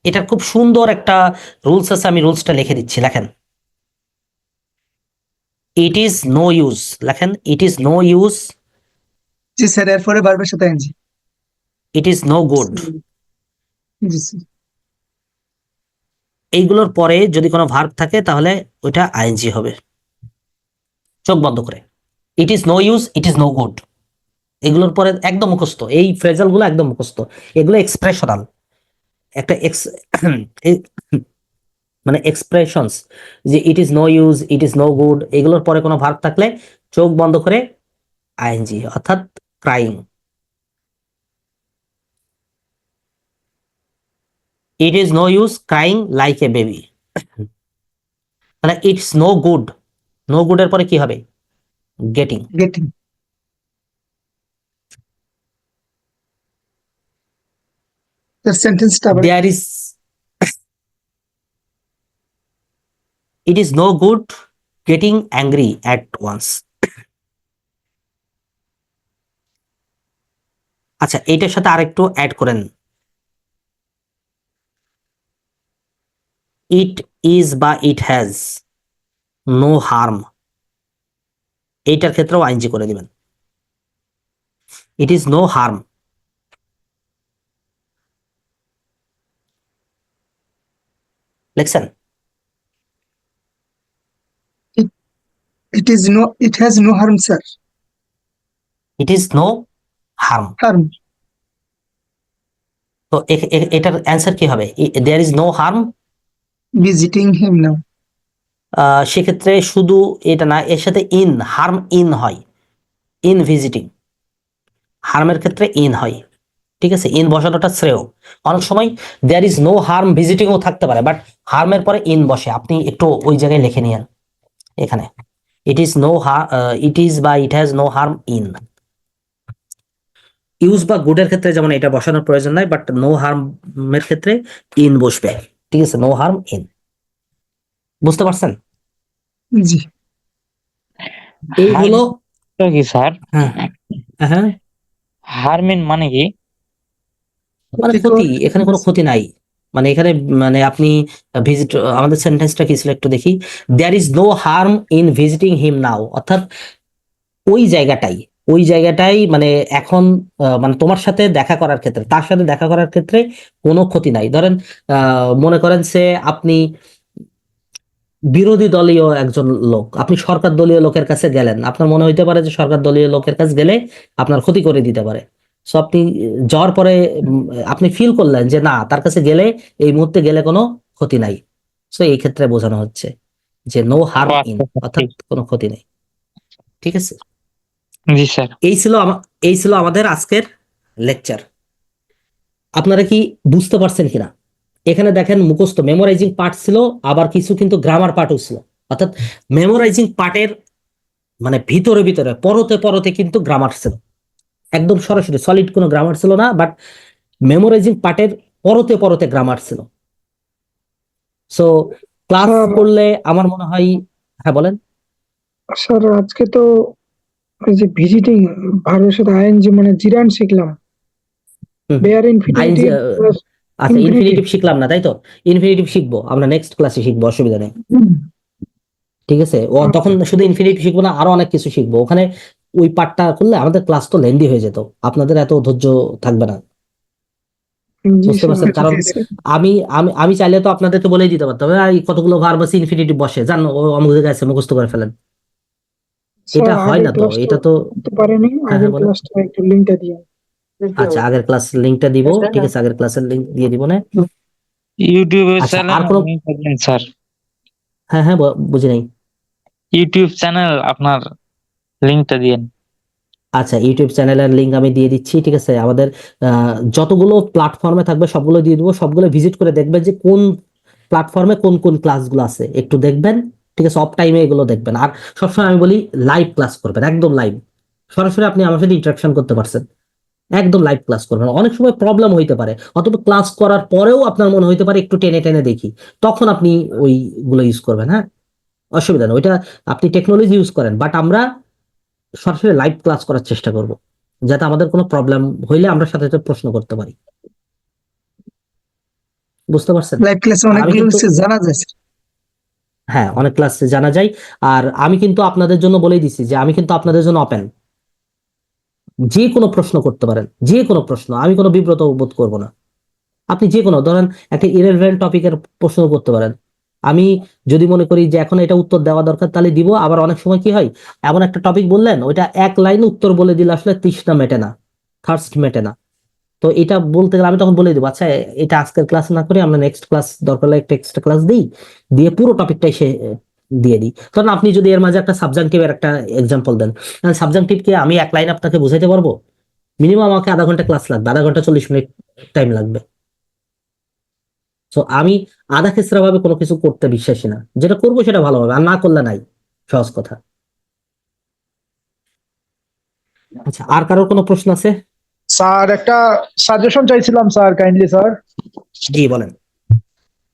এটার খুব সুন্দর একটা রুলস আছে, আমি রুলসটা লিখে দিচ্ছি, লেখেন। ইট ইজ নো ইউজ, লেখেন ইট ইজ নো ইউজ, জি স্যার, এরপরে ভার্বের সাথে NG. It is no good. জি স্যার। এইগুলোর পরে যদি কোনো ভার্ব থাকে তাহলে ওইটা আইএনজি হবে, চোখ বন্ধ করে। It is no use, it is no good, এগুলোর পরে একদম মুখস্থ, এই ফ্রেজাল গুলো একদম মুখস্থ। এগুলো এক্সপ্রেশনাল, একটা মানে এক্সপ্রেশনস, যে it is no use, it is no good, এগুলোর পরে কোনো ভার্ব থাকলে চোখ বন্ধ করে আইএনজি, অর্থাৎ crying. It is no use crying like a baby, তাহলে it's no good, no good এর পরে কি হবে? গেটিং। গেটিং। সেন্টেন্সটা আবার। There is, it is no good getting angry at once. আচ্ছা, এইটার সাথে আরেকটু অ্যাড করেন, ইট ইজ বা ইট হ্যাজ নো হার্ম, এইটার ক্ষেত্রেও আইনজি করে দিবেন। ইট ইজ নো হার্ম, লিখছেন? It has no harm sir. It is no harm, harm. তো এটার অ্যান্সার কি হবে? There is no harm, visiting him now. সেক্ষেত্রে শুধু এটা না, এর সাথে ইন, হার্ম ইন হয়, ইন ভিজিটিং, হার্মের ক্ষেত্রে ইন হয়। ঠিক আছে, ইন বসানোটা শ্রেয়। অনেক সময় দেয়ার ইজ নো হার্ম ভিজিটিংও থাকতে পারে, বাট হার্মের পরে ইন বসে, আপনি একটু ওই জায়গায় লিখে নিয়েন এখানে, it is no it is বা it has no harm in. Use বা গুডের ক্ষেত্রে যেমন এটা বসানোর প্রয়োজন নাই, বাট নো হার্মের ক্ষেত্রে ইন বসবে। ঠিক আছে, নো হার্ম ইন, বুঝতে পারছেন? জি। এই হলো, কি স্যার? হ্যাঁ হ্যাঁ, হারমিন মানে কি? মানে ক্ষতি, এখানে কোনো ক্ষতি নাই। মানে এখানে মানে আপনি ভিজিট, আমাদের সেন্টেন্সটা কি ছিল একটু দেখি। There is no harm in visiting him now, অর্থাৎ ওই জায়গাটাই মানে এখন মানে তোমার সাথে দেখা করার ক্ষেত্রে, তার সাথে দেখা করার ক্ষেত্রে কোনো ক্ষতি নাই। ধরেন মনে করেন সে আপনি বিরোধী দলীয় একজন লোক, আপনি সরকার দলীয় লোকের কাছে গেলেন, আপনার মনে হইতে পারে যে সরকার দলীয় লোকের কাছে গেলে আপনার ক্ষতি করে দিতে পারে। সো আপনি যাওয়ার পরে আপনি ফিল করলেন যে না, তার কাছে গেলে, এই মুহূর্তে গেলে কোনো ক্ষতি নাই। সো এই ক্ষেত্রে বোঝানো হচ্ছে যে নো হার্ম ইন, অর্থাৎ কোনো ক্ষতি নেই। ঠিক আছে, জি স্যার। এই ছিল আমাদের আজকের লেকচার। আপনারা কি বুঝতে পারছেন কিনা? এখানে দেখেন মুখস্থ মেমোরাইজিং পার্ট ছিল, আবার কিছু কিন্তু গ্রামার পার্টও ছিল। অর্থাৎ মেমোরাইজিং পার্টের মানে ভিতরে ভিতরে পরতে পরতে কিন্তু গ্রামার ছিল, একদম সরাসরি সলিড কোনো গ্রামার ছিল না, বাট মেমোরাইজিং পার্টের পরতে পরতে গ্রামার ছিল। সো ক্লাস করলে আমার মনে হয়, হ্যাঁ বলেন। স্যার আজকে তো ওই যে ভিজিটিং ভার্বের সাথে আইএনজি মানে জিরান শিখলাম, হুম। বেয়ার ইনফিনিটিভ আচ্ছা, ইনফিনিটিভ শিখলাম না, তাই তো? ইনফিনিটিভ শিখবো আমরা নেক্সট ক্লাসে, শিখবো, অসুবিধা নেই। ঠিক আছে, ও তখন শুধু ইনফিনিটিভ শিখবো না, আরো অনেক কিছু শিখবো ওখানে। ওই পার্টটা করলে আমাদের ক্লাস তো লেন্দি হয়ে যেত, আপনাদের এত ধৈর্য থাকবে না। বুঝতে পারছেন? কারণ আমি আমি আমি চাইলে তো আপনাদেরকে বলেই দিতে পারতাম, এই কতগুলো ভার্ব আছে ইনফিনিটিভ বসে, জানো ও অমুক জায়গায় আছে, মুখস্থ করে ফেলেন। এটা হয় না তো, এটা তো পারেনি। হ্যাঁ, আগের বলেন। ক্লাসটা একটু লিংকটা দিয়ে আচ্ছা, আগের ক্লাসের লিংকটা দিব, ঠিক আছে, আগের ক্লাসের লিংক দিয়ে দিব না। ইউটিউবে আচ্ছা, চ্যানেল আর কোনো, স্যার, হ্যাঁ হ্যাঁ, বুঝি নাই। ইউটিউব চ্যানেল আপনার লিংকটা দিয়েন। আচ্ছা, ইউটিউব চ্যানেলের লিংক আমি দিয়ে দিচ্ছি, ঠিক আছে। আমাদের যতগুলো প্ল্যাটফর্মে থাকবে সবগুলো দিয়ে দেবো, সবগুলো ভিজিট করে দেখবেন যে কোন প্ল্যাটফর্মে কোন কোন ক্লাসগুলো আছে, একটু দেখবেন, ঠিক আছে। অফ টাইমে এগুলো দেখবেন, আর সবসময় আমি বলি লাইভ ক্লাস করবেন, একদম লাইভ, সরাসরি আপনি আমার সাথে ইন্টারাকশন করতে পারছেন, একদম লাইভ ক্লাস করবেন। অনেক সময় প্রবলেম হইতে পারে, অথবা ক্লাস করার পরেও আপনার মনে হইতে পারে একটু টেনে টেনে দেখি, তখন আপনি ওইগুলো ইউজ করবেন। হ্যাঁ, অসুবিধা নেই, ওইটা আপনি টেকনোলজি ইউজ করেন, বাট আমরা সরাসরি লাইভ ক্লাস করার চেষ্টা করব, যাতে আমাদের কোনো প্রবলেম হইলে আমরা সাথে সাথে প্রশ্ন করতে পারি। বুঝতে পারছেন? লাইভ ক্লাসে আর আমি অনেকগুলো কিন্তু, বিষয় জানা যায় স্যার। হ্যাঁ, অনেক ক্লাস জানা যায়। আর আমি কিন্তু আপনাদের জন্য বলেই দিছি যে আমি কিন্তু আপনাদের জন্য ওপেন, যে কোনো প্রশ্ন করতে পারেন, যে কোনো প্রশ্ন, আমি কোনো বিব্রত বোধ করব না। আপনি যে কোনো, ধরেন একটা ইরেলেভেন্ট টপিকের প্রশ্ন করতে পারেন, আমি যদি মনে করি যে এখন এটা উত্তর দেওয়া দরকার তাহলে দিব। আবার অনেক সময় কি হয়, এমন একটা টপিক বললেন, ওইটা এক লাইন উত্তর বলে দিলে আসলে তৃষ্ণা মেটে না, থার্স্ট মেটে না। তো এটা বলতে গেলে আমি তখন বলে দেবো, আচ্ছা এটা আজকের ক্লাস না করে আমরা নেক্সট ক্লাস দরকার হলে একটা এক্সট্রা ক্লাস দিই, দিয়ে পুরো টপিকটাই সে দিয়ে দিই। কারণ আপনি যদি এর মাঝে একটা সাবজাংটিভের একটা এক্সাম্পল দেন, সাবজাংটিভকে আমি এক লাইন আপনাকে বুঝাইতে পারবো? মিনিমাম আমাকে আধা ঘন্টা ক্লাস লাগবে, আধা ঘন্টা 40 মিনিট টাইম লাগবে। তো আমি আধা খেসরা ভাবে কোনো কিছু করতে বিশ্বাসী না, যেটা করবো সেটা ভালো হবে, আর না করলে নাই, সহজ কথা। আচ্ছা, আর কারোর কোনো প্রশ্ন আছে? স্যার একটা সাজেশন চাইছিলাম স্যার, কাইন্ডলি স্যার। জি বলেন।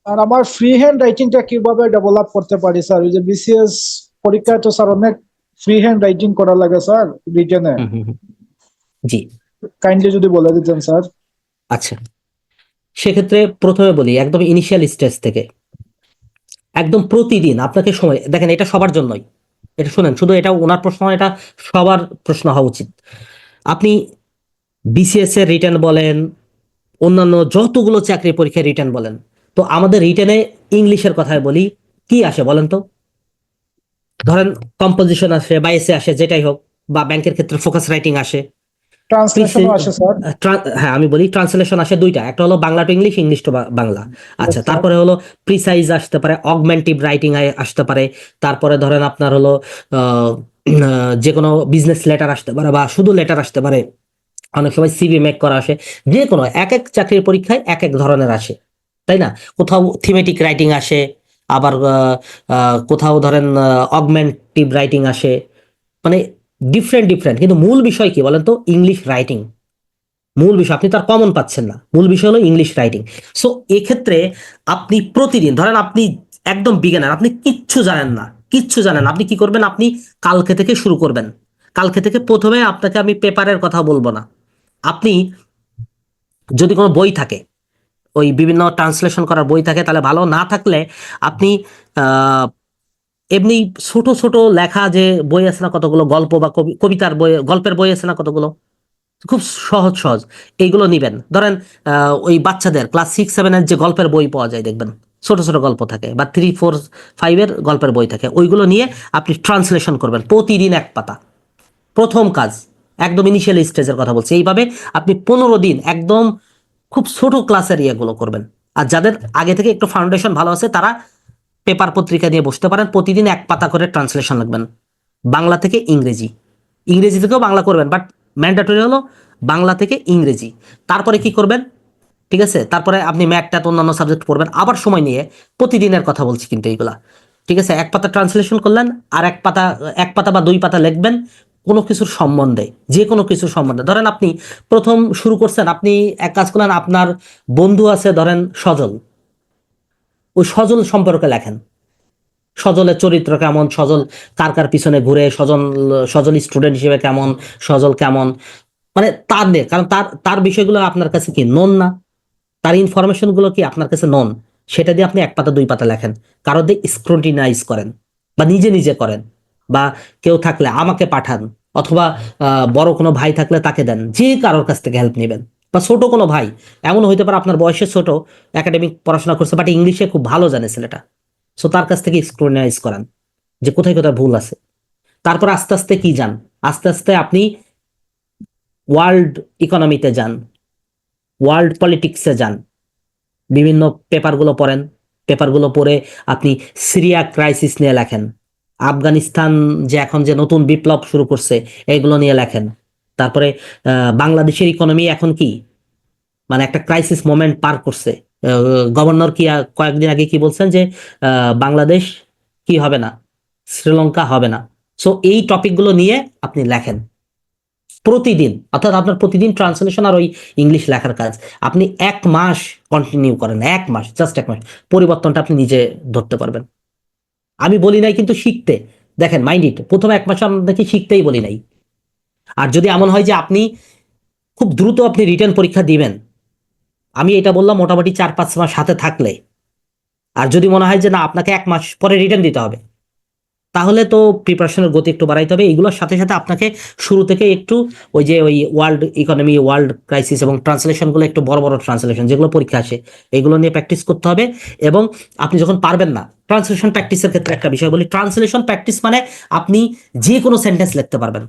আর আমার ফ্রি হ্যান্ড রাইটিংটা কিভাবে ডেভেলপ করতে পারি স্যার? ওই যে বিসিএস পরীক্ষায় তো স্যার অনেক ফ্রি হ্যান্ড রাইটিং করা লাগে স্যার রিটেনে, জি, কাইন্ডলি যদি বলে দিতেন স্যার। আচ্ছা, সেক্ষেত্রে প্রথমে বলি একদম ইনিশিয়াল স্টেজ থেকে, একদম প্রতিদিন আপনাকে সময়, দেখেন এটা সবার জন্যই, এটা শুনেন, শুধু এটা ওনার প্রশ্ন না, এটা সবার প্রশ্ন হওয়া উচিত। আপনি বিসিএস এর রিটার্ন বলেন, অন্যান্য যতগুলো চাকরি পরীক্ষায় রিটার্ন বলেন, তো আমাদের রিটার্নে ইংলিশের কথায় বলি, কি আসে বলেন তো? ধরেন কম্পোজিশন আসে বা এসে আসে, যেটাই হোক, বা ব্যাংকের ক্ষেত্রে ফোকাস রাইটিং আসে, ট্রান্সলেশনও আসে স্যার। হ্যাঁ আমি বলি ট্রান্সলেশন আসে দুইটা, একটা হলো Bangla to English, English to Bangla. আচ্ছা, তারপরে হলো প্রিসাইজ আসতে পারে, অগমেন্টিভ রাইটিং আসতে পারে, তারপরে ধরেন আপনার হলো যে কোনো বিজনেস লেটার আসতে পারে, বা শুধু লেটার আসতে পারে, অনেক সময় সিভি মেক করা আসে। যে কোনো এক এক চাকরির পরীক্ষায় এক এক ধরনের আসে, তাই না? কোথাও থিমেটিক রাইটিং আসে, আবার কোথাও ধরেন অগমেন্টিভ রাইটিং আসে, মানে ডিফারেন্ট ডিফারেন্ট। কিন্তু মূল বিষয় কি বলেন তো? ইংলিশ রাইটিং মূল বিষয়, আপনি তার কমন পাচ্ছেন না, মূল বিষয় হলো ইংলিশ রাইটিং। সো এক্ষেত্রে আপনি প্রতিদিন, ধরেন আপনি একদম বিগিনার, আপনি কিচ্ছু জানেন না, আপনি কি করবেন? আপনি কালকে থেকে শুরু করবেন। কালকে থেকে প্রথমে আপনাকে আমি পেপারের কথা বলবো না, আপনি যদি কোনো বই থাকে, ওই বিভিন্ন ট্রান্সলেশন করার বই থাকে তাহলে ভালো, না থাকলে আপনি এমনি ছোট ছোট লেখা যে বই আছে না কতগুলো, গল্প বা কবিতার বই, গল্পের বই আছে না কতগুলো, খুব সহজ সহজ, এইগুলো নিবেন। ধরেন ওই বাচ্চাদের ক্লাস 6-7-এর যে গল্পের বই পাওয়া যায় দেখবেন, ছোট ছোট গল্প থাকে, বা 3-4-5-এর গল্পের বই থাকে, ওইগুলো নিয়ে আপনি ট্রান্সলেশন করবেন প্রতিদিন 1 পাতা। প্রথম কাজ, একদম ইনিশিয়াল স্টেজের কথা বলছি। এইভাবে আপনি 15 দিন একদম খুব ছোট ক্লাসের ইয়েগুলো করবেন। আর যাদের আগে থেকে একটু ফাউন্ডেশন ভালো আছে তারা পেপার পত্রিকা নিয়ে বসতে পারেন, প্রতিদিন 1 পাতা করে ট্রান্সলেশন লিখবেন, বাংলা থেকে ইংরেজি, ইংরেজি থেকেও বাংলা করবেন, বাট ম্যান্ডেটরি হলো বাংলা থেকে ইংরেজি। তারপরে কি করবেন, ঠিক আছে, তারপরে আপনি ম্যাথ অন্যান্য সাবজেক্ট পড়বেন, আবার সময় নিয়ে, প্রতিদিনের কথা বলছি কিন্তু এইগুলা, ঠিক আছে। 1 পাতা ট্রান্সলেশন করলেন, আর 1 পাতা বা 2 পাতা লিখবেন কোনো কিছুর সম্বন্ধে, যে কোনো কিছুর সম্বন্ধে। ধরেন আপনি প্রথম শুরু করছেন, আপনি এক কাজ করলেন, আপনার বন্ধু আছে ধরেন সজল, ওই সজল সম্পর্কে লেখেন, সজলের চরিত্র কেমন, সজল কার কার পিছনে ঘুরে, সজল স্টুডেন্ট হিসেবে কেমন, সজল কেমন, মানে তার নিয়ে, কারণ তার বিষয়গুলো আপনার কাছে কি নন না, তার ইনফরমেশন গুলো কি আপনার কাছে নন, সেটা দিয়ে আপনি 1 পাতা 2 পাতা লেখেন, কারো দিয়ে স্ক্রুটিনাইজ করেন, বা নিজে নিজে করেন, বা কেউ থাকলে আমাকে পাঠান, অথবা বড় কোনো ভাই থাকলে তাকে দেন, যে কারোর কাছ থেকে হেল্প নেবেন, বা ছোট কোনো ভাই, এমন হইতে পারে আপনার বয়সে ছোট, একাডেমিক পড়াশোনা করছে, বাট ইংলিশে খুব ভালো জানে ছেলেটা, সো তার কাছ থেকে স্ক্রুটিনাইজ করান যে কোথায় কোথায় ভুল আছে। তারপর আস্তে আস্তে কি যান, আস্তে আস্তে আপনি ওয়ার্ল্ড ইকোনমিতে যান, ওয়ার্ল্ড পলিটিক্সে যান, বিভিন্ন পেপারগুলো পড়েন, পেপারগুলো পড়ে আপনি সিরিয়া ক্রাইসিস নিয়ে লেখেন, আফগানিস্তান যে এখন যে নতুন বিপ্লব শুরু করছে এগুলো নিয়ে লেখেন। তারপরে বাংলাদেশের ইকোনমি এখন কি, মানে একটা ক্রাইসিস মোমেন্ট পার করছে, গভর্নর কি কয়েকদিন আগে কি বলছেন যে বাংলাদেশ কি হবে না, শ্রীলঙ্কা হবে না। সো এই টপিকগুলো নিয়ে আপনি লেখেন প্রতিদিন, অর্থাৎ আপনার প্রতিদিন ট্রান্সলেশন আর ওই ইংলিশ লেখার কাজ আপনি 1 মাস কন্টিনিউ করেন, 1 মাস, জাস্ট 1 মাস, পরিবর্তনটা আপনি নিজে ধরতে পারবেন। আমি বলি নাই কিন্তু শিখতে, দেখেন মাইন্ড ইট, প্রথম 1 মাস আপনাকে শিখতেই বলি নাই। আর যদি এমন হয় যে আপনি খুব দ্রুত আপনি রিটেন পরীক্ষা দিবেন, আমি এটা বললাম মোটামুটি 4-5 মাস হাতে থাকলে, আর যদি মনে হয় যে না আপনাকে 1 মাস পরে রিটেন দিতে হবে, তাহলে তো প্রিপারেশনের গতি একটু বাড়াইতে হবে। এগুলোর সাথে সাথে আপনাকে শুরু থেকে একটু ওই যে ওই ওয়ার্ল্ড ইকোনমি, ওয়ার্ল্ড ক্রাইসিস এবং ট্রান্সলেশনগুলো একটু বড় বড় ট্রান্সলেশন যেগুলো পরীক্ষা আসে এগুলো নিয়ে প্র্যাকটিস করতে হবে। এবং আপনি যখন পারবেন না, ট্রান্সলেশন প্র্যাকটিসের ক্ষেত্রে একটা বিষয় বলি, ট্রান্সলেশন প্র্যাকটিস মানে আপনি যে কোনো সেন্টেন্স লিখতে পারবেন,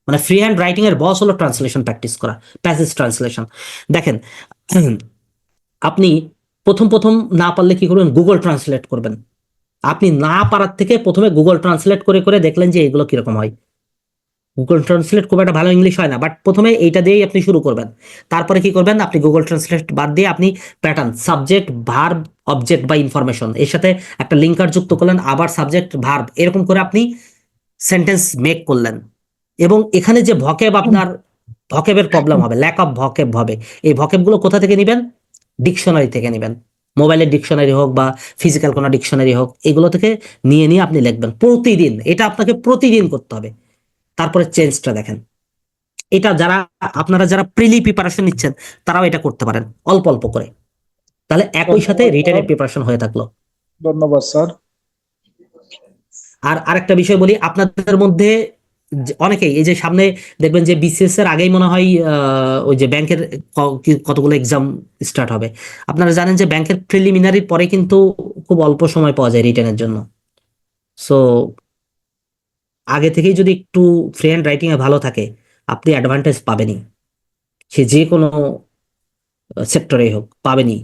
মানে ফ্রি হ্যান্ড রাইটিং এর বস হলো ট্রান্সলেশন প্র্যাকটিস করা, প্যাসেজ ট্রান্সলেশন। দেখেন আপনি প্রথম প্রথম না পারলে কি করবেন, গুগল ট্রান্সলেট করবেন। আপনি না পারার থেকে প্রথমে গুগল ট্রান্সলেট করে করে দেখলেন যে এগুলো কিরকম হয়। গুগল ট্রান্সলেট খুব একটা ভালো ইংলিশ হয় না, বাট প্রথমে এইটা দিয়েই আপনি শুরু করবেন। তারপরে কি করবেন, আপনি গুগল ট্রান্সলেট বাদ দিয়ে আপনি প্যাটার্ন, সাবজেক্ট, ভার্ব, অবজেক্ট বা ইনফরমেশন, এর সাথে একটা লিঙ্কার যুক্ত করলেন, আবার সাবজেক্ট, ভার্ব, এরকম করে আপনি সেন্টেন্স মেক করলেন। এবং এখানে যে ভকেব, আপনার ভকেবের প্রবলেম হবে, ল্যাক অফ ভকেব হবে। এই ভকেবগুলো কোথা থেকে নেবেন, ডিকশনারি থেকে নেবেন, মোবাইলের ডিকশনারি হোক বা ফিজিক্যাল কোনো ডিকশনারি হোক, এগুলো থেকে নিয়ে নিয়ে আপনি লিখবেন প্রতিদিন। এটা আপনাকে প্রতিদিন করতে হবে। তারপরে চেঞ্জটা দেখেন, এটা আপনারা যারা প্রিলি প্রিপারেশন নিচ্ছেন তারাও এটা করতে পারেন অল্প অল্প করে, তাহলে একই সাথে রিটেনের প্রিপারেশন হয়ে থাকলো। ধন্যবাদ স্যার। আর আরেকটা বিষয় বলি, আপনাদের মধ্যে অনেকেই এই যে সামনে দেখবেন যে বিসিএস এর আগেই মনে হয় ওই যে ব্যাংকের কতগুলো এক্সাম স্টার্ট হবে। আপনারা জানেন যে ব্যাংকের প্রিলিমিনারির পরে কিন্তু খুব অল্প সময় পাওয়া যায় রিটেনের জন্য। সো আগে থেকেই যদি একটু ফ্রি হ্যান্ড রাইটিং এ ভালো থাকে আপনি অ্যাডভান্টেজ পাবেনই, সে যে কোনো সেক্টরে হোক পাবেনই।